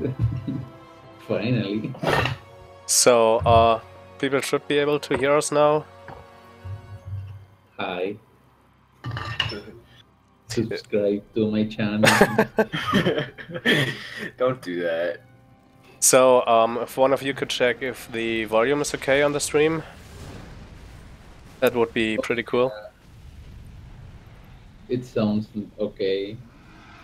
it. Finally. So, people should be able to hear us now. Hi. Subscribe to my channel. Don't do that. So, if one of you could check if the volume is okay on the stream, that would be pretty cool. It sounds okay.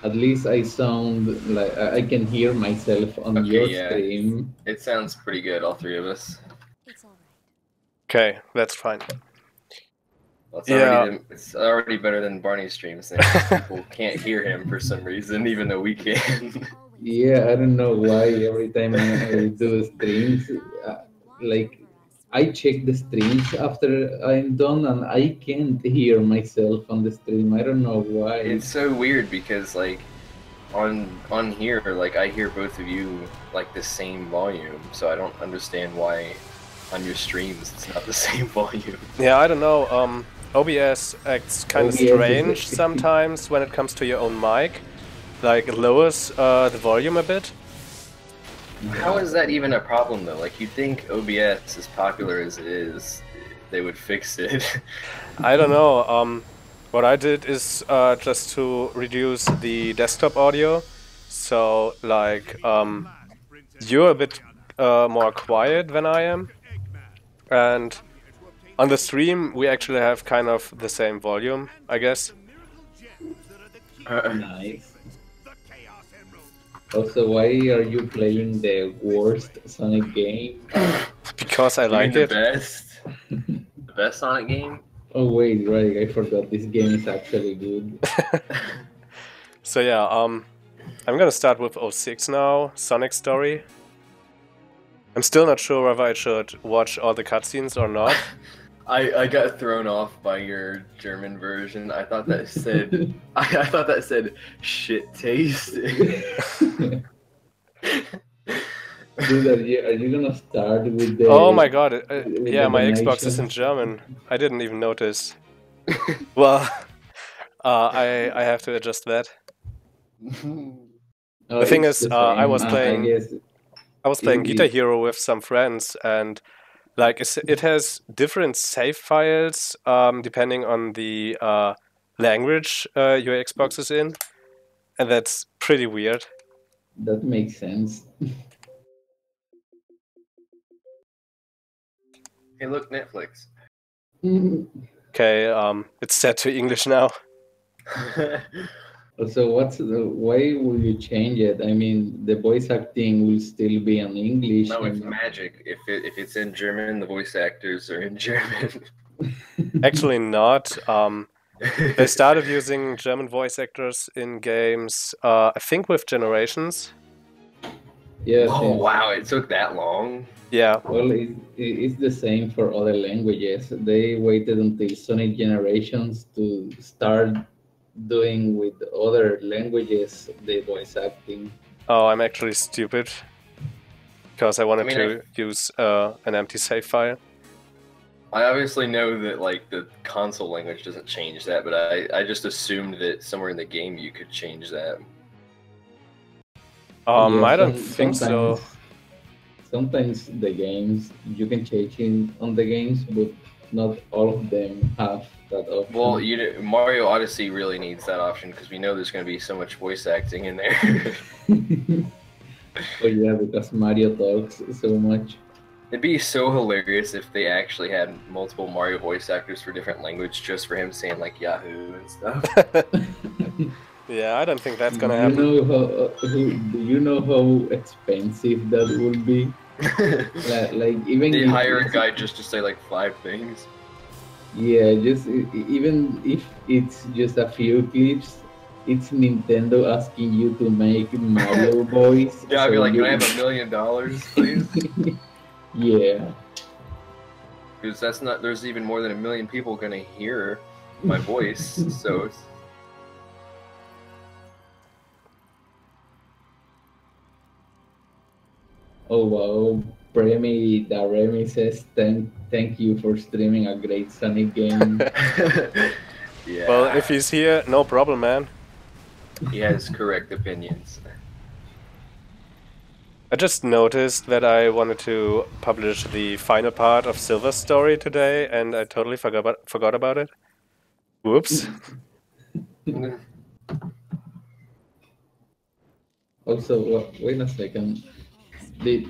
At least I sound like I can hear myself on your stream. It sounds pretty good, all three of us. It's all right. Okay, that's fine. Well, it's already better than Barney's streams. People can't hear him for some reason, even though we can. Yeah, I don't know why every time I do streams, like I check the streams after I'm done and I can't hear myself on the stream. I don't know why. It's so weird because like on here, like I hear both of you like the same volume, so I don't understand why on your streams it's not the same volume. Yeah, I don't know. OBS acts kind of strange sometimes when it comes to your own mic. Like, it lowers the volume a bit. How is that even a problem, though? Like, you'd think OBS, as popular as it is, they would fix it. I don't know. What I did is just to reduce the desktop audio. So, like, you're a bit more quiet than I am. And on the stream, we actually have kind of the same volume, I guess. Nice. Also, why are you playing the worst Sonic game? Because I like it. The best Sonic game? Oh wait, right, I forgot this game is actually good. So yeah, I'm gonna start with 06 now, Sonic Story. I'm still not sure whether I should watch all the cutscenes or not. I got thrown off by your German version. I thought that said I thought that said shit taste. Dude, are you gonna start with the? Oh my god! Yeah, my Xbox is in German. I didn't even notice. Well, I have to adjust that. The thing is, I was playing Guitar Hero with some friends, and like it has different save files depending on the language your Xbox is in, and that's pretty weird. That makes sense. Hey, look, Netflix. Okay, it's set to English now. So why will you change it? I mean, the voice acting will still be in English. No, it's magic. If it's in German, the voice actors are in German. Actually not. They started using German voice actors in games, I think with Generations. Yeah. Oh wow, it took that long? Yeah. Well, it's the same for other languages. They waited until Sonic Generations to start doing with other languages the voice acting. Oh, I'm actually stupid. Because I wanted to use an empty save file. I obviously know that like the console language doesn't change that, but I just assumed that somewhere in the game you could change that. Yeah, I don't think so. Sometimes the games you can change on the games, but not all of them have that option. Well, Mario Odyssey really needs that option because we know there's going to be so much voice acting in there. Oh yeah, because Mario talks so much. It'd be so hilarious if they actually had multiple Mario voice actors for different language just for him saying like Yahoo and stuff. Yeah, I don't think that's gonna happen. Do you know how expensive that would be? like even they hire a guy just to say like 5 things. Yeah, just even if it's just a few clips, it's Nintendo asking you to make Mario voice. Yeah, I'd be like, can I have $1 million, please? Yeah. Because that's not. There's even more than 1 million people gonna hear my voice, so. It's... Oh wow, Premi Daremi says thank you for streaming a great Sonic game. Yeah. Well, if he's here, no problem, man. He has correct opinions. I just noticed that I wanted to publish the final part of Silver's story today, and I totally forgot about it. Whoops. Also, wait a second. Did May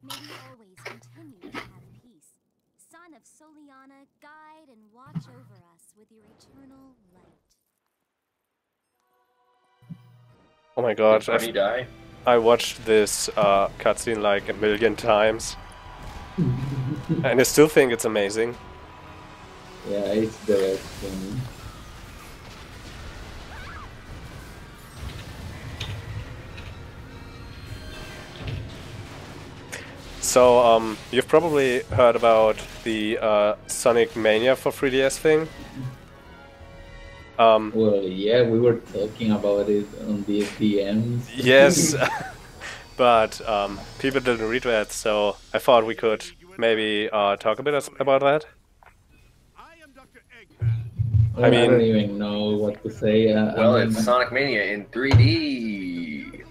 we always continue to have peace. Son of Soliana, guide and watch over us with your eternal light. Oh my god, Did Barney die? I watched this cutscene like a million times. And I still think it's amazing. yeah, it's the best thing. So, you've probably heard about the Sonic Mania for 3DS thing. Well, yeah, we were talking about it on the DMs. Yes, but people didn't read that, so I thought we could maybe talk a bit about that. Well, I I mean- don't even know what to say. Well, I mean, it's Sonic Mania in 3D.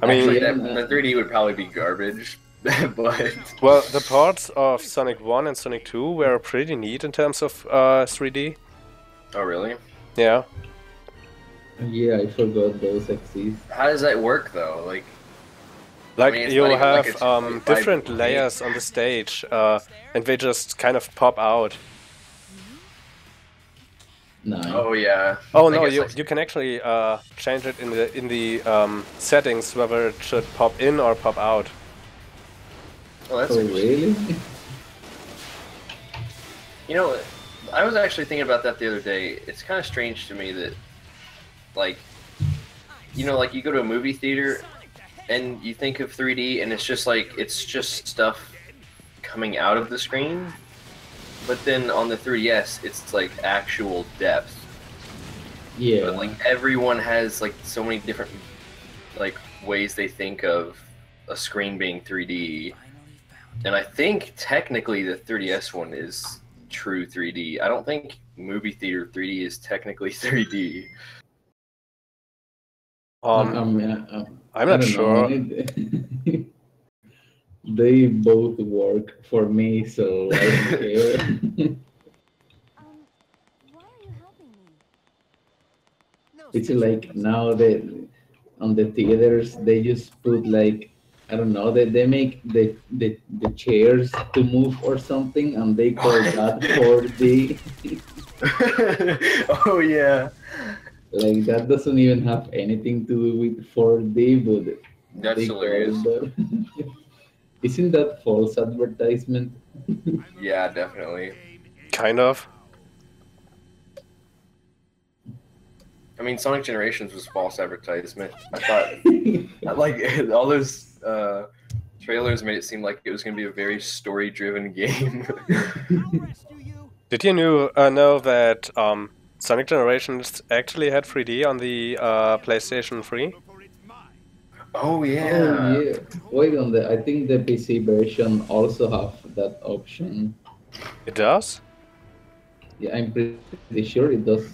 I mean, Actually, yeah, the 3D would probably be garbage, but well, the parts of Sonic 1 and Sonic 2 were pretty neat in terms of 3D. oh really? Yeah. yeah, I forgot those exist. How does that work though? Like, Like, I mean, it's you not even have like it's different 5D. layers on the stage, and they just kind of pop out. No. Oh yeah. Oh I no, guess, like, you can actually change it in the settings whether it should pop in or pop out. oh, that's Oh, interesting. really? You know, I was actually thinking about that the other day. It's kind of strange to me that, like, you know, like you go to a movie theater and you think of 3D and it's just stuff coming out of the screen. But then on the 3DS, it's like actual depth. Yeah. But like everyone has like so many different like ways they think of a screen being 3D. And I think technically the 3DS one is true 3D. I don't think movie theater 3D is technically 3D. I'm I not don't sure. know. They both work for me, so I don't care. Why are you helping me? It's like now that on the theaters they just put like, I don't know, they make the chairs to move or something, and they call that 4D. Oh yeah. Like that doesn't even have anything to do with 4D, but That's they call hilarious. that. Isn't that false advertisement? Yeah, definitely. Kind of. I mean, Sonic Generations was false advertisement. I thought, like, all those trailers made it seem like it was going to be a very story-driven game. Did you know that Sonic Generations actually had 3D on the PlayStation 3? Oh yeah. Oh yeah. Wait on the. I think the PC version also have that option. It does? Yeah, I'm pretty sure it does.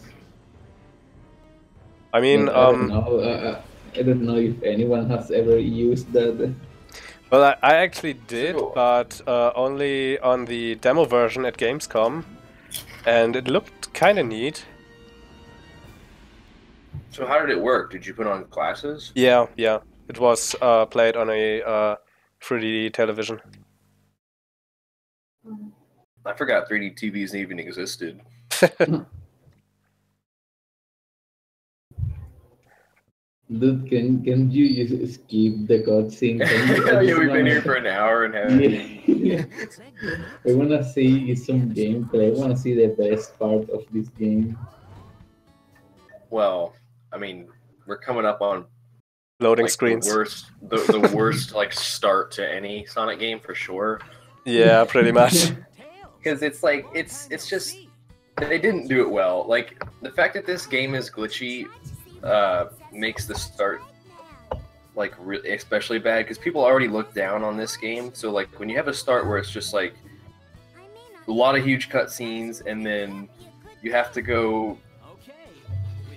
I mean, But I don't know. I don't know if anyone has ever used that. well, I actually did, So- but only on the demo version at Gamescom, and it looked kind of neat. So how did it work? Did you put on glasses? Yeah, yeah. It was played on a 3D television. I forgot 3D TVs even existed. Dude, can you just skip the cutscene? Yeah, we've been here for an hour and a half. Yeah. I wanna see some gameplay. I wanna see the best part of this game. Well, I mean, we're coming up on Loading like screens. the worst like start to any Sonic game for sure. Yeah, pretty much. Because it's like it's just they didn't do it well. Like the fact that this game is glitchy makes the start like really especially bad because people already look down on this game. So like when you have a start where it's just like a lot of huge cutscenes and then you have to go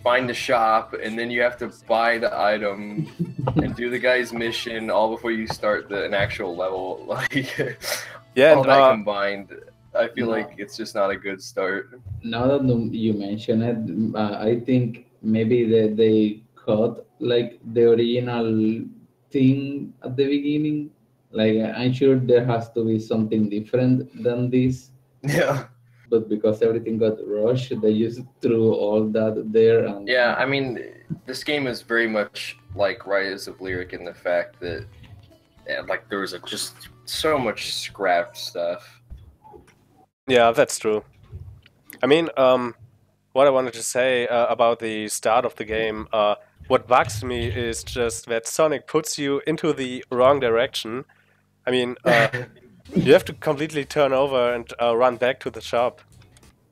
find the shop, and then you have to buy the item and do the guy's mission all before you start an actual level. Like, Yeah, all and that combined, I feel like it's just not a good start. Now that you mention it, I think maybe they cut like the original thing at the beginning. Like I'm sure there has to be something different than this, Yeah. but because everything got rushed, they just threw all that there. And Yeah, I mean, this game is very much like Rise of Lyric in the fact that, like, there was just so much scrapped stuff. yeah, that's true. I mean, what I wanted to say about the start of the game, what bugs me is just that Sonic puts you into the wrong direction. I mean, you have to completely turn over and run back to the shop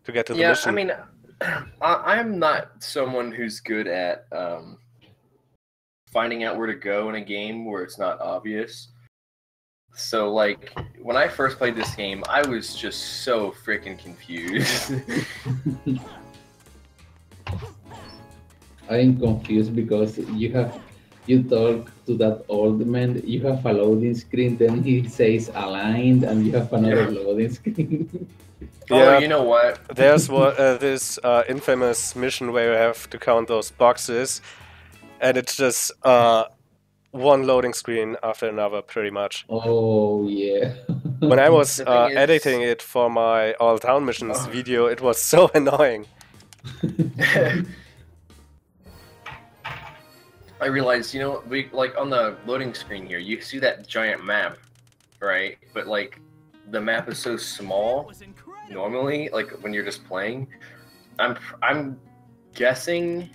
to get to the mission. I mean, I'm not someone who's good at finding out where to go in a game where it's not obvious. So, like, when I first played this game, I was just so freaking confused. I'm confused because you talk to that old man, you have a loading screen, then he says aligned, and you have another loading screen. Oh, you know what? There's this infamous mission where you have to count those boxes, and it's just one loading screen after another, pretty much. Oh yeah. When I was The thing is- editing it for my All Town Missions video, it was so annoying. I realized, we like on the loading screen here, you see that giant map, right? But like the map is so small normally, like when you're just playing. I'm guessing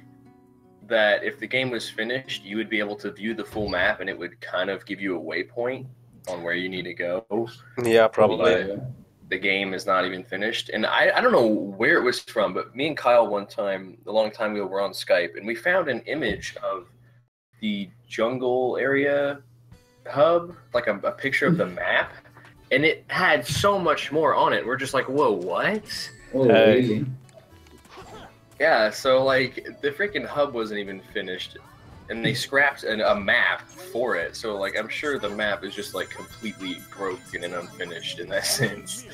that if the game was finished, you would be able to view the full map and it would kind of give you a waypoint on where you need to go. Yeah, probably. But the game is not even finished. And I don't know where it was from, but me and Kyle one time, a long time ago, were on Skype, and we found an image of the jungle area hub, like a picture of the map, and it had so much more on it. We're just like, whoa, what? Oh really? Yeah, so like the freaking hub wasn't even finished, and they scrapped a map for it. So like I'm sure the map is just like completely broken and unfinished in that sense.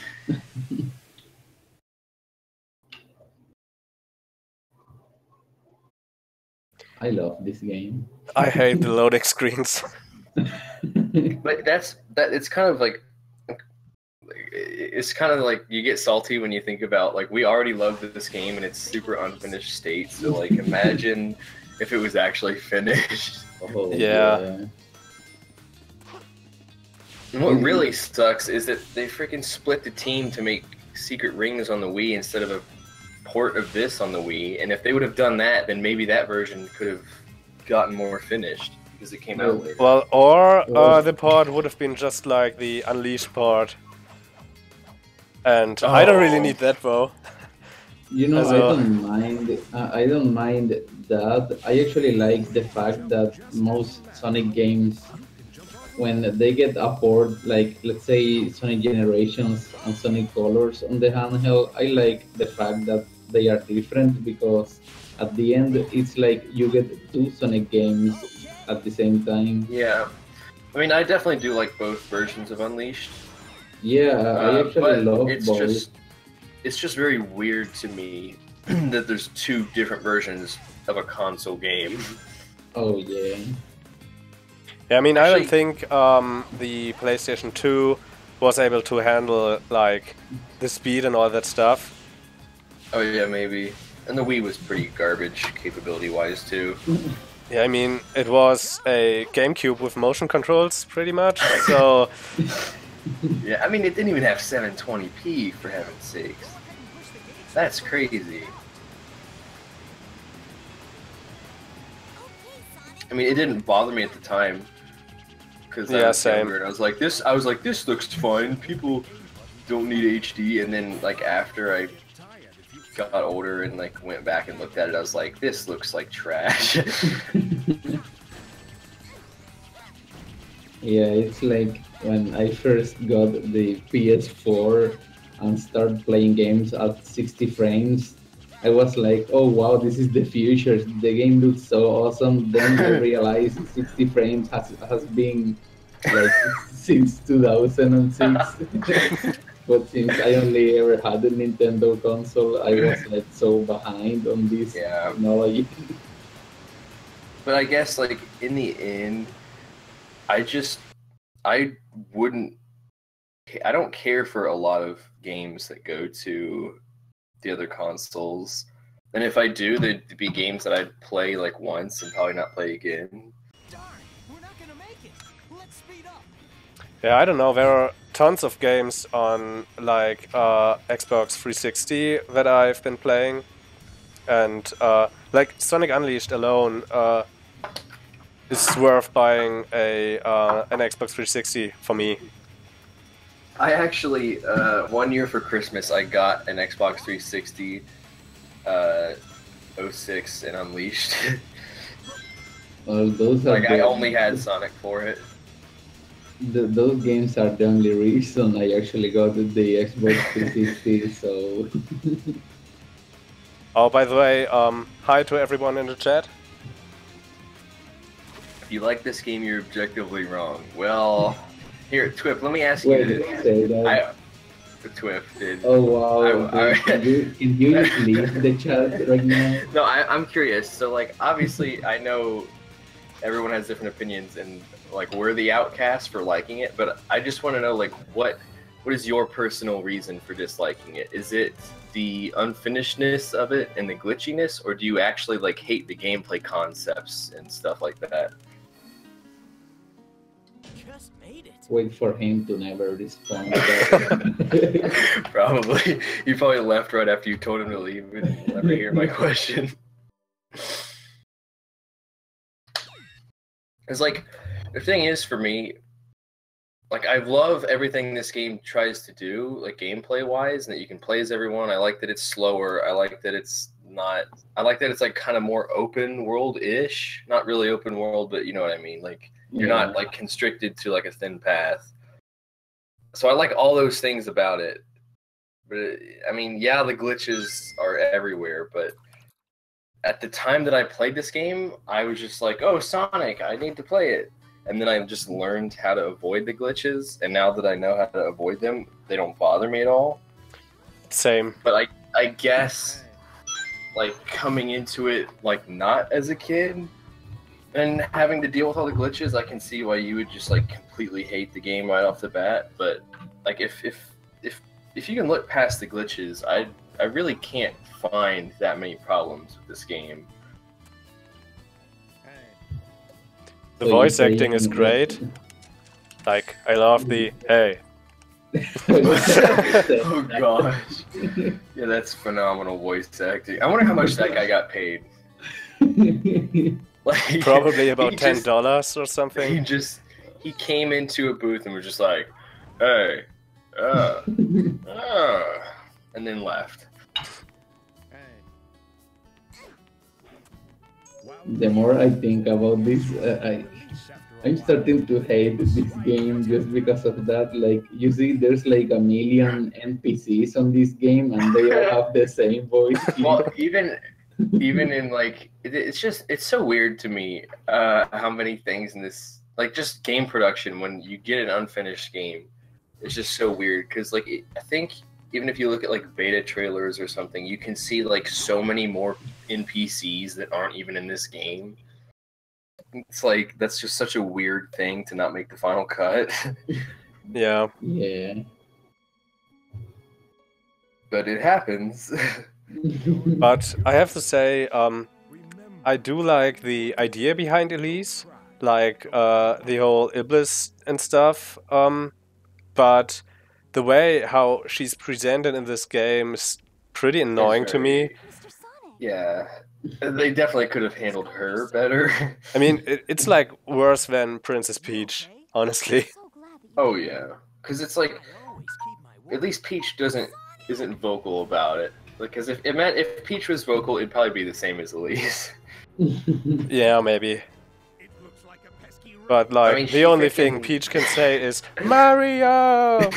I love this game. I hate the loading screens. But it's kind of like you get salty when you think about, like, we already love this game and it's super unfinished state, so like imagine if it was actually finished. Oh, Yeah. And what really sucks is that they freaking split the team to make Secret Rings on the Wii instead of a port of this on the Wii, and if they would have done that, then maybe that version could have gotten more finished because it came out later. Well, or the port would have been just like the Unleashed port. And I don't really need that, though. You know, As I a- don't mind. I don't mind that. I actually like the fact that most Sonic games, when they get a port, like let's say Sonic Generations and Sonic Colors on the handheld, I like the fact that they are different, because at the end it's like you get two Sonic games at the same time. Yeah, I mean, I definitely do like both versions of Unleashed. Yeah, I actually but love it's both. just very weird to me that there's two different versions of a console game. Oh yeah. Yeah, I mean, I don't Actually- think the PlayStation 2 was able to handle, like, the speed and all that stuff. Oh yeah, maybe. And the Wii was pretty garbage capability-wise too. Yeah, I mean, it was a GameCube with motion controls, pretty much, so... Yeah, I mean, it didn't even have 720p, for heaven's sakes. That's crazy. I mean, it didn't bother me at the time, because I Yeah, was same. younger, and I was like, this looks fine. People don't need HD. And then, like, after I got older and like went back and looked at it, I was like, this looks like trash. Yeah, it's like when I first got the PS4 and started playing games at 60 frames. I was like, oh wow, this is the future. The game looks so awesome. Then I realized 60 frames has been like since 2006. But since I only ever had a Nintendo console, I was like so behind on this technology. But I guess like in the end, I don't care for a lot of games that go to the other consoles. And if I do, they'd be games that I'd play like once and probably not play again. Darn, we're not gonna make it. Let's speed up. Yeah, I don't know. There are tons of games on like Xbox 360 that I've been playing, and like Sonic Unleashed alone is worth buying an Xbox 360 for me. I actually 1 year for Christmas I got an Xbox 360 06 and Unleashed. Well, those are like I only had Sonic for it. Those games are the only reason I actually got the Xbox 360. So. Oh, by the way, hi to everyone in the chat. If you like this game, you're objectively wrong. Well, here, Twip, let me ask Wait, you. say that. Twip did. Oh wow! Can you just leave the chat right now? No, I'm curious. So, like, obviously, I know everyone has different opinions, and like, we're the outcast for liking it. But I just want to know, like, what is your personal reason for disliking it? Is it the unfinishedness of it and the glitchiness, or do you actually like hate the gameplay concepts and stuff like that? Just made it. Wait for him to never respond. Probably. He probably left right after you told him to leave and never hear my question. It's like, the thing is for me, like, I love everything this game tries to do, like, gameplay-wise, and that you can play as everyone. I like that it's slower. I like that it's not... I like that it's, like, kind of more open world-ish. Not really open world, but you know what I mean. Like, you're not, like, constricted to, like, a thin path. So I like all those things about it. But, I mean, yeah, the glitches are everywhere, but at the time that I played this game, I was just like, oh, Sonic, I need to play it. And then I just learned how to avoid the glitches, and now that I know how to avoid them, they don't bother me at all. Same. But I guess, like, coming into it, like, not as a kid, and having to deal with all the glitches, I can see why you would just, like, completely hate the game right off the bat. But, like, if you can look past the glitches, I really can't find that many problems with this game. The voice acting is great. Like, I love the hey. Oh gosh. Yeah, that's phenomenal voice acting. I wonder how much that guy got paid. Like, Probably about $10 or something. He came into a booth and was just like, hey, and then left. The more I think about this, I'm starting to hate this game just because of that. Like, you see, there's like a million NPCs on this game, and they all have the same voice. Well, even in like, it's so weird to me how many things in this, like, just game production, when you get an unfinished game, it's just so weird because, like, I think even if you look at like beta trailers or something, you can see like so many more NPCs that aren't even in this game. It's like, that's just such a weird thing to not make the final cut. Yeah. Yeah. But it happens. But I have to say, I do like the idea behind Elise, like the whole Iblis and stuff. But the way how she's presented in this game is pretty annoying to me. Yeah, they definitely could have handled her better. I mean, it's like worse than Princess Peach, honestly. Oh yeah, because it's like, at least Peach isn't vocal about it. Because if Peach was vocal, it'd probably be the same as Elise. Yeah, maybe. But like, I mean, the only thing Peach can say is Mario.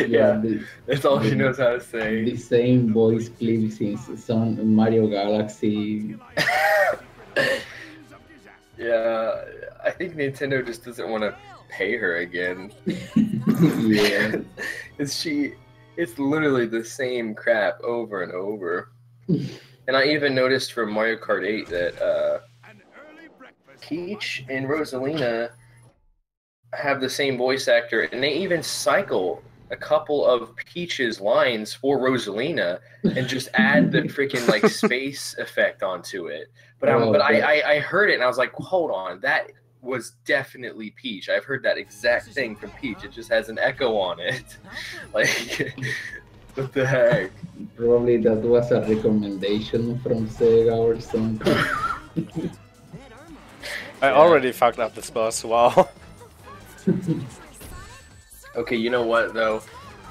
Yeah, the, that's all she the, knows how to the say. same voice clip since some Mario Galaxy. Yeah, I think Nintendo just doesn't want to pay her again. Yeah. It's literally the same crap over and over. And I even noticed from Mario Kart 8 that Peach and Rosalina have the same voice actor, and they even cycle a couple of Peach's lines for Rosalina and just add the freaking like space effect onto it. But I heard it and I was like, hold on, that was definitely Peach. I've heard that exact thing from Peach. It just has an echo on it. Like, what the heck? Probably that was a recommendation from Sega or something. I already fucked up this boss, wow. Okay, you know what though?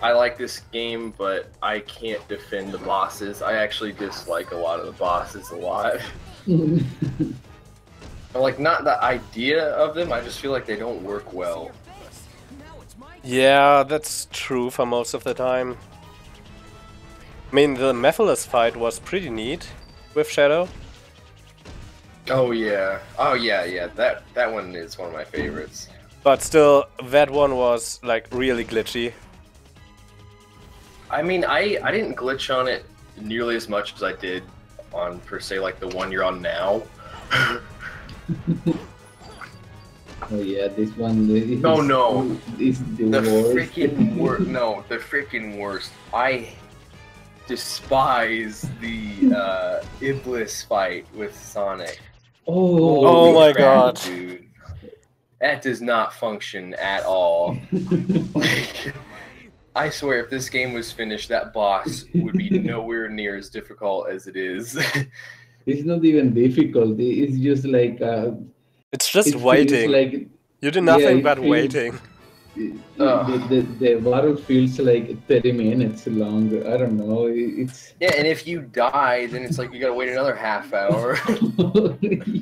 I like this game, but I can't defend the bosses. I actually dislike a lot of the bosses a lot. Like, not the idea of them, I just feel like they don't work well. Yeah, that's true for most of the time. I mean, the Mephiles fight was pretty neat with Shadow. Oh yeah, that one is one of my favorites. But still, that one was like really glitchy. I mean, I didn't glitch on it nearly as much as I did on, per se, like the one you're on now. Oh yeah, this one is, Oh no, is the the worst. freaking worst. No, the freaking worst. I despise the Iblis fight with Sonic. Oh Oh my crap, god. dude. That does not function at all. Like, I swear, if this game was finished, that boss would be nowhere near as difficult as it is. It's not even difficult. It's just like It's just it feels waiting. like You do nothing it but feels- waiting. The battle feels like 30 minutes long. I don't know. It's Yeah, and if you die, then it's like you gotta wait another half hour.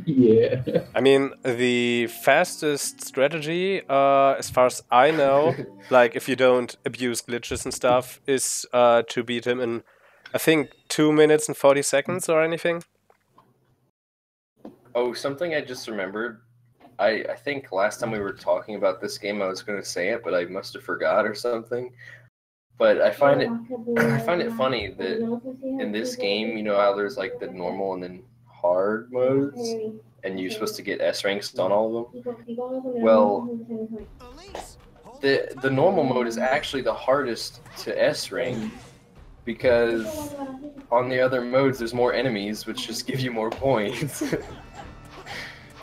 yeah. I mean, the fastest strategy, as far as I know, like if you don't abuse glitches and stuff, is to beat him in, I think, 2 minutes and 40 seconds or anything. Oh, something I just remembered. I think last time we were talking about this game, I was going to say it, but I must have forgot or something. But I find it funny that in this game, you know how there's like the normal and then hard modes, and you're supposed to get S ranks on all of them. Well, the normal mode is actually the hardest to S rank because on the other modes there's more enemies, which just give you more points.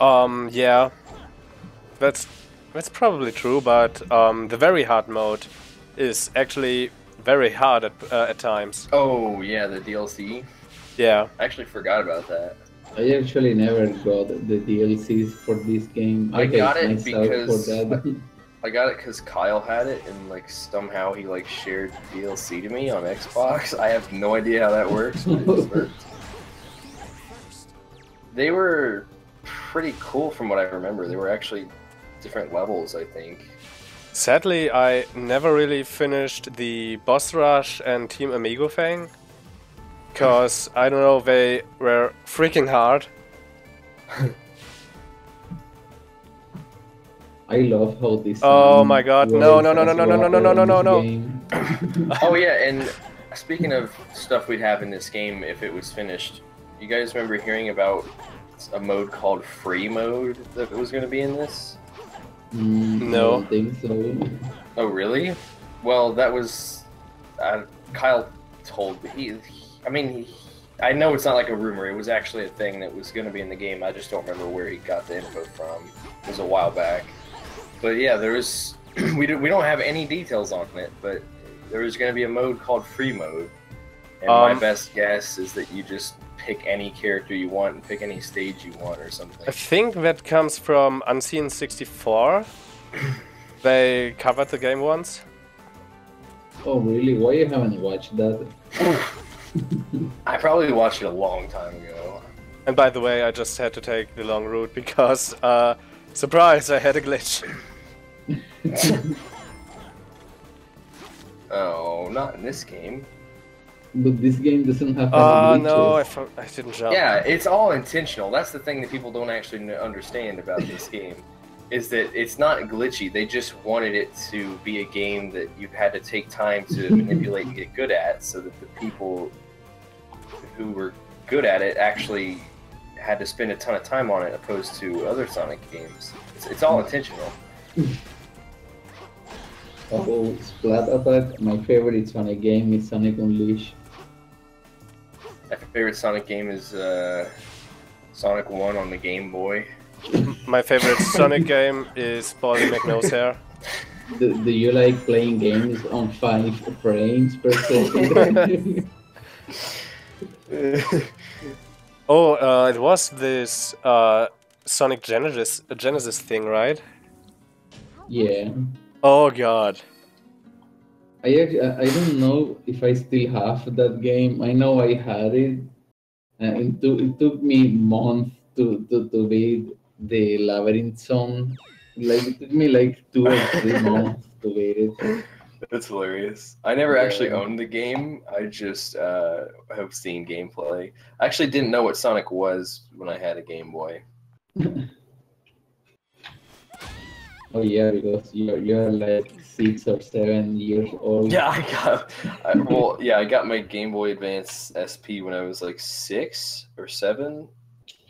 Yeah, that's probably true, but the very hard mode is actually very hard at times. Oh yeah, the DLC. Yeah. I actually forgot about that. I actually never got the DLCs for this game. I got hate it myself because for that. I got it because Kyle had it, and like somehow he like shared DLC to me on Xbox. I have no idea how that works, but it just worked. They were pretty cool from what I remember. They were actually different levels, I think. Sadly, I never really finished the boss rush and Team Amigo thing. Because, I don't know, they were freaking hard. I love how this. Oh my god, no, works no, no, as no, no, no, no, water no, no, in no, this no. game. Oh yeah, and speaking of stuff we'd have in this game if it was finished, you guys remember hearing about a mode called Free Mode that was going to be in this? No. I don't think so. Oh really? Well, that was Kyle told me. I know it's not like a rumor. It was actually a thing that was going to be in the game. I just don't remember where he got the info from. It was a while back. But yeah, there was. We don't have any details on it, but there was going to be a mode called Free Mode. And my best guess is that you just pick any character you want and pick any stage you want or something. I think that comes from Unseen 64. They covered the game once. Oh really? Why you haven't watched that? I probably watched it a long time ago. And by the way, I just had to take the long route because, surprise, I had a glitch. Oh, not in this game. But this game doesn't have any No, glitches. I didn't jump. Yeah, it's all intentional. That's the thing that people don't actually understand about this game, is that it's not glitchy. They just wanted it to be a game that you had to take time to manipulate and get good at, so that the people who were good at it actually had to spend a ton of time on it, opposed to other Sonic games. It's all intentional. Oh, Splat Attack. My favorite Sonic game is Sonic Unleashed. My favorite Sonic game is Sonic 1 on the Game Boy. My favorite Sonic game is Baldy McNosehair. Do you like playing games on 5 frames per second? Oh, it was this Sonic Genesis thing, right? Yeah. Oh god. I don't know if I still have that game. I know I had it. It took me months to beat the Labyrinth Zone. Like, it took me like 2 or 3 months to beat it. That's hilarious. I never actually Yeah. owned the game. I just have seen gameplay. I actually didn't know what Sonic was when I had a Game Boy. Oh yeah, because you're like 6 or 7 years old. Yeah, I got my Game Boy Advance SP when I was like 6 or 7.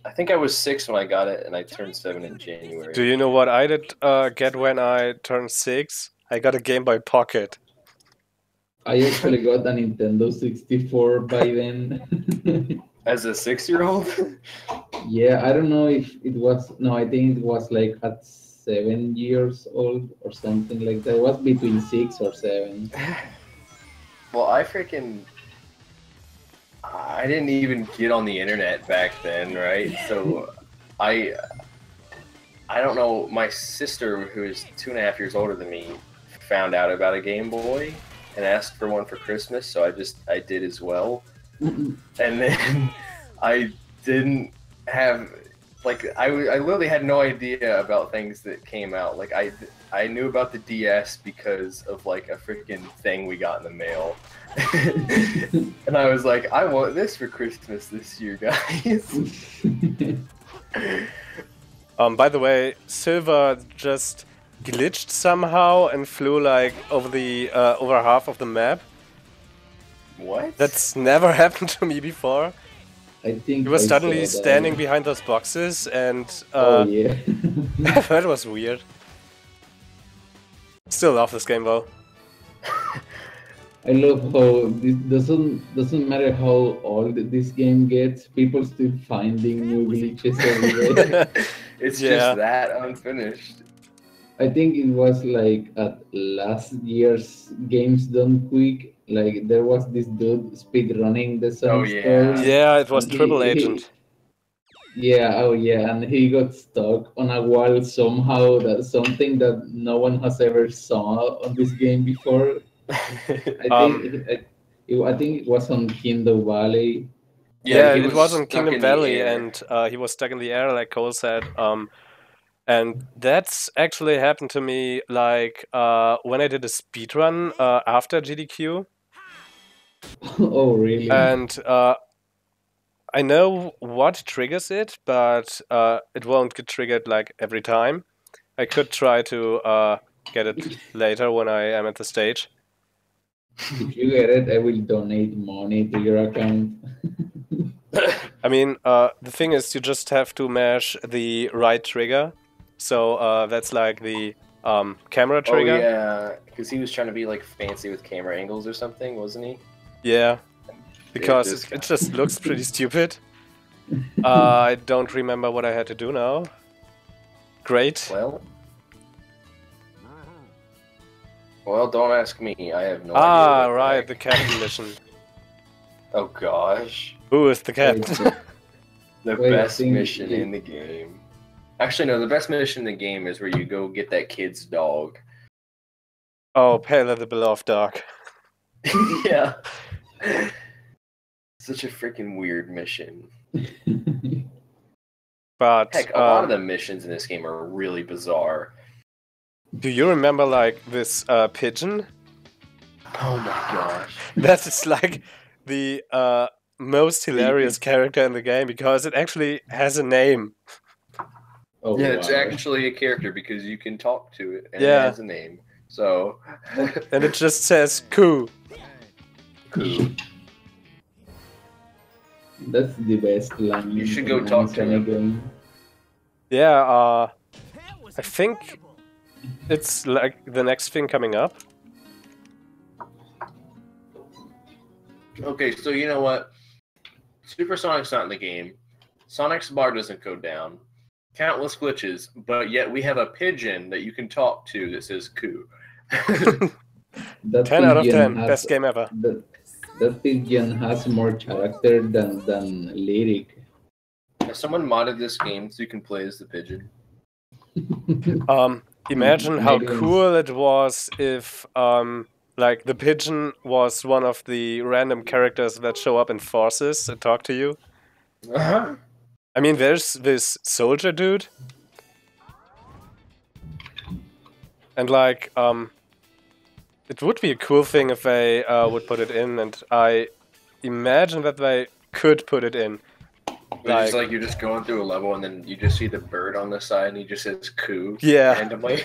I think I was 6 when I got it, and I turned 7 in January. Do you know what I did get when I turned 6? I got a Game Boy Pocket. I actually got a Nintendo 64 by then. As a 6-year-old? Yeah, I don't know if it was. No, I think it was like at 7 years old or something like that. It was between 6 or 7. Well, I didn't even get on the internet back then, right? So I don't know. My sister, who is 2.5 years older than me, found out about a Game Boy and asked for one for Christmas. So I did as well. And then I didn't have, like, I literally had no idea about things that came out. Like, I knew about the DS because of like a freaking thing we got in the mail. And I was like, I want this for Christmas this year, guys. By the way, Silver just glitched somehow and flew like over half of the map. What? That's never happened to me before. I think He was I suddenly saw that. standing behind those boxes, and Oh yeah. that was weird. Still love this game though. I love how this doesn't matter how old this game gets, people still finding new glitches every day. It's Yeah. just that unfinished. I think it was like at last year's Games Done Quick. Like there was this dude speedrunning the Sonic Oh, yeah. story. Yeah, it was And Triple Agent. and he got stuck on a wall somehow. That's something that no one has ever saw on this game before. I think it was on Kingdom Valley. Yeah, he it was on stuck Kingdom in the Valley, air. and he was stuck in the air, like Cole said. And that's actually happened to me, like when I did a speedrun after GDQ. Oh really? And I know what triggers it, but it won't get triggered like every time. I could try to get it later when I am at the stage. If you get it, I will donate money to your account. I mean, the thing is, you just have to mash the right trigger. So that's like the camera trigger. Oh yeah, because he was trying to be like fancy with camera angles or something, wasn't he? Yeah, because this guy. it just looks pretty stupid. I don't remember what I had to do now. Great. Well, don't ask me. I have no idea. Ah, what the right, heck. the captain mission. Oh gosh, Who is the captain? the Wait, best I think mission in the game. Actually, no, the best mission in the game is where you go get that kid's dog. Oh, Pele the Beloved Dog. Yeah. Such a freaking weird mission. But Heck, a lot of the missions in this game are really bizarre. do you remember like this pigeon? Oh my gosh. That is like the most hilarious character in the game because it actually has a name. Oh, Yeah, it's wow. actually a character because you can talk to it and Yeah. it has a name. So. And it just says "Coo." Cool. That's the best line. You should go in talk any to Sonic him. game. Yeah, That was I think incredible. it's like the next thing coming up. Okay, so you know what? Supersonic's not in the game. Sonic's bar doesn't go down. Countless glitches, but yet we have a pigeon that you can talk to that says "coo." That 10 out of pigeon 10. has Best game ever. that pigeon has more character than lyric. Has someone modded this game so you can play as the pigeon? Imagine how Maybe cool it was if like the pigeon was one of the random characters that show up in Forces and talk to you. Uh-huh. I mean, there's this soldier dude. And like, it would be a cool thing if they would put it in, and I imagine that they could put it in. But it's like you're just going through a level and then you just see the bird on the side and he just says "coo" Yeah. randomly.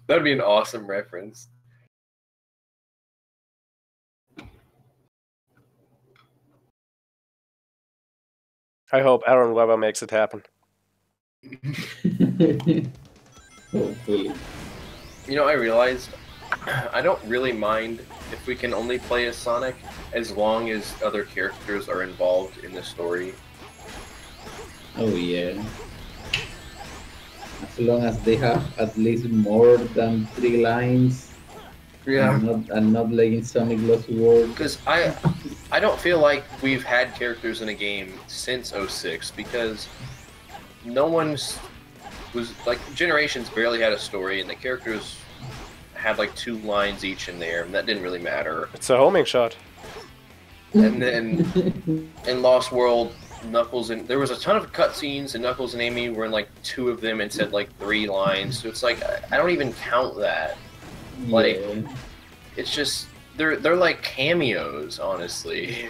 That'd be an awesome reference. I hope Aaron Weber makes it happen. Hopefully. You know, I realized I don't really mind if we can only play as Sonic as long as other characters are involved in the story. Oh yeah. As long as they have at least more than 3 lines. And not like in Sonic Lost World. Because I don't feel like we've had characters in a game since 06 because no one's was like Generations barely had a story and the characters had like 2 lines each in there and that didn't really matter. It's a homing shot. And then in Lost World, Knuckles and there was a ton of cutscenes and Knuckles and Amy were in like 2 of them and said like 3 lines. So it's like I don't even count that. Like it's just they're like cameos, honestly.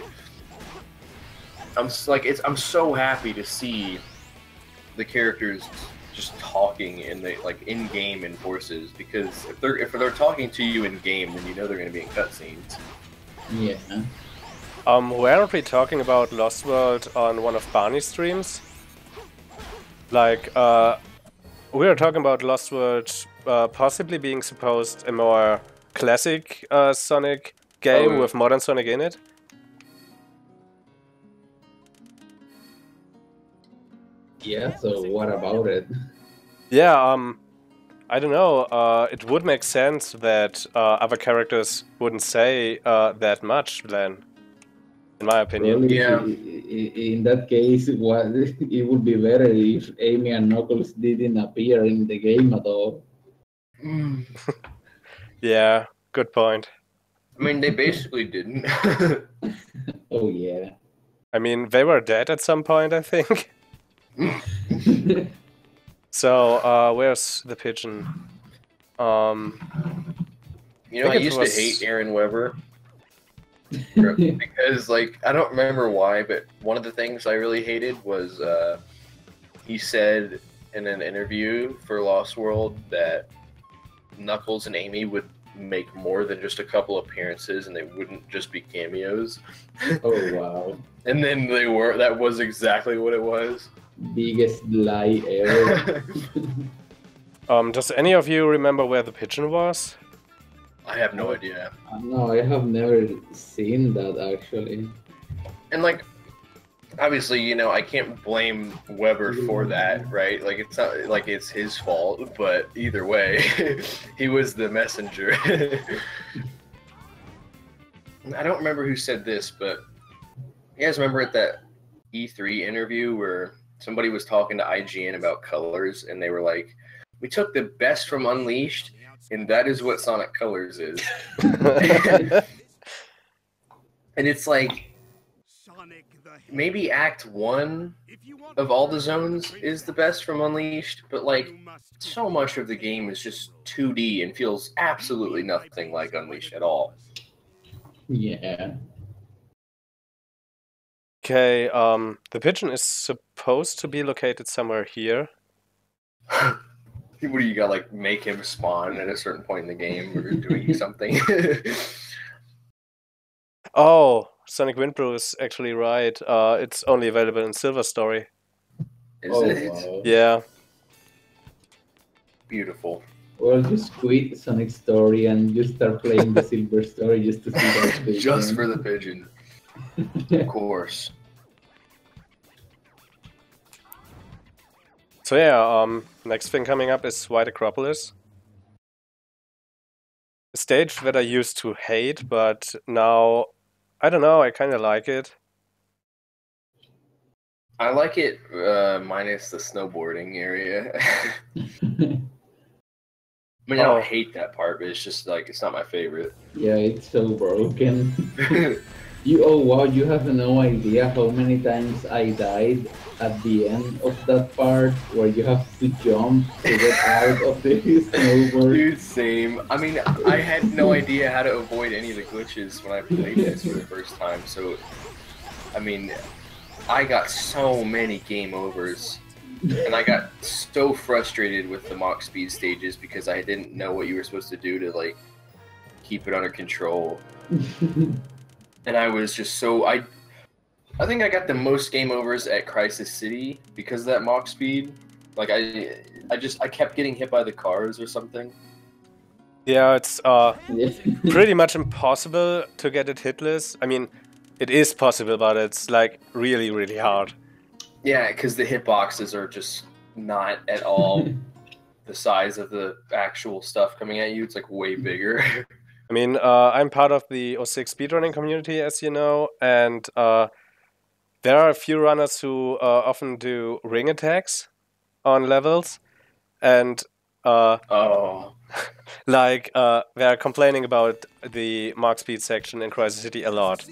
I'm so happy to see the characters just talking in the like in game in Forces because if they're talking to you in game, then you know they're going to be in cutscenes. Yeah. Weren't we talking about Lost World on one of Barney's streams? Like, we were talking about Lost World possibly being supposed a more classic Sonic game with modern Sonic in it. Yeah, so what about it? Yeah, I don't know. It would make sense that other characters wouldn't say that much then, in my opinion. Well, Yeah. In that case, it would be better if Amy and Knuckles didn't appear in the game at all. Yeah, good point. I mean, they basically didn't. Oh yeah. I mean, they were dead at some point, I think. So, where's the pigeon? You know, I used to hate Aaron Weber because, like, I don't remember why, but one of the things I really hated was he said in an interview for Lost World that Knuckles and Amy would make more than just a couple appearances and they wouldn't just be cameos. Oh wow. And then they were. That was exactly what it was. Biggest lie ever. Does any of you remember where the pigeon was? I have no idea. No, I have never seen that actually. And like, obviously, you know, I can't blame Weber for that, right? Like, it's not like it's his fault, but either way, he was the messenger. I don't remember who said this, but you guys remember at that E3 interview where somebody was talking to IGN about colors, and they were like, "We took the best from Unleashed, and that is what Sonic Colors is." And it's like, Sonic the maybe Act 1 of all the zones is the best from Unleashed, but like so much of the game is just 2D and feels absolutely nothing like Unleashed at all. Yeah. Okay, the pigeon is supposed to be located somewhere here. What do you got, like make him spawn at a certain point in the game or doing something? Oh, Sonic Windbrew is actually right. It's only available in Silver Story. Is it? Wow. Yeah. Beautiful. Well, just quit Sonic Story and just start playing the Silver Story just to see that pigeon. Just for the pigeon. Of course. So yeah, next thing coming up is White Acropolis. A stage that I used to hate, but now, I don't know, I kind of like it. I like it minus the snowboarding area. I mean, I don't hate that part, but it's just like, it's not my favorite. Yeah, it's so broken. Oh wow, you have no idea how many times I died at the end of that part where you have to jump to get out of the snowboard. Dude, same. I mean, I had no idea how to avoid any of the glitches when I played this for the first time, so, I mean, I got so many game overs. And I got so frustrated with the Mach Speed stages because I didn't know what you were supposed to do to, like, keep it under control. And I was just so... I think I got the most game overs at Crisis City because of that Mach Speed. Like, I kept getting hit by the cars or something. Yeah, it's pretty much impossible to get it hitless. I mean, it is possible, but it's, like, really, really hard. Yeah, because the hitboxes are just not at all the size of the actual stuff coming at you. It's like way bigger. I mean, I'm part of the 06 speedrunning community, as you know, and there are a few runners who often do ring attacks on levels, and like they're complaining about the Mach Speed section in Crisis City a lot.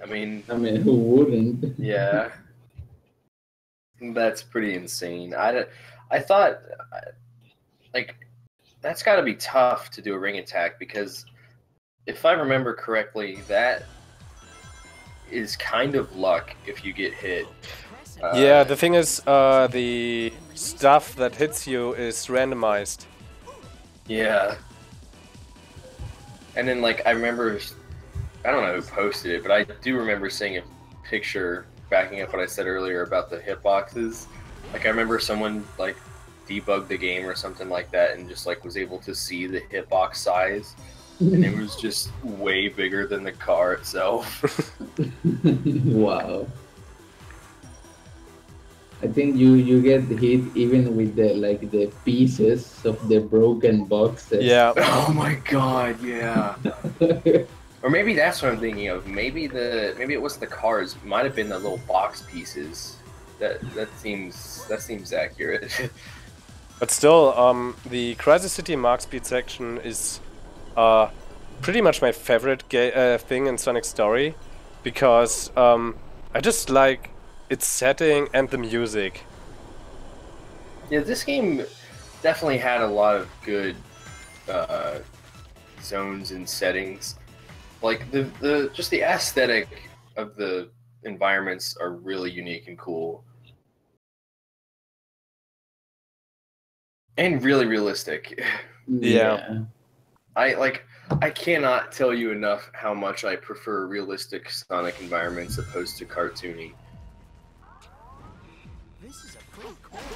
I mean, who wouldn't? Yeah, that's pretty insane. I thought, like, that's got to be tough to do a ring attack because, if I remember correctly, that is kind of luck if you get hit. Yeah, the thing is, the stuff that hits you is randomized. Yeah. And then, like, I remember, I don't know who posted it, but I do remember seeing a picture backing up what I said earlier about the hitboxes. Like, I remember someone, like, debugged the game or something like that and just, like, was able to see the hitbox size. And it was just way bigger than the car itself. Wow. I think you get hit even with the pieces of the broken boxes. Yeah. Oh my god, yeah. Or maybe that's what I'm thinking of. Maybe it wasn't the cars. It might have been the little box pieces. That seems accurate. But still, the Crisis City Mach Speed section is pretty much my favorite thing in Sonic Story, because I just like its setting and the music. Yeah, this game definitely had a lot of good zones and settings. Like the just the aesthetic of the environments are really unique and cool. And really realistic. Yeah. I cannot tell you enough how much I prefer realistic Sonic environments opposed to cartoony.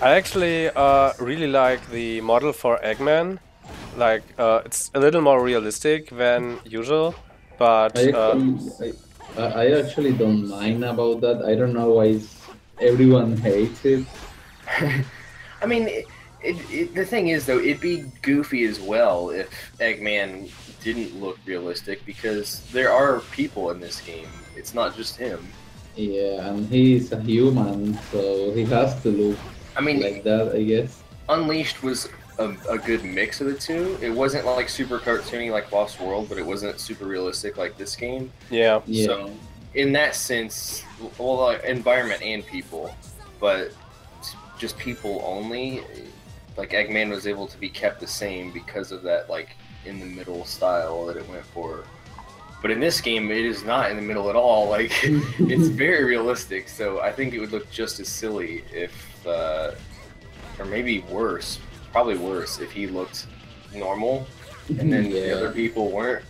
I actually really like the model for Eggman. Like, it's a little more realistic than usual, but... I actually don't mind about that. I don't know why everyone hates it. I mean, the thing is, though, it'd be goofy as well if Eggman didn't look realistic, because there are people in this game. It's not just him. Yeah, and he's a human, so he has to look like that, I guess. Unleashed was a good mix of the two. It wasn't like super cartoony like Lost World, but it wasn't super realistic like this game. Yeah. So in that sense, well, environment and people, but just people only. Like Eggman was able to be kept the same because of that, like in the middle style that it went for. But in this game, it is not in the middle at all. Like it's very realistic. So I think it would look just as silly if, or maybe worse, probably worse if he looked normal, and then the other people weren't.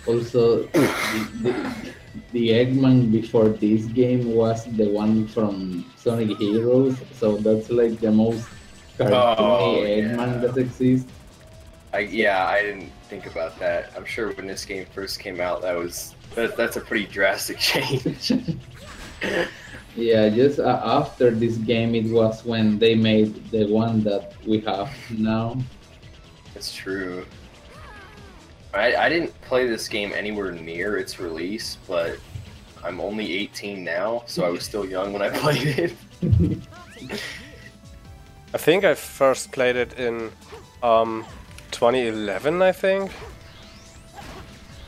Also, the Eggman before this game was the one from Sonic Heroes, so that's like the most cartoony Eggman that exists. I didn't think about that. I'm sure when this game first came out, that's a pretty drastic change. Yeah, just after this game, it was when they made the one that we have now. That's true. I didn't play this game anywhere near its release, but I'm only 18 now, so I was still young when I played it. I think I first played it in 2011, I think.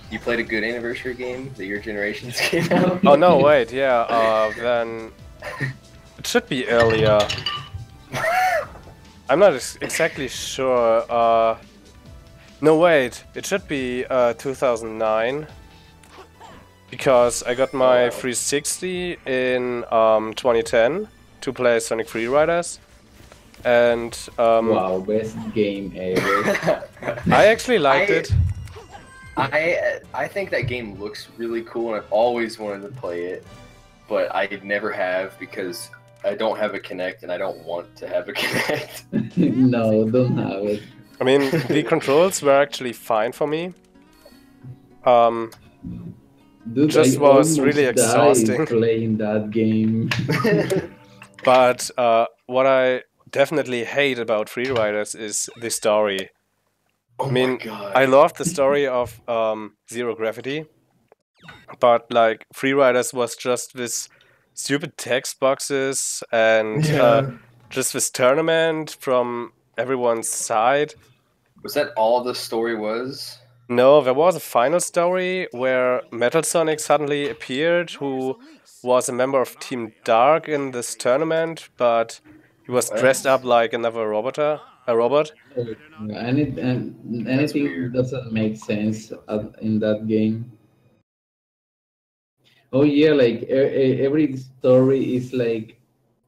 You played a good anniversary game that your generations came out? Oh no, wait, yeah, then it should be earlier. I'm not exactly sure. No, wait, it should be 2009, because I got my 360 in 2010 to play Sonic Freeriders, and wow, best game ever. I actually liked it. I think that game looks really cool, and I've always wanted to play it, but I never have because I don't have a Kinect, and I don't want to have a Kinect. No, don't have it. I mean, the controls were actually fine for me. Dude, just was really exhausting playing that game. But what I definitely hate about Freeriders is the story. Oh I mean, my God. I loved the story of Zero Gravity, but like Freeriders was just this stupid text boxes and just this tournament from everyone's side. Was that all the story was? No, there was a final story where Metal Sonic suddenly appeared, who was a member of Team Dark in this tournament, but he was dressed up like another robot. Anything doesn't make sense in that game. Oh yeah, like every story is like,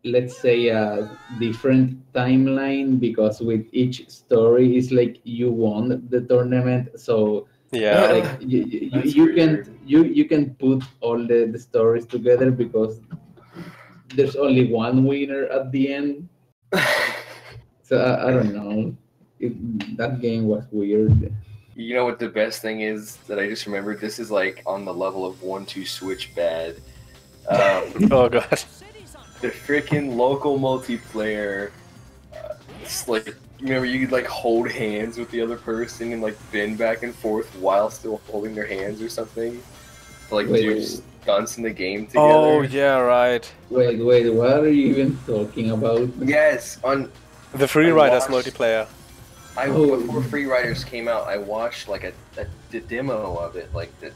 let's say, a different timeline, because with each story is like you won the tournament, so yeah, like you can put all the stories together because there's only one winner at the end. So I don't know. That game was weird. You know what the best thing is that I just remembered? This is like on the level of 1-2 Switch bad. oh god. The freaking local multiplayer. It's like, remember you could like hold hands with the other person and like bend back and forth while still holding their hands or something. To, like do stunts in the game together. Oh yeah, right. Wait, what are you even talking about? Yes, on the Freeriders multiplayer. Before Freeriders came out, I watched like a demo of it, like that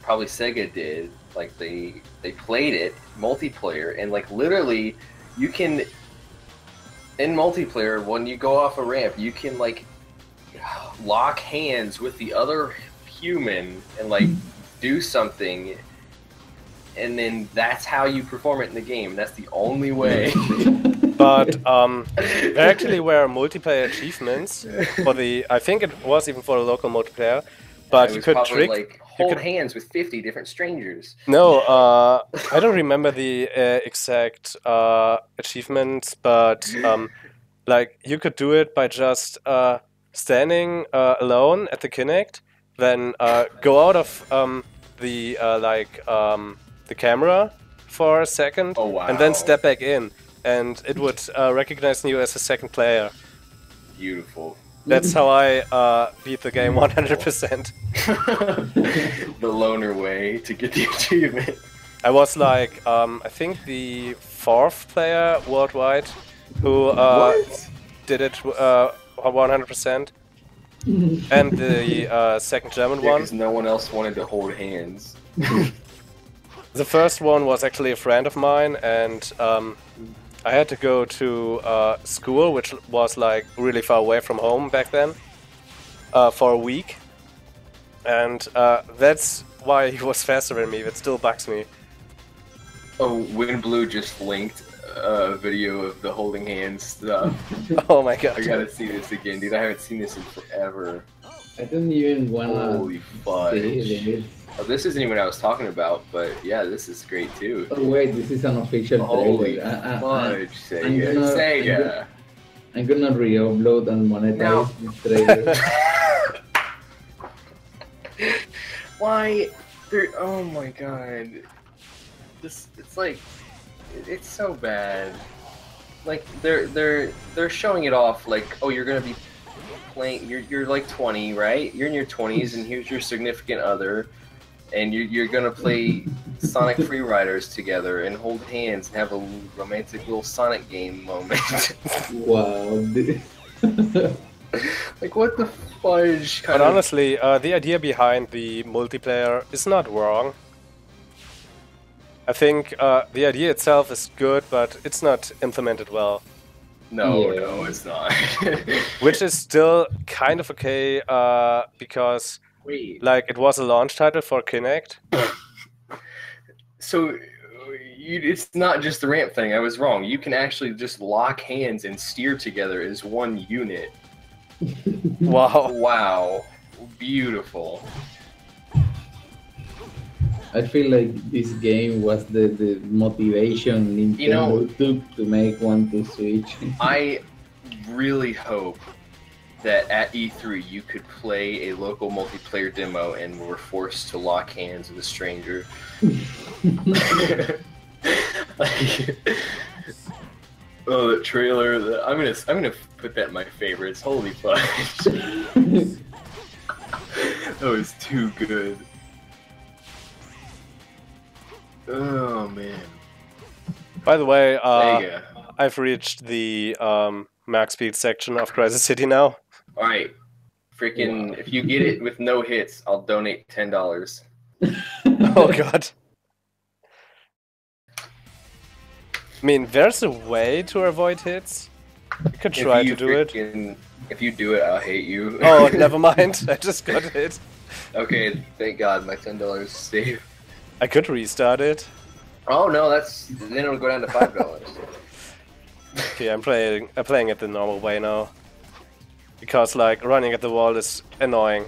probably Sega did. Like they played it multiplayer, and like literally, you can in multiplayer when you go off a ramp, you can like lock hands with the other human and like do something, and then that's how you perform it in the game. That's the only way. But there actually were multiplayer achievements for the. I think it was even for the local multiplayer. But you could trick. Like, hold hands with 50 different strangers. No, I don't remember the exact achievements, but like you could do it by just standing alone at the Kinect, then go out of the camera for a second, and then step back in. And it would recognize you as a second player. Beautiful. That's how I beat the game 100%. The loner way to get the achievement. I was like, I think the 4th player worldwide who did it 100%. And the second German one. Because no one else wanted to hold hands. The first one was actually a friend of mine, and I had to go to school, which was like really far away from home back then, for a week. And that's why he was faster than me. That still bugs me. Oh, Windblue just linked a video of the holding hands stuff. Oh my god. I gotta see this again, dude. I haven't seen this in forever. I don't even wanna Holy fudge. see this. Oh, this isn't even what I was talking about, but yeah, this is great too. Oh wait, this is an official Holy trailer. fudge, I'm Sega. gonna- Sega. I'm gonna re-upload and monetize No. this trailer. Why? Oh my god. It's like, it's so bad. Like they're showing it off like, oh, you're gonna be playing. You're like 20, right? You're in your 20s, and here's your significant other, and you're gonna play Sonic Free Riders together and hold hands and have a romantic little Sonic game moment. Wow. Like what the fudge? But honestly, the idea behind the multiplayer is not wrong. I think the idea itself is good, but it's not implemented well. No, Yeah. no, it's not. Which is still kind of okay, because Wait. like it was a launch title for Kinect. So it's not just the ramp thing. I was wrong. You can actually just lock hands and steer together as one unit. Wow. Wow. Beautiful. I feel like this game was the motivation Nintendo took to make one to Switch. I really hope that at E3 you could play a local multiplayer demo and were forced to lock hands with a stranger. Like, oh, the trailer! I'm gonna put that in my favorites. Holy fudge! That was too good. Oh man. By the way, Sega. I've reached the max speed section of Crisis City now. All right, freaking! If you get it with no hits, I'll donate $10. Oh god. I mean, there's a way to avoid hits. You could try to do it. If you do it, I'll hate you. Oh, never mind. I just got hit. Okay, thank God, my $10 is safe. I could restart it. Oh no, then it'll go down to $5. Okay, I'm playing it the normal way now. Because like running at the wall is annoying.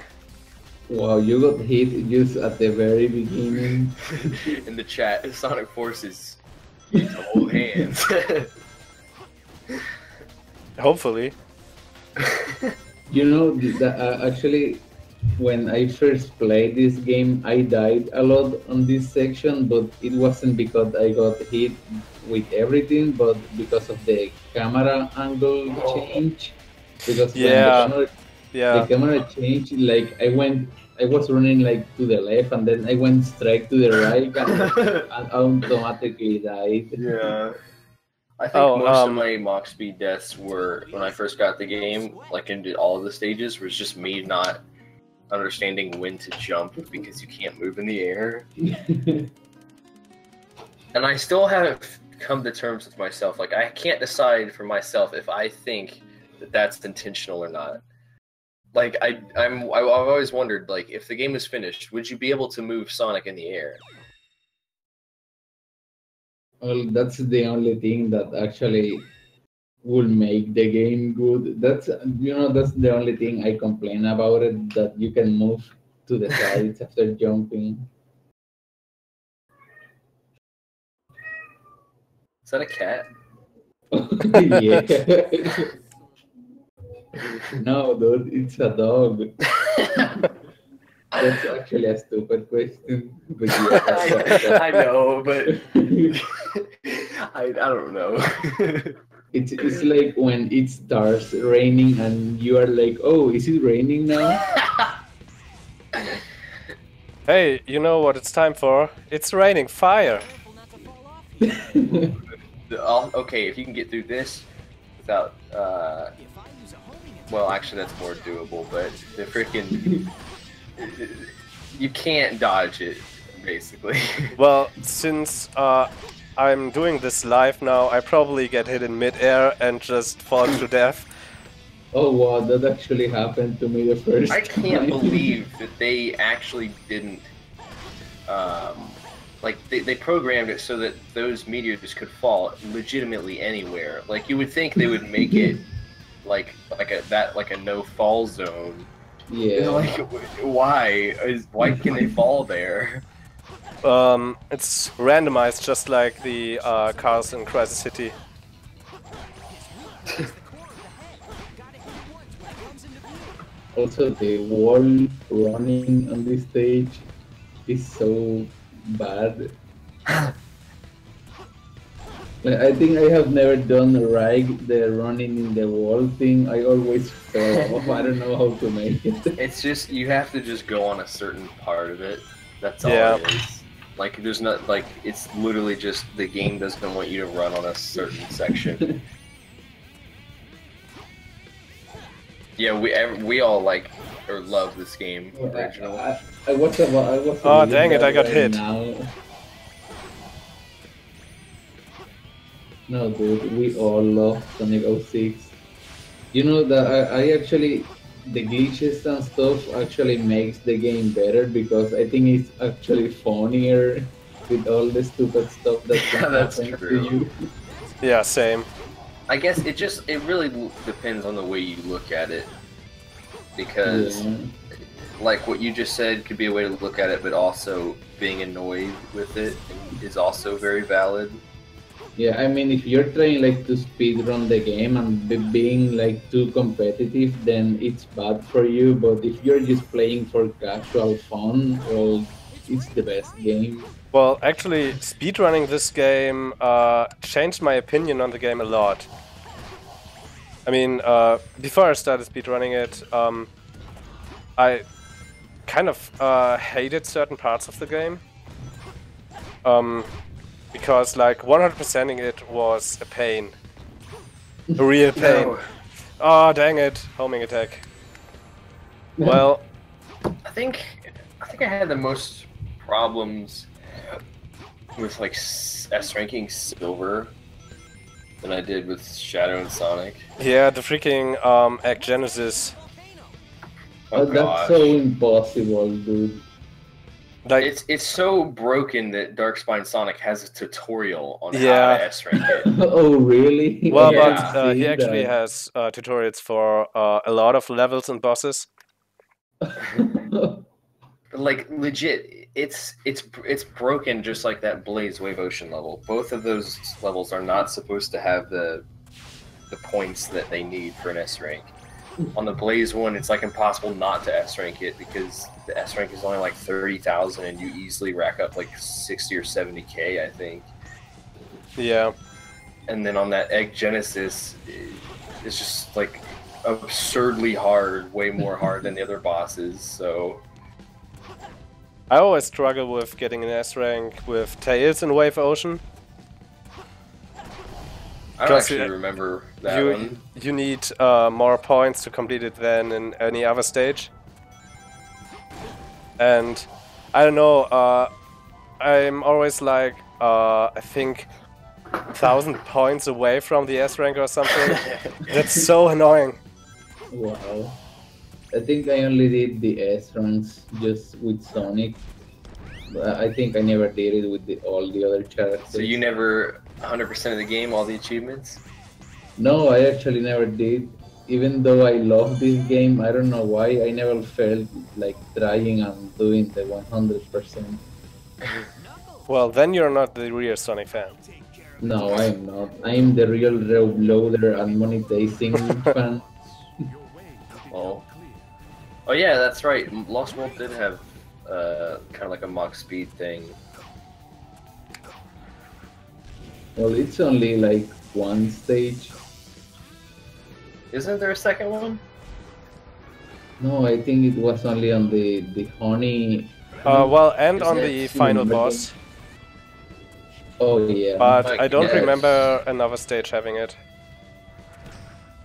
Wow, you got hit just at the very beginning. In the chat, Sonic Forces, you need to hold hands. Hopefully. You know, actually, when I first played this game, I died a lot on this section, but it wasn't because I got hit with everything, but because of the camera angle change. Because Yeah. when Yeah. the camera changed, like I was running like to the left, and then I went straight to the right, and automatically died. Yeah. I think Oh, most of my Mach speed deaths were when I first got the game, like into all of the stages, was just me not understanding when to jump because you can't move in the air. And I still haven't come to terms with myself. Like, I can't decide for myself if I think that that's intentional or not. Like, I've always wondered, like, if the game is finished, would you be able to move Sonic in the air? Well, that's the only thing that actually will make the game good. That's the only thing I complain about it, that you can move to the sides after jumping. Is that a cat? Yeah. No, dude, it's a dog. That's actually a stupid question. But yeah, I know, but I don't know. it's like when it starts raining and you are like, oh, is it raining now? Hey, you know what it's time for? It's raining fire. Okay, if you can get through this without well, actually, that's more doable. But the freaking you can't dodge it, basically. Well, since I'm doing this live now, I probably get hit in mid-air and just fall to death. Oh wow, that actually happened to me the first I time. can't believe that they actually didn't. Like they programmed it so that those meteors could fall legitimately anywhere. Like you would think they would make it like a no fall zone. Yeah. Like why can they fall there? It's randomized just like the cars in Crisis City. Also, the wall running on this stage is so bad. I think I have never done right the running in the wall thing. I always fell off. I don't know how to make it. It's just you have to just go on a certain part of it. That's all Yeah. it is. Like there's not like it's literally just the game doesn't want you to run on a certain section. Yeah, we all like or love this game originally. I was Oh, dang it, I got right hit. now. No, dude, we all love Sonic 06. You know that I actually, the glitches and stuff actually makes the game better because I think it's actually funnier with all the stupid stuff that can That's happen true. to you. Yeah, same. I guess it really depends on the way you look at it, because Yeah. like what you just said could be a way to look at it, but also being annoyed with it is also very valid. Yeah, I mean, if you're trying like to speed run the game and being like too competitive, then it's bad for you. But if you're just playing for casual fun, well, it's the best game. Well, actually, speedrunning this game changed my opinion on the game a lot. I mean, before I started speedrunning it, I kind of hated certain parts of the game. Because like 100%ing it was a pain. A real pain. No. Oh, dang it. Homing attack. Well, I think I had the most problems with like S ranking silver than I did with Shadow and Sonic. yeah, the freaking Egg Genesis. Oh That's gosh. so impossible, dude. Like, It's so broken that Darkspine Sonic has a tutorial on Yeah. how to S rank it. Oh, really? well, Yeah. but he actually has tutorials for a lot of levels and bosses. Like legit, it's broken just like that Blaze Wave Ocean level. Both of those levels are not supposed to have the points that they need for an S rank. On the Blaze one, it's like impossible not to S rank it because the S rank is only like 30,000, and you easily rack up like 60 or 70k, I think. Yeah. And then on that Egg Genesis, it's just like absurdly hard, way more hard than the other bosses. So I always struggle with getting an S rank with Tails in Wave Ocean. I don't Just, actually remember that You one. you need more points to complete it than in any other stage. And I don't know, I'm always like, I think 1,000 points away from the S rank or something. That's so annoying. Wow. I think I only did the S ranks just with Sonic. I think I never did it with all the other characters. So you never 100% of the game, all the achievements? No, I actually never did. Even though I love this game, I don't know why I never felt like trying and doing the 100%. Well, then you're not the real Sonic fan. No, I'm not. I'm the real loader and monetizing fan. Oh yeah, that's right. Lost World did have kind of like a mock speed thing. Well, it's only like one stage. Isn't there a second one? No, I think it was only on the honey. Well, and on Is the it? final boss. Oh yeah. But Like, I don't yes. remember another stage having it.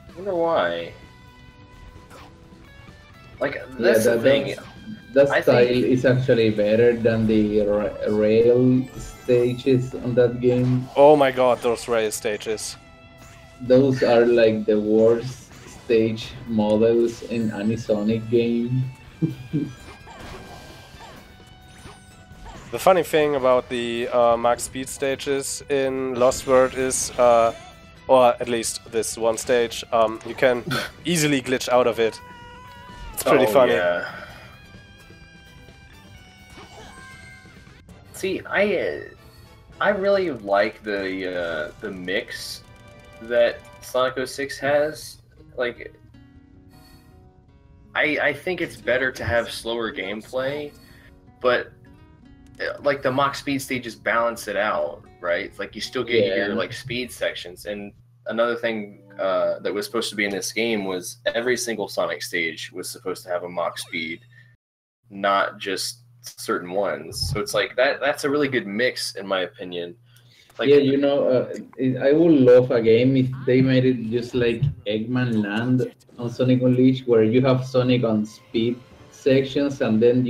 I wonder why. Like that's the thing. That I style think- is actually better than the rail stages on that game. Oh my god, those rail stages. Those are like the worst stage models in any Sonic game. The funny thing about the max speed stages in Lost World is, or at least this one stage, you can easily glitch out of it. It's pretty funny. Yeah. See, I really like the mix that Sonic 06 has. Like, I think it's better to have slower gameplay, but like the Mach speed stages balance it out, right? It's like you still get your like speed sections. And another thing that was supposed to be in this game was every single Sonic stage was supposed to have a Mach speed, not just certain ones. So it's like that's a really good mix in my opinion. Like, yeah, you know, I would love a game if they made it just like Eggman Land on Sonic Unleashed, where you have Sonic on speed sections, and then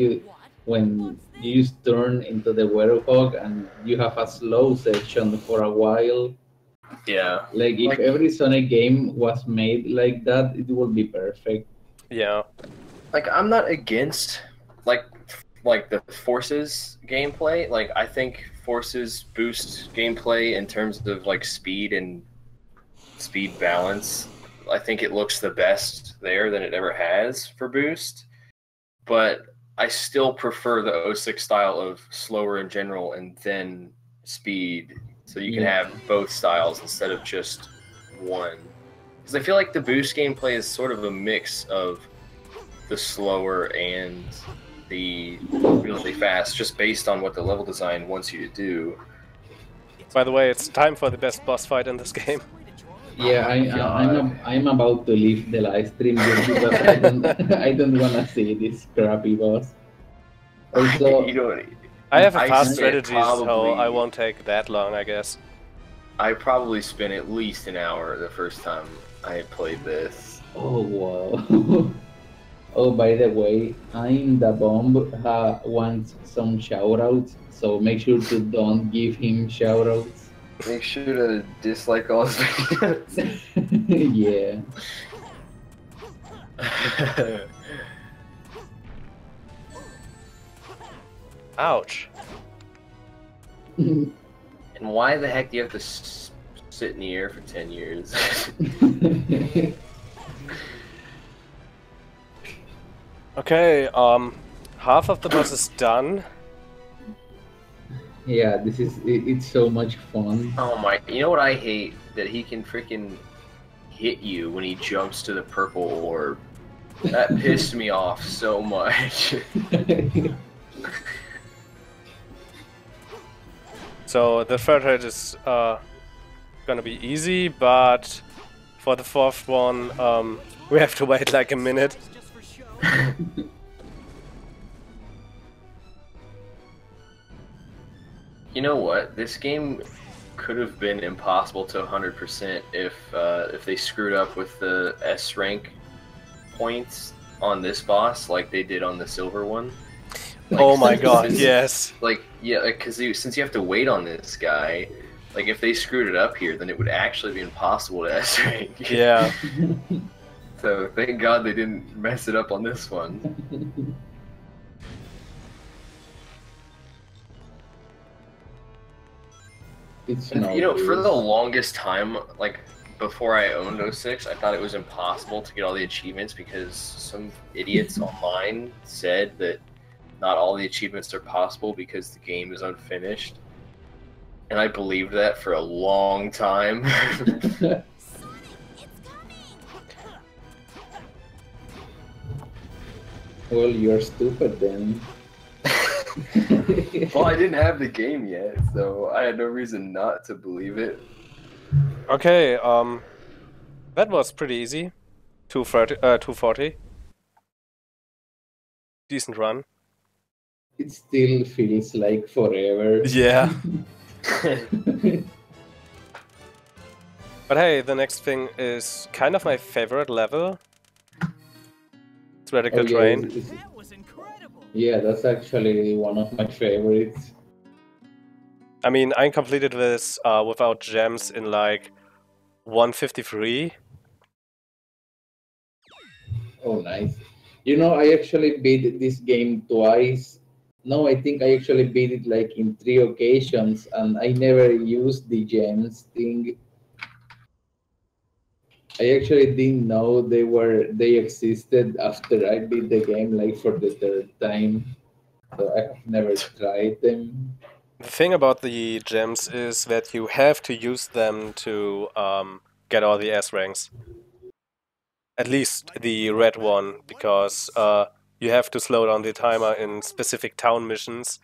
when you just turn into the Werewolf and you have a slow section for a while. yeah. Like if every Sonic game was made like that, it would be perfect. Yeah. Like I'm not against like the Forces gameplay. Like I think Forces boost gameplay in terms of like speed and speed balance. I think it looks the best there than it ever has for boost. But I still prefer the 06 style of slower in general and then speed, so you can have both styles instead of just one. Because I feel like the boost gameplay is sort of a mix of the slower and the really fast, just based on what the level design wants you to do. By the way, it's time for the best boss fight in this game. Yeah, I'm about to leave the live stream just because I don't want to see this crappy boss. Also, You know, I have a I fast spent strategy, so probably- I won't take that long, I guess. I probably spent at least an hour the first time I played this. oh wow. Oh, by the way, I'm the bomb wants some shoutouts, so make sure to don't give him shoutouts. Make sure to dislike all his videos. Yeah. Ouch. And why the heck do you have to sit in the air for 10 years? Okay, half of the boss is done. Yeah, it's so much fun. Oh my, you know what I hate? That he can freaking hit you when he jumps to the purple orb. That pissed me off so much. So the third hit is gonna be easy, but for the fourth one, we have to wait like a minute. Just for show. You know what? This game could have been impossible to 100% if they screwed up with the S rank points on this boss like they did on the silver one. Like, Oh my god, since- yes. Like, yeah, because since you have to wait on this guy, like if they screwed it up here, then it would actually be impossible to S rank. Yeah. So thank God they didn't mess it up on this one. It's And, not you know, for good. the longest time, like before I owned 06, I thought it was impossible to get all the achievements because some idiots online said that not all the achievements are possible because the game is unfinished. And I believed that for a long time. Sonic, it's coming! Well, you're stupid then. Well, I didn't have the game yet, so I had no reason not to believe it. Okay, that was pretty easy. 240. Decent run. It still feels like forever. Yeah. But hey, the next thing is kind of my favorite level. Radical Oh yeah, Terrain. That was incredible. yeah, that's actually one of my favorites. I mean, I completed this without gems in like 153. Oh, nice. You know, I actually beat this game twice. No, I think I actually beat it like in 3 occasions, and I never used the gems thing. I actually didn't know they existed after I beat the game like for the third time. So I have never tried them. The thing about the gems is that you have to use them to get all the S ranks. At least the red one, because you have to slow down the timer in specific town missions,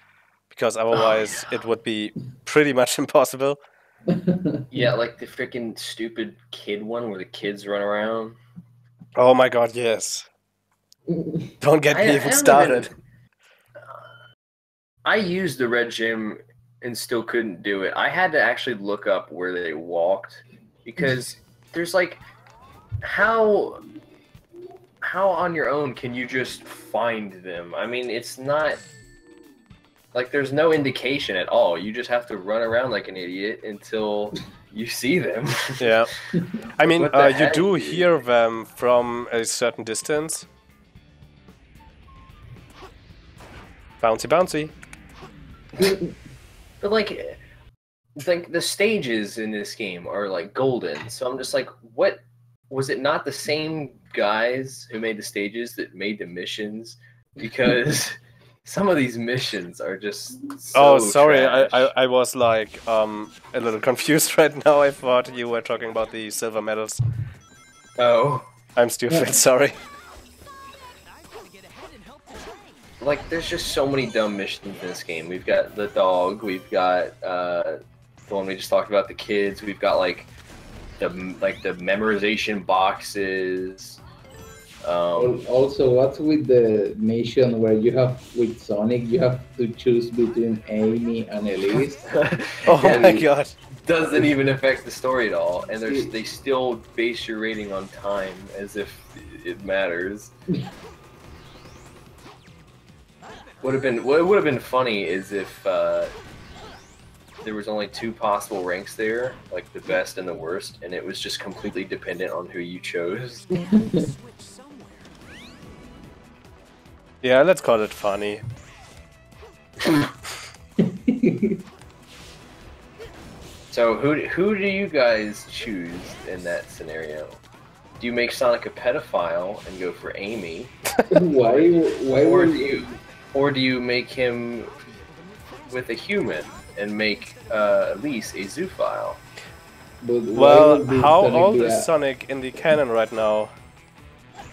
because otherwise it would be pretty much impossible. Yeah, like the freaking stupid kid one where the kids run around. Oh my god, yes. Don't get me even started. I used the red gem and still couldn't do it. I had to actually look up where they walked because there's like how on your own can you just find them? I mean, it's not like there's no indication at all. You just have to run around like an idiot until you see them. Yeah. I mean, What the you heck, do dude? hear them from a certain distance. Bouncy, bouncy. But like the stages in this game are like golden. So I'm just like, what was it not the same guys who made the stages that made the missions? Because some of these missions are just so Oh, sorry, trash. I was like a little confused right now. I thought you were talking about the silver medals. Oh. I'm stupid, sorry. I've got to get ahead and help the train. Like, there's just so many dumb missions in this game. We've got the dog, we've got the one we just talked about, the kids, we've got like the memorization boxes. Also, what's with the mission where you have with Sonic, you have to choose between Amy and Elise? Oh Yeah, my dude. god. Doesn't even affect the story at all, and they still base your rating on time as if it matters. What would have been funny is if there was only 2 possible ranks there, like the best and the worst, and it was just completely dependent on who you chose. Switch somewhere. Yeah, let's call it funny. So who do you guys choose in that scenario? Do you make Sonic a pedophile and go for Amy, Why or do you make him with a human and make Elise a zoophile? But why Well, would this how Sonic old be is Sonic in the canon right now?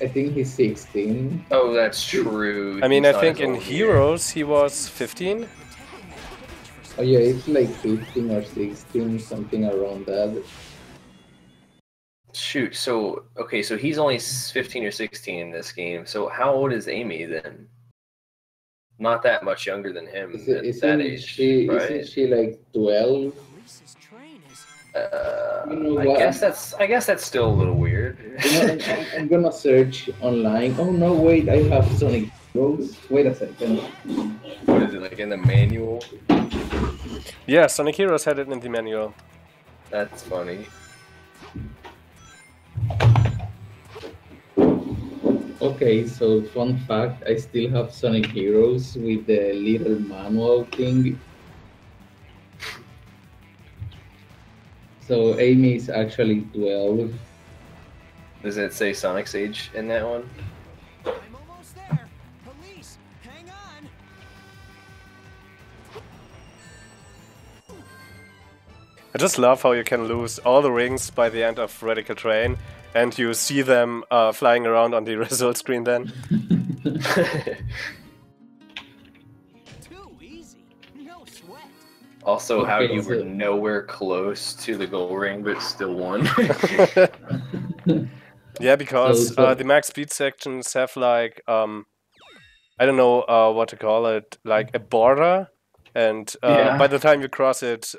I think he's 16. Oh, that's true. I mean, He's I not think as in old Heroes he was 15. Oh yeah, it's like 15 or 16, something around that. Shoot, so okay, so he's only 15 or 16 in this game. So how old is Amy then? Not that much younger than him at that Isn't age, isn't right? she like 12? Elise's train is. You know I what? guess that's still a little weird. You know, I'm gonna search online. Oh no, wait, I have Sonic Heroes. Wait a second. What is it, like in the manual? Yeah, Sonic Heroes had it in the manual. That's funny. Okay, so fun fact, I still have Sonic Heroes with the little manual thing. So Amy is actually 12. Does it say Sonic's age in that one? I'm almost there. Elise, hang on. I just love how you can lose all the rings by the end of Radical Terrain, and you see them flying around on the result screen then. Too easy. No sweat. Also, how Okay, you were so- nowhere close to the goal ring, but still won. Yeah, because So- the max speed sections have like, I don't know what to call it, like a border, and Yeah. by the time you cross it,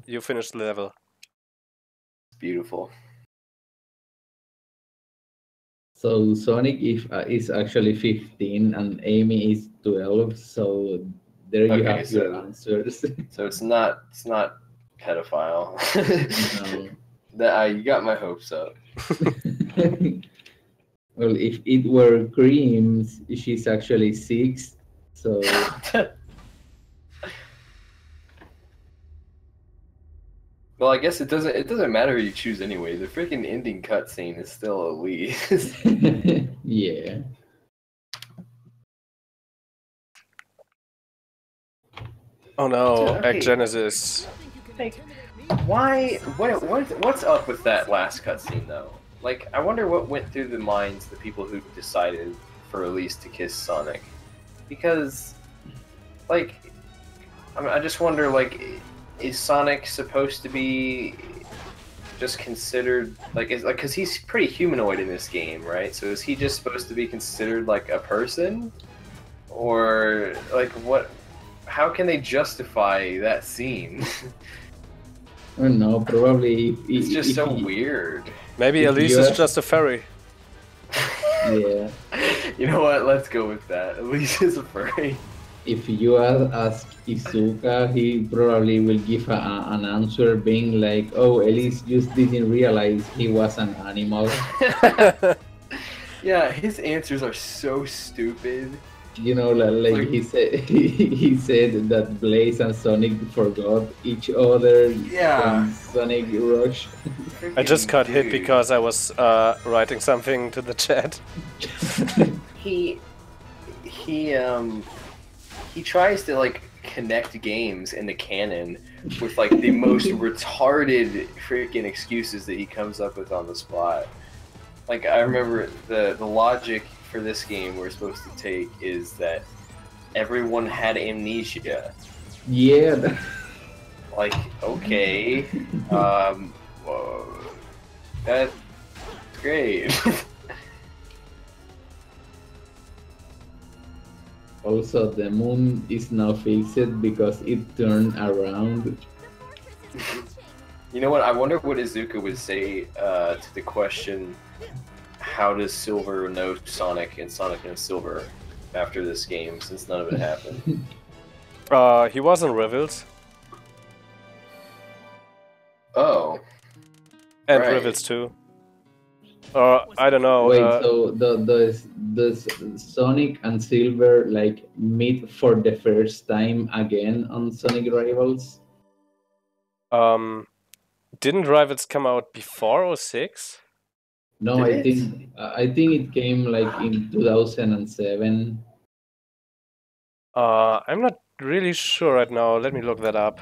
you finish the level. Beautiful. So Sonic is actually 15 and Amy is 12. So there you Okay, have your so answers. it's not pedophile. No. You got my hopes up. Well, if it were creams, she's actually 6. So Well, I guess it doesn't matter who you choose anyway. The freaking ending cutscene is still elite. yeah. Oh no, Dude, okay. Egg Genesis. Like, why? What's up with that last cutscene though? Like, I wonder what went through the minds of the people who decided for Elise to kiss Sonic, because, like, I just wonder, like, is Sonic supposed to be just considered like because he's pretty humanoid in this game, right? So is he just supposed to be considered like a person, or like what? How can they justify that scene? I don't know. Probably. It's just so weird. Maybe If Elise you is are- just a fairy. Yeah. You know what? Let's go with that. Elise is a furry. If you ask Izuka, he probably will give an answer being like, "Oh, Elise just didn't realize he was an animal." Yeah, his answers are so stupid. You know, like he said, he said that Blaze and Sonic forgot each other. Yeah. When Sonic rushed. I just got hit Dude. because I was writing something to the chat. He tries to like connect games into canon with like the most retarded freaking excuses that he comes up with on the spot. Like, I remember the logic for this game we're supposed to take is that everyone had amnesia. Yeah. Like, okay, whoa, that's great. Also, the moon is now fixed because it turned around. You know what? I wonder what Izuka would say to the question, how does Silver know Sonic and Sonic knows Silver after this game, since none of it happened? He was in Rivals. Oh. And Right. Rivals too. Or, I don't know. Wait, so the Sonic and Silver like meet for the first time again on Sonic Rivals? Didn't Rivals come out before 06? No, Did I think it came like in 2007. I'm not really sure right now. Let me look that up.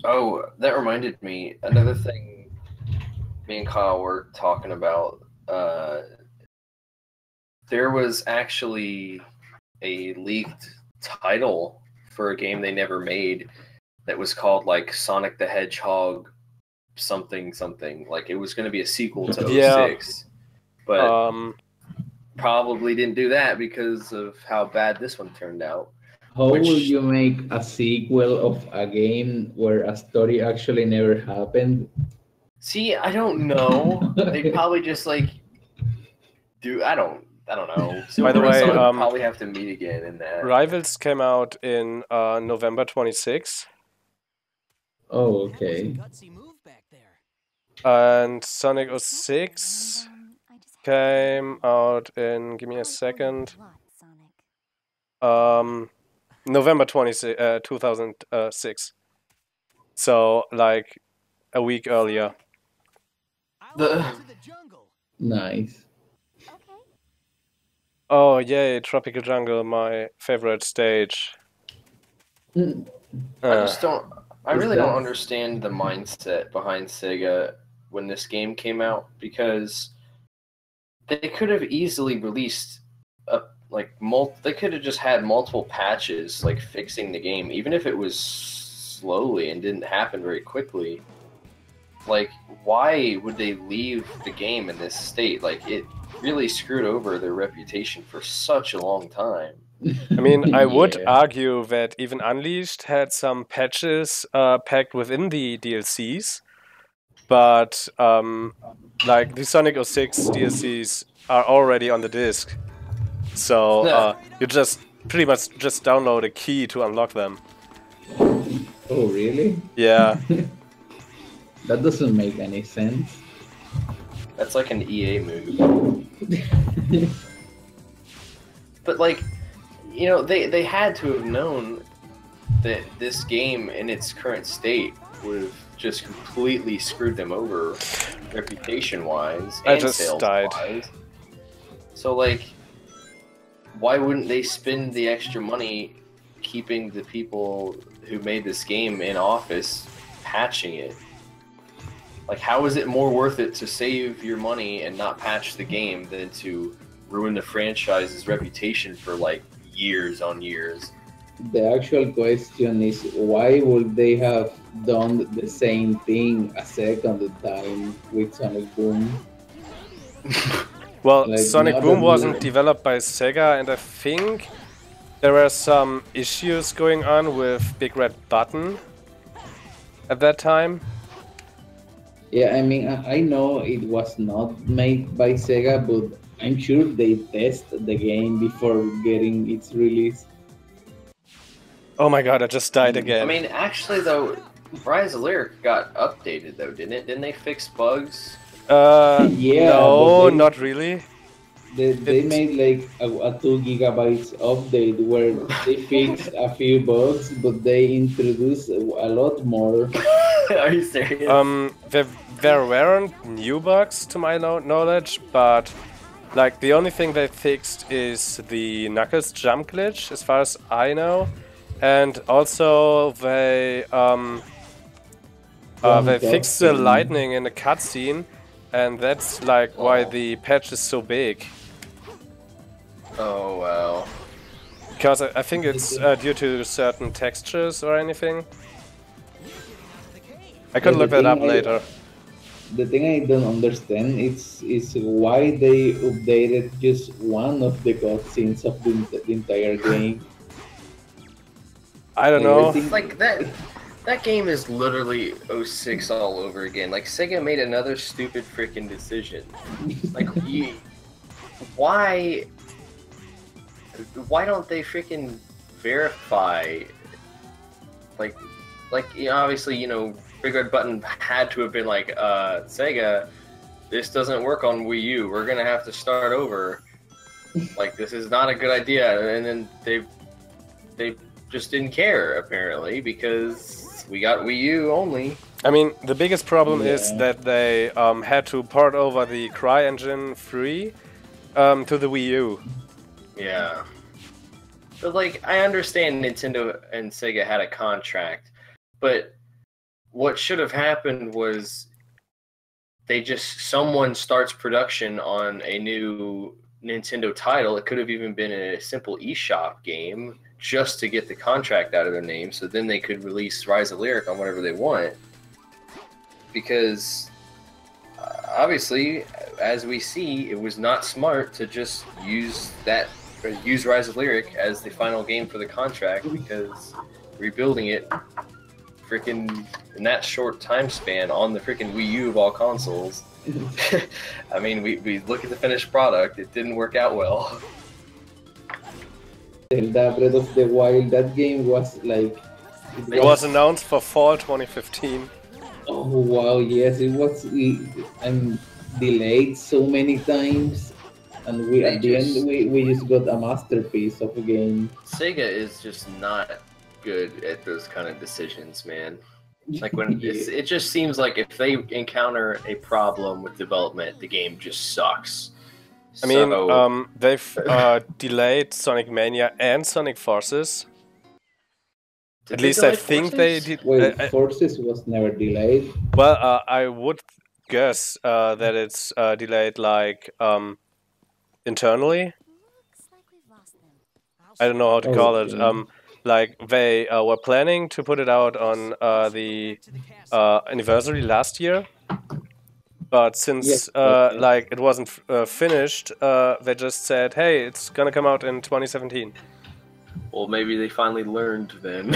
Oh, that reminded me. Another thing me and Kyle were talking about. There was actually a leaked title for a game they never made that was called like Sonic the Hedgehog something something. Like it was going to be a sequel to Yeah. 06. But probably didn't do that because of how bad this one turned out. How Which- will you make a sequel of a game where a story actually never happened? See, I don't know. They probably just like do. I don't know. By the Silver and way, Sonic would probably have to meet again in that. Rivals came out in November 26, Oh, That was a okay. gutsy move back there. and Sonic 06 came out in, give me a second, November 26, 2006. So, like, a week earlier. I The- went into the jungle. Nice. Okay. Oh, yay, Tropical Jungle, my favorite stage. Mm, I just don't. I Is really that- don't understand the mindset behind Sega when this game came out, because they could have easily released they could have just had multiple patches like fixing the game, even if it was slowly and didn't happen very quickly. Like, why would they leave the game in this state? Like, it really screwed over their reputation for such a long time. I mean, I would Yeah. argue that even Unleashed had some patches packed within the DLCs. but like the Sonic 06 DLCs are already on the disc, so you just pretty much just download a key to unlock them. Oh, really? Yeah. That doesn't make any sense. That's like an EA move. But like, you know, they had to have known that this game in its current state would have just completely screwed them over reputation-wise I and just died. sales-wise. So like, why wouldn't they spend the extra money keeping the people who made this game in office patching it? Like, how is it more worth it to save your money and not patch the game than to ruin the franchise's reputation for like years on years? The actual question is, why would they have done the same thing a second time with Sonic Boom? Well, Like, Sonic now Boom that wasn't we're- developed by Sega, and I think there were some issues going on with Big Red Button at that time. Yeah, I mean, I know it was not made by Sega, but I'm sure they test the game before getting its release. Oh my god, I just died I again. mean, actually though, Rise of Lyric got updated though, didn't it? Didn't they fix bugs? Yeah, no, but they- not really. They It- made like a 2 gigabytes update where they fixed a few bugs, but they introduced a lot more. Are you serious? There weren't new bugs to my knowledge, but like the only thing they fixed is the Knuckles jump glitch, as far as I know, and also they fixed the cutscene. lightning in the cutscene, and that's like why the patch is so big. Oh wow. Because I think it's due to certain textures or anything. I could Yeah, look the that up thing I- later. The thing I don't understand is why they updated just one of the cutscenes of the entire game. I don't know. Everything- It's like that game is literally 06 all over again. Like Sega made another stupid freaking decision. Like why don't they freaking verify like you know, obviously, you know, Big Red Button had to have been like, Sega, this doesn't work on Wii U. We're gonna have to start over. Like, this is not a good idea. And then they just didn't care, apparently, because we got Wii U only. I mean, the biggest problem is Yeah. that they had to port over the CryEngine 3 to the Wii U. Yeah. But, like, I understand Nintendo and Sega had a contract, but what should have happened was someone starts production on a new Nintendo title. It could have even been a simple eShop game just to get the contract out of their name, so then they could release Rise of Lyric on whatever they want. Because obviously, as we see, it was not smart to just use Rise of Lyric as the final game for the contract, because rebuilding it freaking in that short time span on the freaking Wii U of all consoles. I mean, we look at the finished product, it didn't work out well. Zelda Breath of the Wild, that game was like... It was announced for fall 2015. Oh wow, yes, it was delayed so many times, and we They at the just- end we just got a masterpiece of a game. Sega is just not good at those kind of decisions, man. Like when it just seems like if they encounter a problem with development, the game just sucks. I mean, So- they've delayed Sonic Mania and Sonic Forces. Did At they least I delay think Forces? they did. Wait, Forces was never delayed. Well, I would guess that it's delayed like internally. Looks like we've lost them. I don't know how to call it. Okay. Like they were planning to put it out on the anniversary last year, but since Yes, okay. like it wasn't finished, they just said, "Hey, it's gonna come out in 2017." Well, maybe they finally learned then.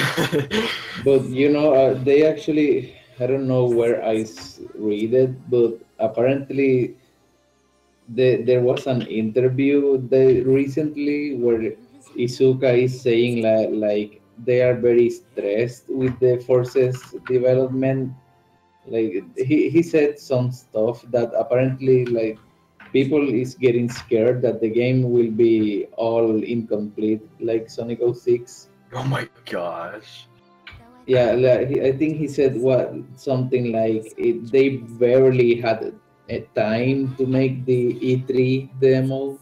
But you know, they actually, I don't know where read it, but apparently there was an interview recently where Izuka is saying like they are very stressed with the Forces development. Like he said some stuff that apparently like people is getting scared that the game will be all incomplete like Sonic 06. Oh my gosh. Yeah, like, I think he said what something like they barely had a time to make the E3 demo,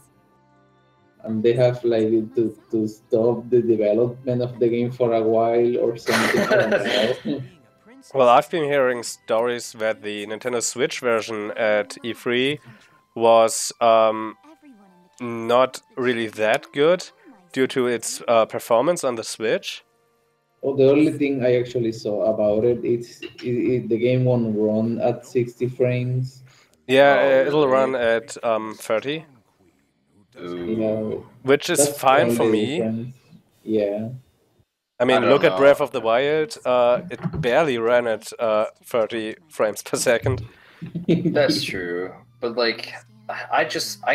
and they have like to stop the development of the game for a while or something. I don't know. Well, I've been hearing stories that the Nintendo Switch version at E3 was not really that good due to its performance on the Switch. Oh, the only thing I actually saw about the game won't run at 60 frames. Yeah, Oh, it'll really? run at 30, Yeah, which is that's the fine for only me. difference. Yeah. I mean, don't look at Breath know. of the Wild. It barely ran at 30 frames per second. That's true. But like I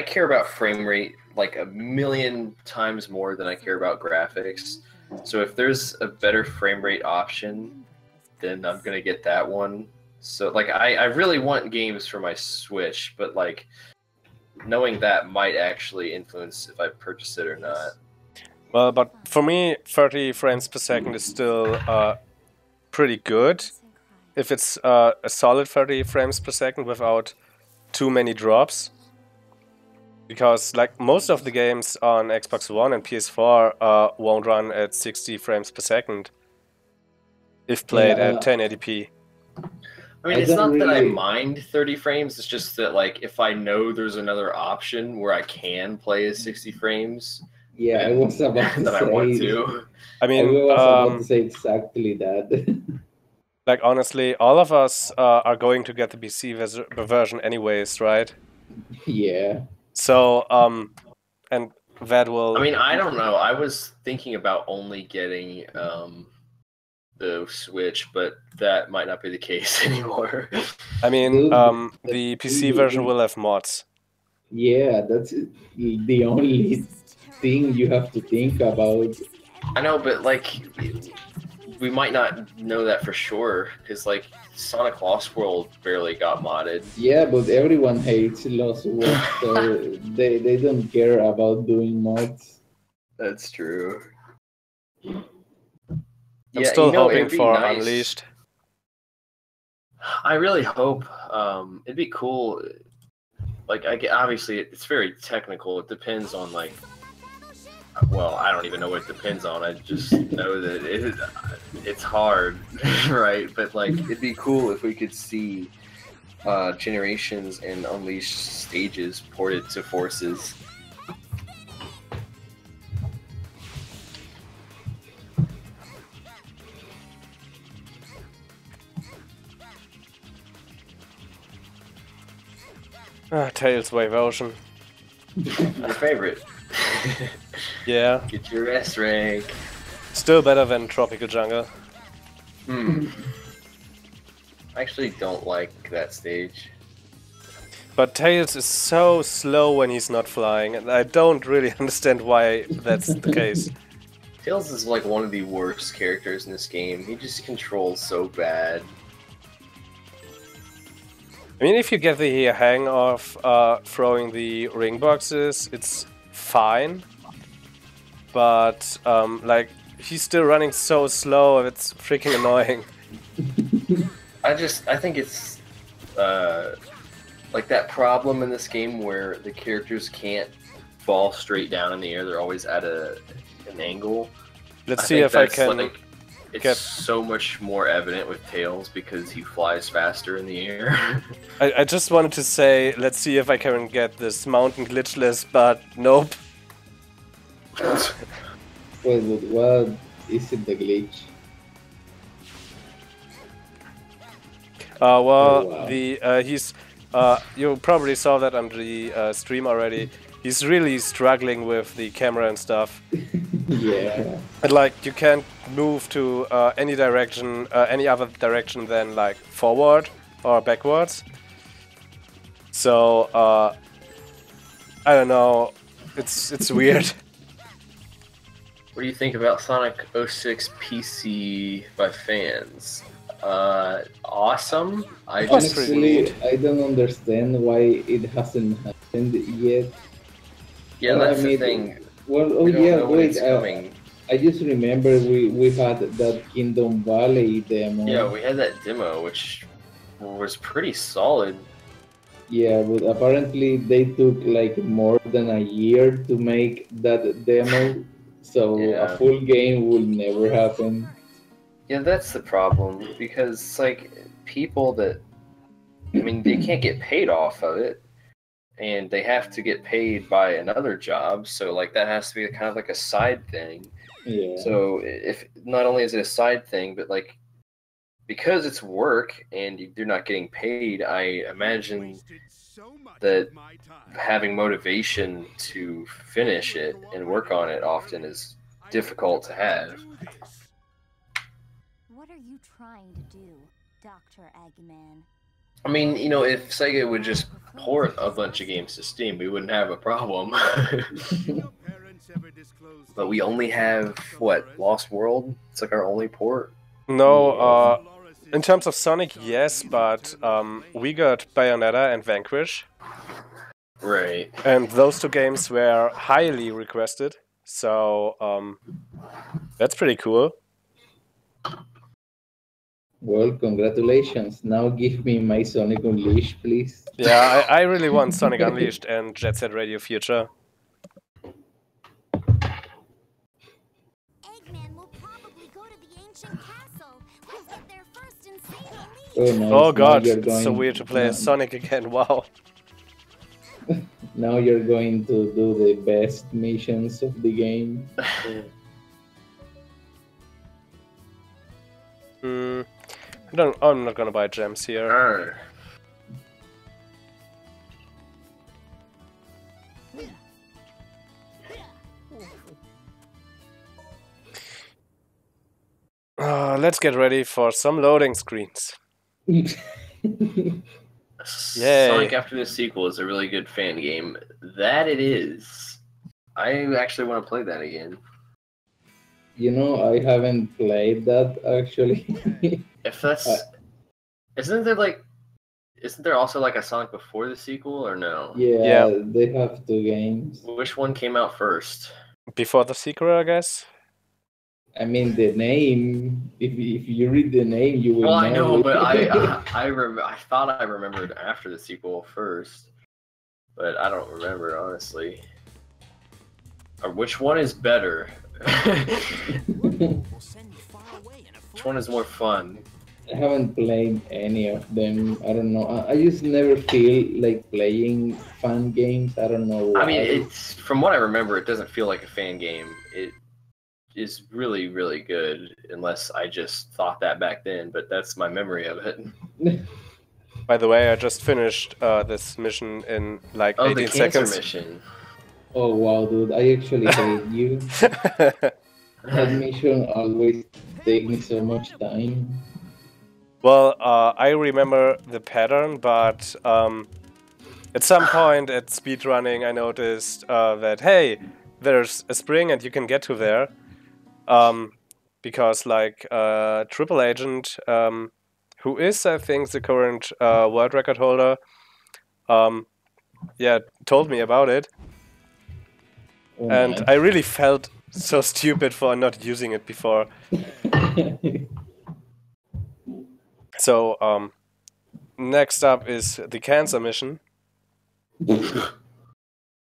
care about frame rate like a million times more than I care about graphics. So if there's a better frame rate option, then I'm gonna get that one. So like I really want games for my Switch, but like knowing that might actually influence if I purchase it or not. Well, but for me, 30 frames per second is still pretty good. If it's a solid 30 frames per second without too many drops. Because like most of the games on Xbox One and PS4 won't run at 60 frames per second if played Yeah, at 1080p. I mean, I it's don't not that I really- mind 30 frames. It's just that, like, if I know there's another option where I can play at 60 frames, Yeah, I was about to that I want say. to. I I mean, was about to say exactly that. like honestly, all of us are going to get the PC version anyways, right? Yeah. So, and that will. I mean, I don't know. I was thinking about only getting the Switch, but that might not be the case anymore. I mean, Dude, the PC version will have mods. Yeah, that's the only thing you have to think about. I know, but like, we might not know that for sure because like Sonic Lost World barely got modded. Yeah, but everyone hates Lost World, so they don't care about doing mods. That's true. I'm still hoping it'd be for nice. Unleashed. I really hope it'd be cool. Like, obviously, it's very technical. It depends on like, well, I don't even know what it depends on. I just know that it's hard, right? But like, it'd be cool if we could see Generations and Unleashed stages ported to Forces. Tails Wave Ocean. Your favorite. Yeah, Get your S rank. still better than Tropical Jungle. I actually don't like that stage. But Tails is so slow when he's not flying, and I don't really understand why that's the case. Tails is like one of the worst characters in this game. He just controls so bad. I mean, if you get the hang of throwing the ring boxes, it's fine. But, like, he's still running so slow, it's freaking annoying. I think it's like that problem in this game where the characters can't fall straight down in the air. They're always at an angle. Let's see if I can It's get... so much more evident with Tails because he flies faster in the air. I just wanted to say, let's see if I can get this mountain glitchless, but nope. Well, what is it the glitch? Well, Oh, wow. he's you probably saw that on the stream already. He's really struggling with the camera and stuff. Yeah. And like you can't move to any direction, any other direction than like forward or backwards. So I don't know. It's weird. What do you think about Sonic 06 PC by fans? Awesome. I That's just pretty Honestly, neat. I don't understand why it hasn't happened yet. yeah, I that's the mean, thing. well, oh We don't yeah, know when wait. it's coming. I just remember we had that Kingdom Valley demo. Yeah, we had that demo, which was pretty solid. Yeah, but apparently they took like more than a year to make that demo, so a Yeah. full game will never happen. Yeah, that's the problem because like people that, I mean, they can't get paid off of it, and they have to get paid by another job. So like that has to be kind of like a side thing. Yeah. So if not only is it a side thing, but like because it's work and they're not getting paid, I imagine that having motivation to finish it and work on it often is difficult to have. What are you trying to do, Dr. Eggman? I mean, you know, if Sega would just port a bunch of games to Steam, we wouldn't have a problem. But we only have, what, Lost World? It's like our only port? No, in terms of Sonic, yes, but we got Bayonetta and Vanquish, Right. and those two games were highly requested. So that's pretty cool. Well, congratulations. Now give me my Sonic Unleashed, please. Yeah, I really want Sonic Unleashed and Jet Set Radio Future. Eggman will probably go to the ancient castle. We'll get there first and save Elise. Oh, nice. Oh Now god, you're it's so going- weird to play as now- Sonic again, wow. Now you're going to do the best missions of the game. I'm not gonna buy gems here. Arr. Let's get ready for some loading screens. Yay. Sonic After the Sequel is a really good fan game. That it is. I actually want to play that again. You know, I haven't played that actually. If that's... Isn't there also like a Sonic before the sequel, or no? Yeah, they have two games. Which one came out first? Before the sequel, I guess? I mean, the name. If you read the name, you will Well, I know, but I thought I remembered after the sequel first, but I don't remember honestly. Or which one is better? Which one is more fun? I haven't played any of them. I don't know. I just never feel like playing fun games. I don't know why. I mean, it's from what I remember, it doesn't feel like a fan game. It is really, really good, unless I just thought that back then. But that's my memory of it. By the way, I just finished this mission in like 18 the cancer seconds. mission. Oh wow, dude! I actually hate you. That mission always takes me so much time. Well, I remember the pattern, but at some point at speedrunning, I noticed that, hey, there's a spring and you can get to there. Because, like, Triple Agent, who is, I think, the current world record holder, told me about it. Oh, And nice. I really felt so stupid for not using it before. So, next up is the cancer mission.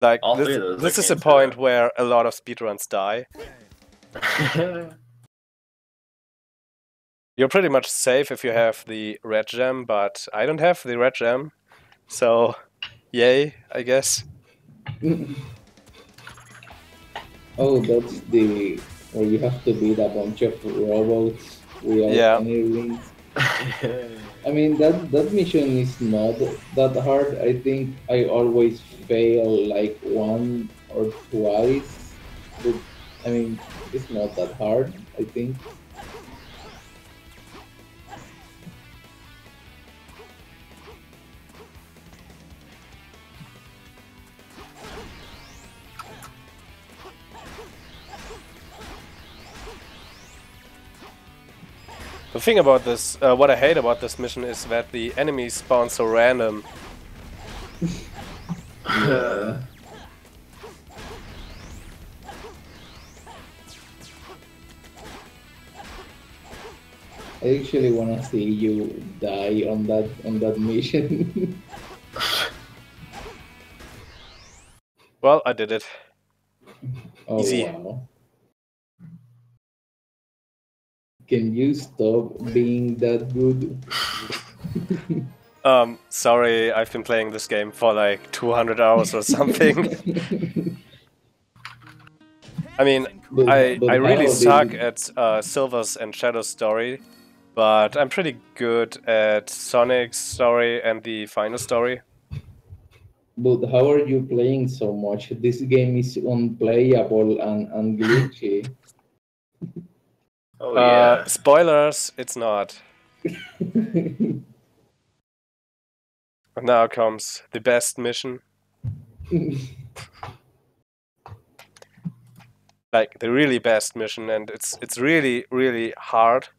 Like, All three of those this are is a cancer. point where a lot of speedruns die. You're pretty much safe if you have the red gem, but I don't have the red gem. So, yay, I guess. Oh, that's the where you have to beat a bunch of robots without Yeah. any rings. I mean, that mission is not that hard. I think I always fail like one or twice. But I mean, it's not that hard, I think. The thing about this, what I hate about this mission is that the enemies spawn so random. Yeah. I actually wanna see you die on that mission. Well, I did it. Oh Easy. wow. Can you stop being that good? Sorry, I've been playing this game for like 200 hours or something. I mean, But I really how suck did at Silver's and Shadow's story, but I'm pretty good at Sonic's story and the final story. But how are you playing so much? This game is unplayable and glitchy. Oh yeah. Spoilers, it's not. And now comes the best mission. Like the really best mission, and it's really, really hard.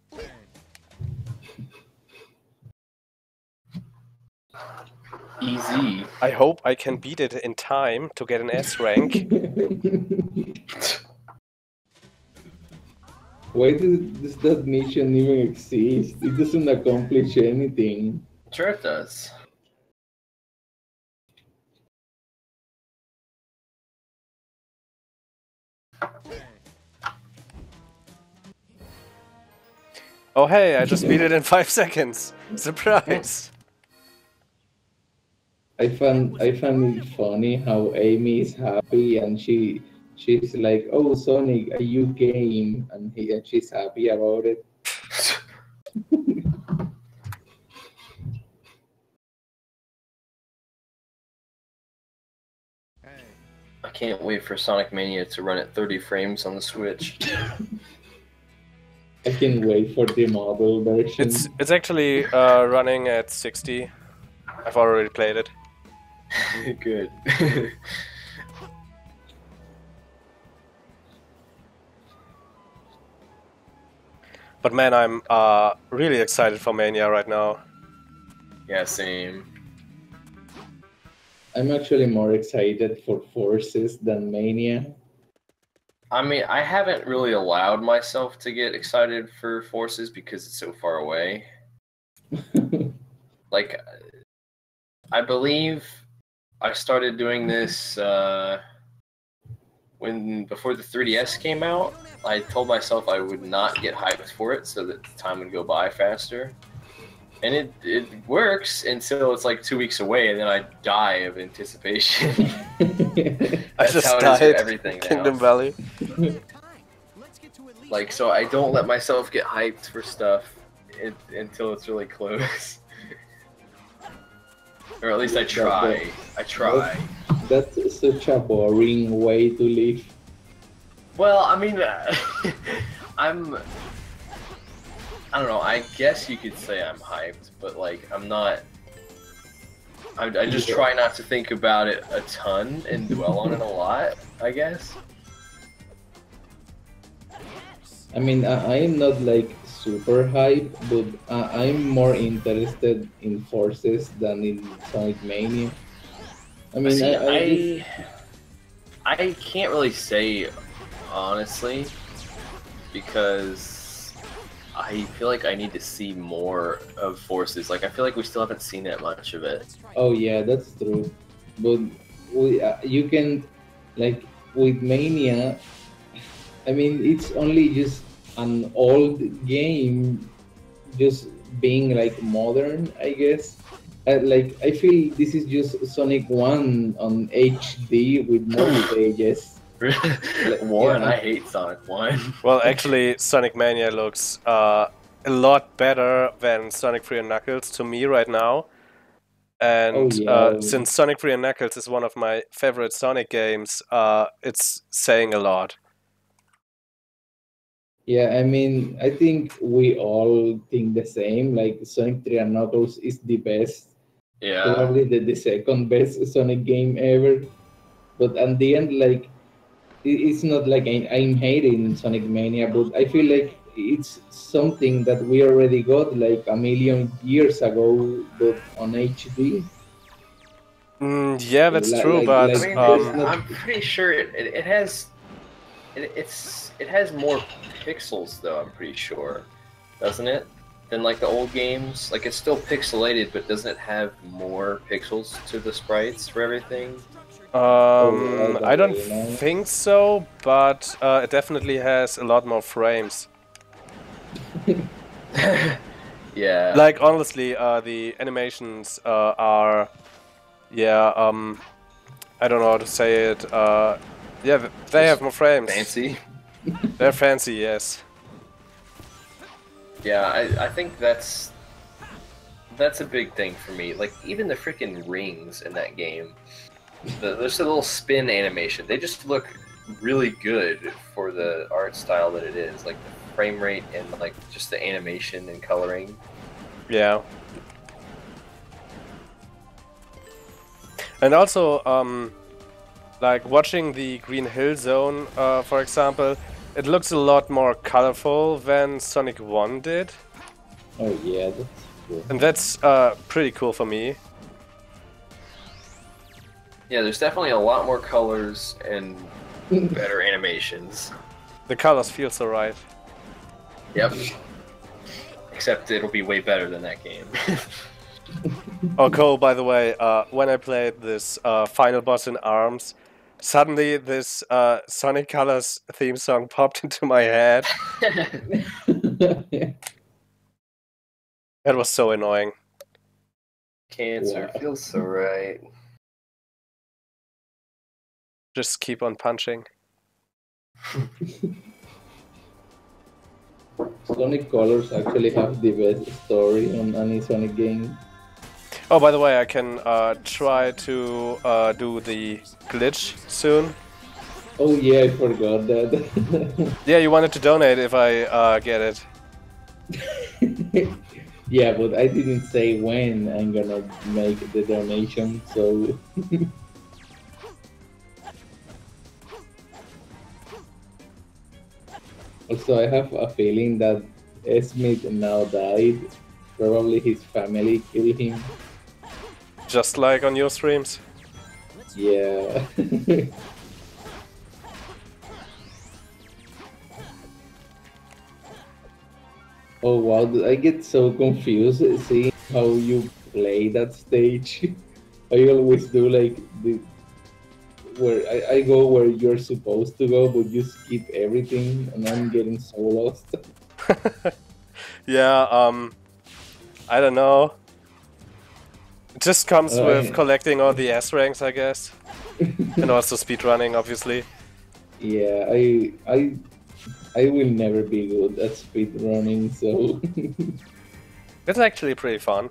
Easy. I hope I can beat it in time to get an S rank. Why does that mission even exist? It doesn't accomplish anything. Sure it does. Oh hey, I just beat it in 5 seconds. Surprise! I find it funny how Amy is happy and she's like, "Oh, Sonic, a new game," and she's happy about it. I can't wait for Sonic Mania to run at 30 frames on the Switch. I can wait for the mobile version. It's actually running at 60. I've already played it. Good. But man, I'm really excited for Mania right now. Yeah, same. I'm actually more excited for Forces than Mania. I mean, I haven't really allowed myself to get excited for Forces because it's so far away. Like, I believe I started doing this before the 3DS came out. I told myself I would not get hyped for it so that the time would go by faster. And it works until it's like 2 weeks away, and then I die of anticipation. I just how it is died for everything now. Kingdom Valley. Like, so I don't let myself get hyped for stuff until it's really close. Or at least I try. I try. That's such a boring way to live. Well, I mean, I don't know, I guess you could say I'm hyped, but like, I'm not. I just try not to think about it a ton and dwell on it a lot, I guess. I mean, I am not like super hyped, but I'm more interested in Forces than in Sonic Mania. I mean, See, I can't really say honestly, because I feel like I need to see more of Forces. Like, I feel like we still haven't seen that much of it. oh yeah, that's true. But you can, like, with Mania, I mean, it's only just an old game, just being like modern, I guess. Like, I feel this is just Sonic 1 on HD with more stages. One, yeah. I hate Sonic 1. Well, actually, Sonic Mania looks a lot better than Sonic 3 and Knuckles to me right now. And Oh, yeah. Since Sonic 3 and Knuckles is one of my favorite Sonic games, it's saying a lot. Yeah, I mean, I think we all think the same. Like, Sonic 3 and Knuckles is the best, Yeah. probably the second best Sonic game ever. But at the end, like, it's not like I'm hating Sonic Mania, but I feel like it's something that we already got like a million years ago, but on HD. Yeah, that's true, Like, but I like mean, there's not. I'm pretty sure it has it has more pixels though. I'm pretty sure, doesn't it? Than like the old games. Like it's still pixelated, but doesn't it have more pixels to the sprites for everything? I don't really know. think so, but it definitely has a lot more frames. Yeah. Like honestly, the animations are, yeah, I don't know how to say it. Yeah, they have more frames. Fancy. They're fancy, yes. Yeah, I think that's a big thing for me. Like even the freaking rings in that game, there's a little spin animation. They just look really good for the art style that it is. Like the frame rate and like just the animation and coloring. Yeah. And also, like watching the Green Hill Zone, for example, it looks a lot more colorful than Sonic 1 did. Oh yeah, that's cool. And that's pretty cool for me. Yeah, there's definitely a lot more colors and better animations. The colors feel so right. Yep. Except it'll be way better than that game. Oh, Cole, by the way, when I played this final boss in ARMS, suddenly this Sonic Colors theme song popped into my head. That was so annoying. Cancer Wow. feels so right. Just keep on punching. Sonic Colors actually have the best story on any Sonic game. Oh, by the way, I can try to do the glitch soon. Oh yeah, I forgot that. Yeah, you wanted to donate if I get it. Yeah, but I didn't say when I'm gonna make the donation, so. Also, I have a feeling that Essmid now died. Probably his family killed him. Just like on your streams. Yeah. Oh wow, I get so confused seeing how you play that stage. I always do like the where I go where you're supposed to go, but you skip everything, and I'm getting so lost. Yeah, I don't know. It just comes with collecting all the S ranks, I guess. And also speedrunning, obviously. Yeah, I will never be good at speedrunning, so. It's actually pretty fun.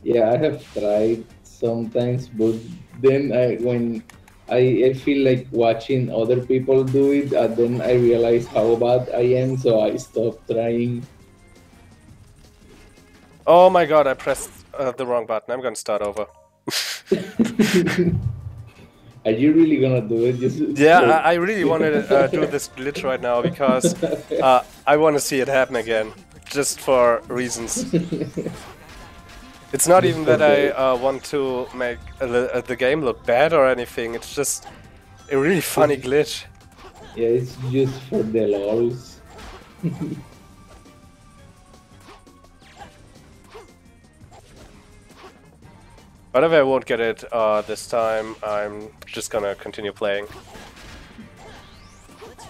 Yeah, I have tried sometimes, but then when I feel like watching other people do it, and then I realize how bad I am, so I stop trying. Oh my god, I pressed the wrong button. I'm gonna start over. Are you really gonna do it? Just Yeah, I really want to do this glitch right now because I want to see it happen again. Just for reasons. It's not even that I want to make the game look bad or anything. It's just a really funny glitch. Yeah, it's just for the lols. But if I won't get it this time, I'm just gonna continue playing.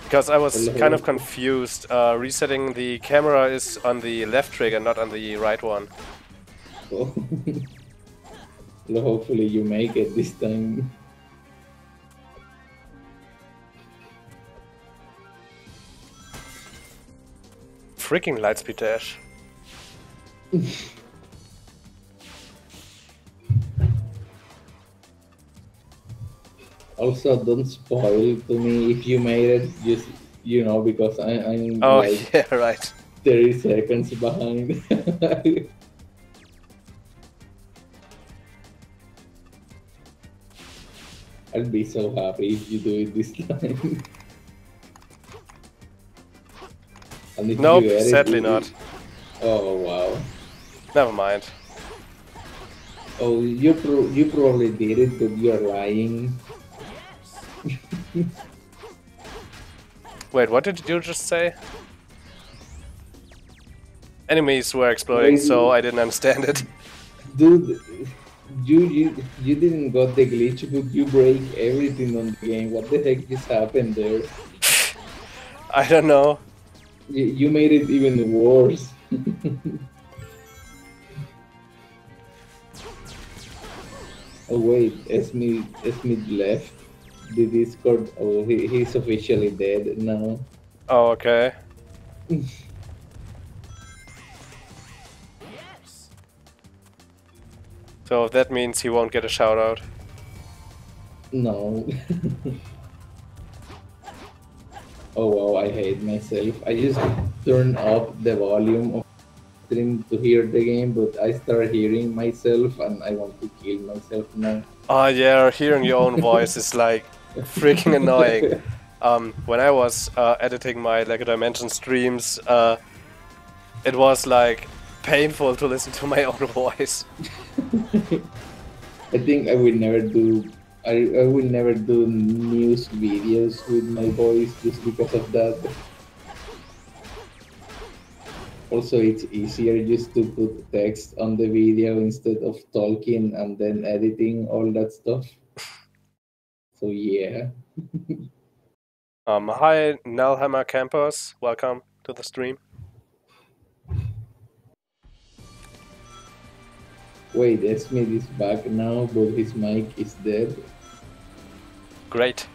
Because I was kind of confused. Resetting the camera is on the left trigger, not on the right one. Well, hopefully you make it this time. Freaking Lightspeed Dash. Also, don't spoil to me if you made it, just, because I'm oh, like yeah, right. 30 seconds behind. I'll be so happy if you do it this time. And if Nope, you edit, sadly not. Oh wow. Never mind. Oh, you probably did it, but you're lying. Wait, what did you just say? Enemies were exploding, Wait, so I didn't understand it. dude, you didn't got the glitch, but you break everything on the game. What the heck just happened there? I don't know. You made it even worse. Oh wait, Essmid left the Discord. Oh, he's officially dead now. Oh, okay. So that means he won't get a shout out. No. Oh wow, I hate myself. I just turned off the volume of the stream to hear the game, but I start hearing myself and I want to kill myself now. Oh yeah, hearing your own voice is like freaking annoying. When I was editing my Lego Dimension streams, it was like painful to listen to my own voice. I think I will never do. I will never do news videos with my voice just because of that. Also, it's easier just to put text on the video instead of talking and then editing all that stuff. So yeah. Hi, Nalhammer Campers. Welcome to the stream. Wait, Essmid is back now, but his mic is dead. Great.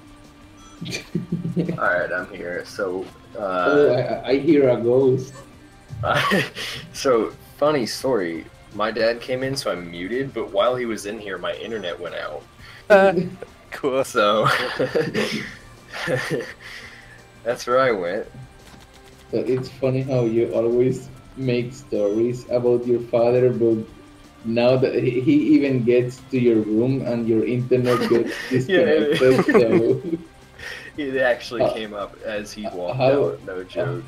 Alright, I'm here. So, Oh, I hear a ghost. so, funny story. My dad came in, so I'm muted, but while he was in here, my internet went out. Cool. So, that's where I went. So it's funny how you always make stories about your father, but now that he even gets to your room and your internet gets disconnected, so It actually came up as he walked how- out, no joke.